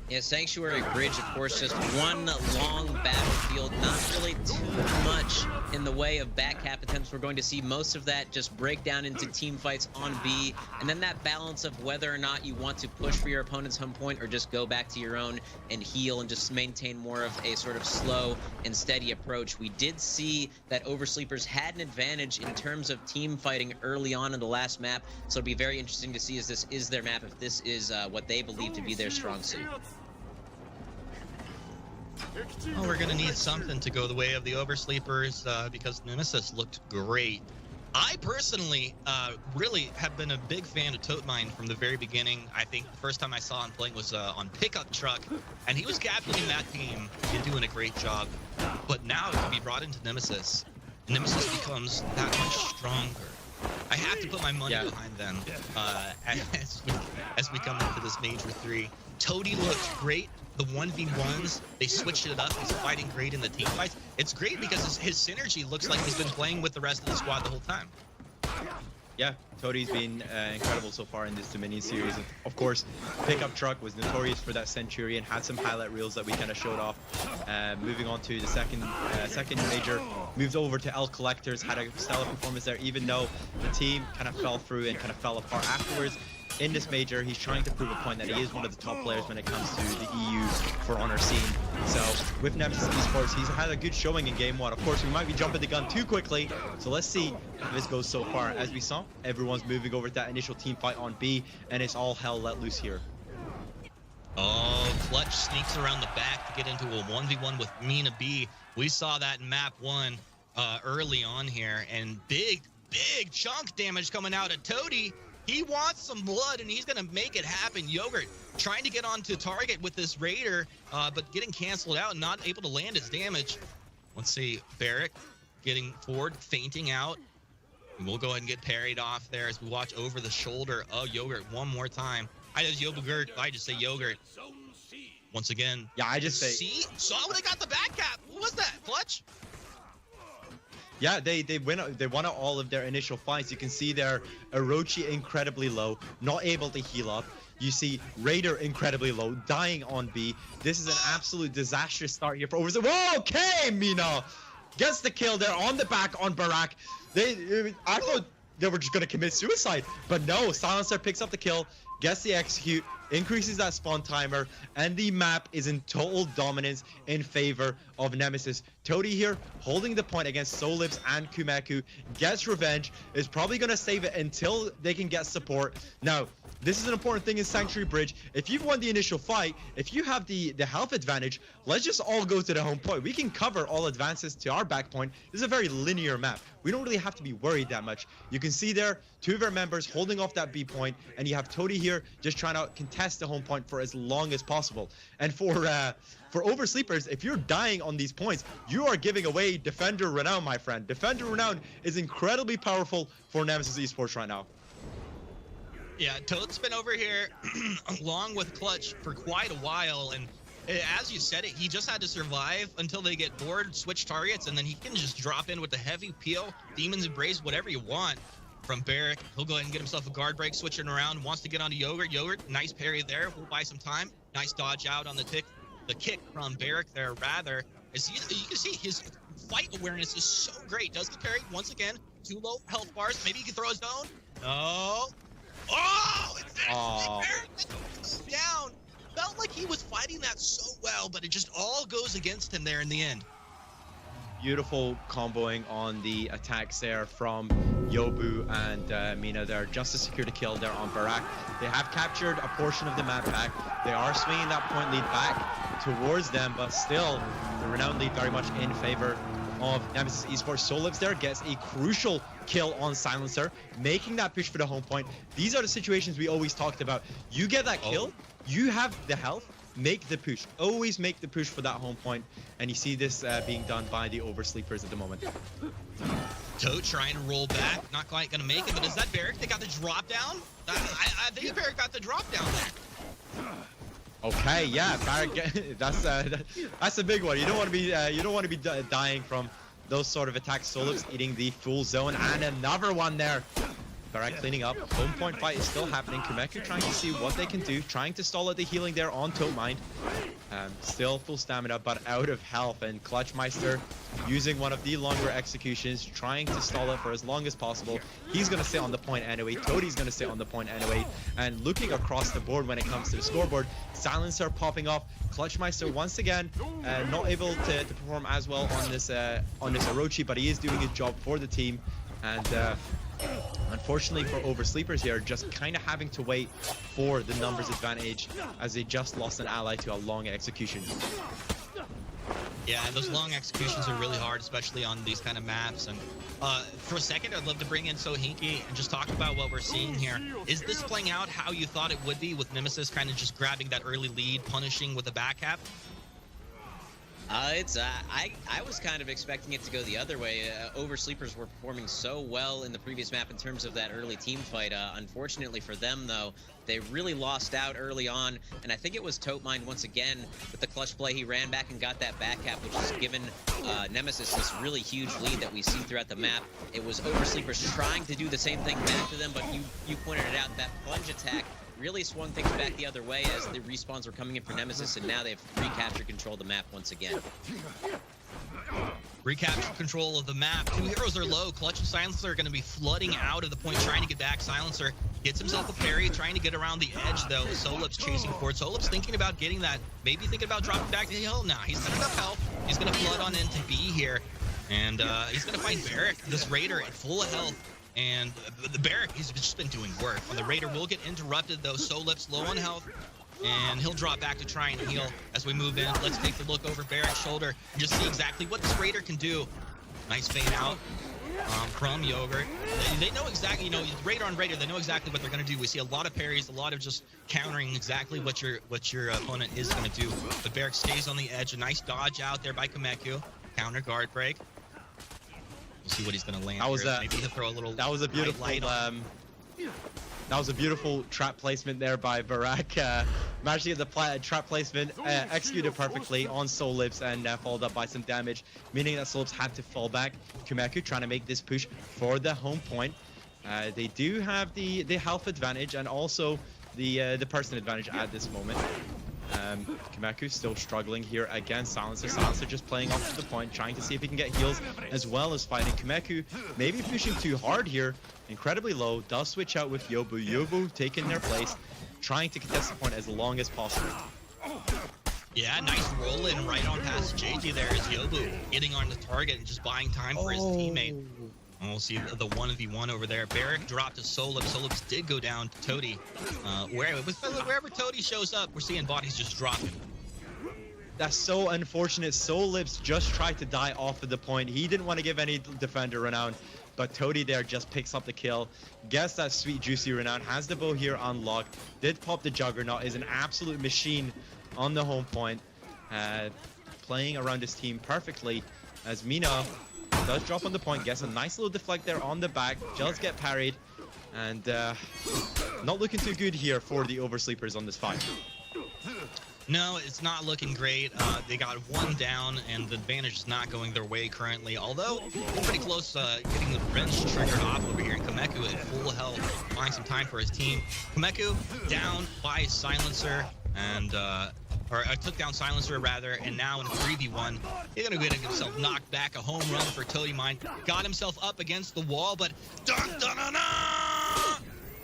Yeah, Sanctuary Bridge, of course, just one long battlefield, not really too much in the way of back half attempts. We're going to see most of that just break down into team fights on B, and then that balance of whether or not you want to push for your opponent's home point or just go back to your own and heal and just maintain more of a sort of slow and steady approach. We did see that Oversleepers had an advantage in terms of team fighting early on in the last map, so it'll be very interesting to see if this is their map, if this is what they believe to be their strong suit. Well, we're going to need something to go the way of the Oversleepers because Nemesis looked great I personally really have been a big fan of Toadmine from the very beginning. I think the first time I saw him playing was on Pickup Truck, and he was captaining that team and doing a great job. But now to be brought into Nemesis, Nemesis becomes that much stronger. I have to put my money behind them as we come into this Major 3. Toady looks great. The 1v1s, they switched it up. He's fighting great in the team fights. It's great because his synergy looks like he's been playing with the rest of the squad the whole time. Yeah, Toady's been incredible so far in this Dominion series. Of course, Pickup Truck was notorious for that Centurion, had some highlight reels that we kind of showed off. Moving on to the second major, moved over to El Collectors, had a stellar performance there, even though the team kind of fell through and kind of fell apart afterwards. In this major, he's trying to prove a point that he is one of the top players when it comes to the EU For Honor scene. So with Nemesis Esports, he's had a good showing in game 1. Of course, we might be jumping the gun too quickly, so let's see how this goes so far. As we saw, everyone's moving over to that initial team fight on B, and it's all hell let loose here. Oh, Clutch sneaks around the back to get into a 1v1 with Mina B. We saw that in map 1 early on here, and big chunk damage coming out of Toady. He wants some blood, and he's going to make it happen. Yogurt trying to get onto target with this Raider, but getting canceled out and not able to land his damage. Let's see, Barrick getting forward, fainting out. And we'll go ahead and get parried off there as we watch over the shoulder of Yogurt one more time. I just say Yogurt. Once again. Yeah, I just say. See? Saw when they got the back cap. What was that, Clutch? Yeah, they won out all of their initial fights. You can see there Orochi incredibly low, not able to heal up. You see Raider incredibly low, dying on B. This is an absolute disastrous start here for Overseas. Whoa, okay, Mina gets the kill there on the back on Barak. I thought they were just gonna commit suicide, but no. Silencer picks up the kill, gets the execute, increases that spawn timer, and the map is in total dominance in favor of Nemesis. Toady here holding the point against Solibs and Kumeku, gets revenge, is probably going to save it until they can get support. Now, this is an important thing in Sanctuary Bridge. If you've won the initial fight, if you have the health advantage, let's just all go to the home point. We can cover all advances to our back point. This is a very linear map. We don't really have to be worried that much. You can see there, 2 of our members holding off that B point, and you have Toady here just trying to contest the home point for as long as possible. And for Oversleepers, if you're dying on these points, you are giving away Defender Renown, my friend. Defender Renown is incredibly powerful for Nemesis Esports right now. Yeah, Toad's been over here along with Clutch for quite a while, and as you said it, he just had to survive until they get bored, switch targets, and then he can just drop in with the heavy peel, Demon's Embrace, whatever you want from Barrick. He'll go ahead and get himself a guard break, switching around, wants to get onto Yogurt. Yogurt, nice parry there, we'll buy some time. Nice dodge out on the kick from Barrick there, rather. As you can see, his fight awareness is so great. Does the parry, once again, 2 low health bars. Maybe he can throw his own. No. Oh, it's down. Felt like he was fighting that so well, but it just all goes against him there in the end. Beautiful comboing on the attacks there from Yobu and Mina there, just to secure the kill there on Barak. They have captured a portion of the map back. They are swinging that point lead back towards them, but still the Renown lead very much in favor of Nemesis Esports. Solibs there gets a crucial kill on Silencer, making that push for the home point. These are the situations we always talked about. You get that kill, you have the health, make the push. Always make the push for that home point, and you see this being done by the Oversleepers at the moment. Toad trying to roll back, not quite gonna make it, but is that Barrick? They got the drop down? I think Barrick got the drop down there. Okay, yeah, Barrick, that's a big one. You don't want to be dying from those sort of attacks. Solibs eating the full zone, and another one there. Barak cleaning up. Home point fight is still happening. Kumeku trying to see what they can do, trying to stall out the healing there on Toadmind. Still full stamina, but out of health. And Clutchmeister using one of the longer executions, trying to stall it for as long as possible. He's going to sit on the point anyway. Toadie's going to sit on the point anyway. And looking across the board when it comes to the scoreboard, Silencer popping off. Clutchmeister once again not able to perform as well on this Orochi, but he is doing his job for the team. And unfortunately for Oversleepers here, just kind of having to wait for the numbers advantage as they just lost an ally to a long execution. Yeah, and those long executions are really hard, especially on these kind of maps. And for a second, I'd love to bring in Sohinki and just talk about what we're seeing here. Is this playing out how you thought it would be, with Nemesis kind of just grabbing that early lead, punishing with a back cap? I was kind of expecting it to go the other way. Oversleepers were performing so well in the previous map in terms of that early team fight. Unfortunately for them, though, they really lost out early on, and I think it was Totemind once again with the clutch play. He ran back and got that back cap, which has given Nemesis this really huge lead that we see throughout the map. It was Oversleepers trying to do the same thing back to them, but you pointed it out, that plunge attack really swung things back the other way as the respawns were coming in for Nemesis, and now they've recaptured control of the map once again. Recapture control of the map. Two heroes are low. Clutch and Silencer are going to be flooding out of the point, trying to get back. Silencer gets himself a parry, trying to get around the edge, though. Solip's chasing for it. Solip's thinking about getting that, maybe thinking about dropping back to the hill. Now he's got enough health. He's going to flood on into B here, and he's going to fight Barrack, this Raider, at full health. And the Barrack, he's just been doing work. On the Raider will get interrupted, though. Solip's low on health, and he'll drop back to try and heal as we move in. Let's take a look over Barrack's shoulder and just see exactly what this Raider can do. Nice feint out from Yogurt. They know exactly, you know, Raider on Raider, they know exactly what they're going to do. We see a lot of parries, a lot of just countering exactly what your opponent is going to do. But Barrack stays on the edge. A nice dodge out there by Kameku. Counter guard break. We'll see what he's going to land. Maybe he'll throw a little. That was a beautiful. That was a beautiful trap placement there by Barrack. Managed to get the trap placement executed perfectly on Solips, and followed up by some damage, meaning that Solips had to fall back. Kameku trying to make this push for the home point. They do have the health advantage and also the person advantage at this moment. Kameku still struggling here against Silencer. Silencer just playing off to the point, trying to see if he can get heals as well as fighting. Kameku maybe pushing too hard here, incredibly low, does switch out with Yobu. Yobu taking their place, trying to contest the point as long as possible. Yeah, nice roll in right on past JJ there as Yobu getting on the target and just buying time for his teammate. And we'll see the 1v1 over there. Barrack dropped to Solips. Solips did go down to Toady. Wherever Toady shows up, we're seeing bodies just dropping. That's so unfortunate. Solips just tried to die off of the point. He didn't want to give any defender renown, but Toady there just picks up the kill. Gets that sweet juicy renown. Has the bow here unlocked. Did pop the Juggernaut. Is an absolute machine on the home point. Playing around his team perfectly as Mina does drop on the point, gets a nice little deflect there on the back, just get parried, and not looking too good here for the Oversleepers on this fight. No, it's not looking great. They got one down, and the advantage is not going their way currently, although they're pretty close getting the wrench triggered off over here. Kameku at full health, buying some time for his team. Kameku down by Silencer, and took down Silencer rather, and now in a 3v1, he's gonna get himself knocked back. A home run for Totemind. Got himself up against the wall, but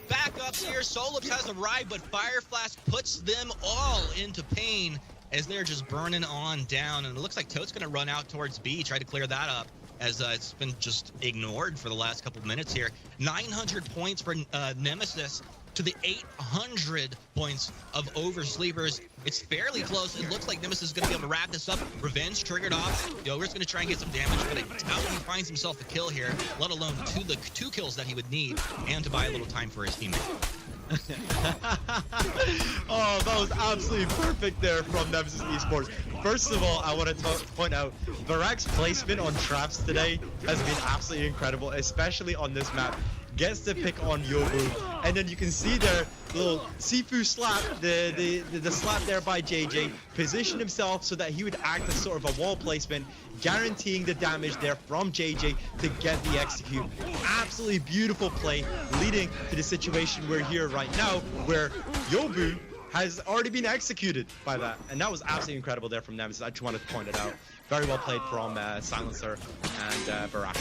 backups here. Solips has arrived, but Fire Flash puts them all into pain as they're just burning on down. And it looks like Toad's gonna run out towards B, try to clear that up, as it's been just ignored for the last couple of minutes here. 900 points for Nemesis to the 800 points of Oversleepers. It's fairly close. It looks like Nemesis is going to be able to wrap this up. Revenge triggered off. Yogurt's going to try and get some damage, but I doubt he finds himself a kill here, let alone the two kills that he would need, and to buy a little time for his teammate. Oh, that was absolutely perfect there from Nemesis Esports. First of all, I want to point out Barrack's placement on traps today has been absolutely incredible, especially on this map. Gets to pick on Yobu, and then you can see their little Sifu slap, the slap there by JJ, position himself so that he would act as sort of a wall placement, guaranteeing the damage there from JJ to get the execute. Absolutely beautiful play, leading to the situation we're here right now, where Yobu has already been executed by that, and that was absolutely incredible there from Nemesis. I just wanted to point it out. Very well played from Silencer and Barrack.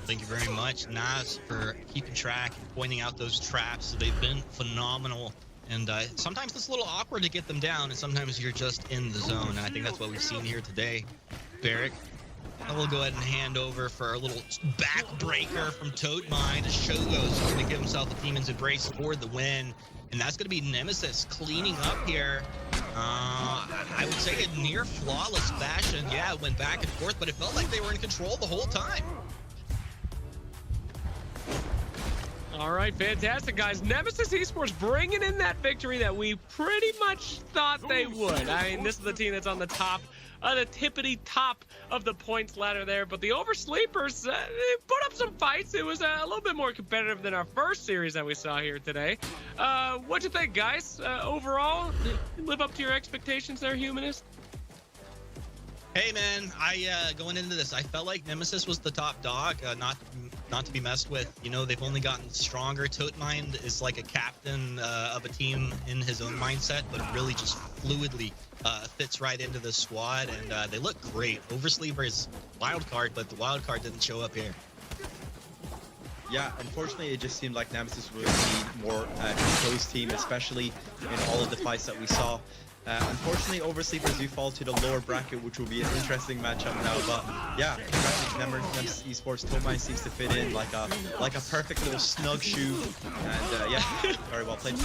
Thank you very much, Naz, for keeping track and pointing out those traps. They've been phenomenal, and sometimes it's a little awkward to get them down, and sometimes you're just in the zone, and I think that's what we've seen here today. Barrack, we'll go ahead and hand over for a little backbreaker from Totemind as Shogo's going to give himself a Demon's Embrace for the win, and that's going to be Nemesis cleaning up here. I would say in near flawless fashion. Yeah, it went back and forth, but it felt like they were in control the whole time. All right, fantastic, guys. Nemesis Esports bringing in that victory that we pretty much thought they would. I mean, this is the team that's on the top, the tippity top of the points ladder there. But the Oversleepers they put up some fights. It was a little bit more competitive than our first series that we saw here today. What'd you think, guys? Overall, live up to your expectations there, Humanist? Hey man, going into this, I felt like Nemesis was the top dog, not to be messed with. You know, they've only gotten stronger. Totemind is like a captain of a team in his own mindset, but really just fluidly fits right into the squad, and they look great. Oversleeper is wild card, but the wild card didn't show up here. Yeah, unfortunately, it just seemed like Nemesis was the more composed team, especially in all of the fights that we saw. Unfortunately, Oversleepers do fall to the lower bracket, which will be an interesting matchup now. But yeah, Nemesis Esports Totemind seems to fit in like a perfect little snug shoe, and yeah, very well played.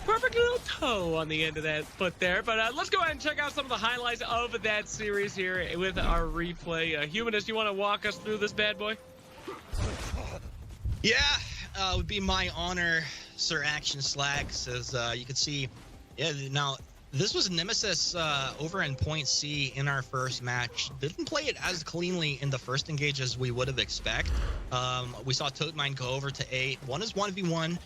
Perfect little toe on the end of that foot there. But let's go ahead and check out some of the highlights of that series here with our replay. Humanist, you want to walk us through this bad boy? Yeah, it would be my honor, Sir Action Slacks, as you can see. Yeah, now this was Nemesis over in Point C in our first match. Didn't play it as cleanly in the first engage as we would have expected. We saw Totemind go over to A. One is 1v1,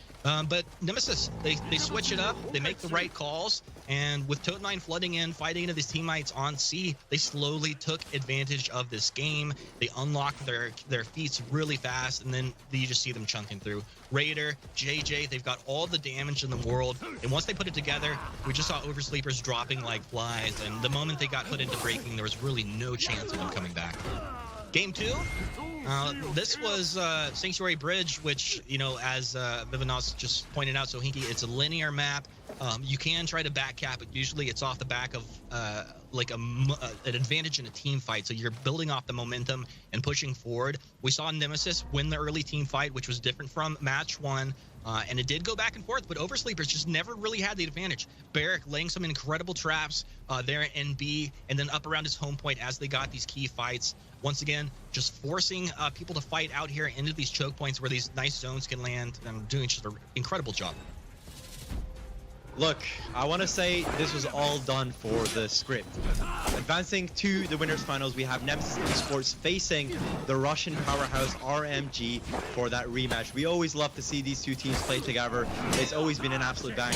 but Nemesis, they switch it up. They make the right calls. And with Totemind flooding in, fighting into these teammates on C, they slowly took advantage of this game. They unlocked their feats really fast, and then you just see them chunking through. Raider, JJ, they've got all the damage in the world, and once they put it together, we just saw Oversleepers dropping like flies, and the moment they got put into breaking, there was really no chance of them coming back. Game 2, this was Sanctuary Bridge, which, you know, as Vivanos just pointed out, so Hinky, it's a linear map. You can try to back cap it. Usually it's off the back of like an advantage in a team fight. So you're building off the momentum and pushing forward. We saw Nemesis win the early team fight, which was different from match 1. And it did go back and forth, but Oversleepers just never really had the advantage. Barrick laying some incredible traps there in B, and then up around his home point as they got these key fights. Once again, just forcing people to fight out here into these choke points where these nice zones can land, and doing just an incredible job. Look, I want to say this was all done for the script. Advancing to the winners finals, we have Nemesis Esports facing the Russian powerhouse RMG for that rematch. We always love to see these two teams play together. It's always been an absolute banger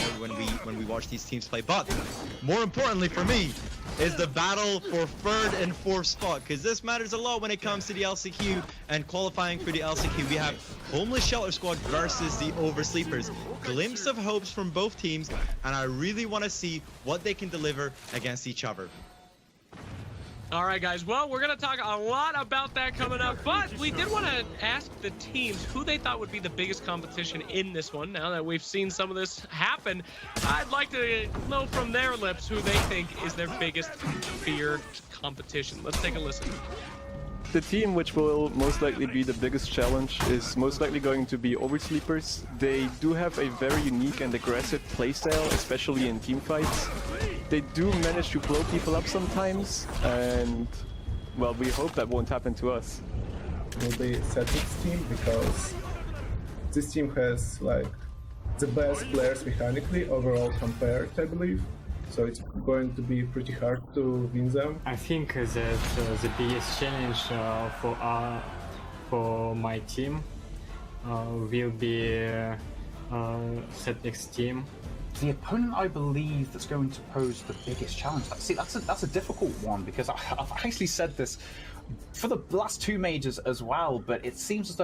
when we watch these teams play. But more importantly for me is the battle for 3rd and 4th spot, because this matters a lot when it comes to the LCQ and qualifying for the LCQ. We have Homeless Shelter Squad versus the Oversleepers. Glimpse of hopes from both teams, and I really want to see what they can deliver against each other. All right, guys. Well, we're going to talk a lot about that coming up, but we did want to ask the teams who they thought would be the biggest competition in this one. Now that we've seen some of this happen, I'd like to know from their lips who they think is their biggest feared competition. Let's take a listen. The team which will most likely be the biggest challenge is most likely going to be Oversleepers. They do have a very unique and aggressive playstyle, especially in team fights. They do manage to blow people up sometimes, and well, we hope that won't happen to us. Will be Celtics team, because this team has like the best players mechanically overall compared, I believe. So it's going to be pretty hard to win them. I think that the biggest challenge for my team will be Celtics team. The opponent, I believe, that's going to pose the biggest challenge. See, that's a difficult one, because I've actually said this for the last 2 majors as well, but it seems as though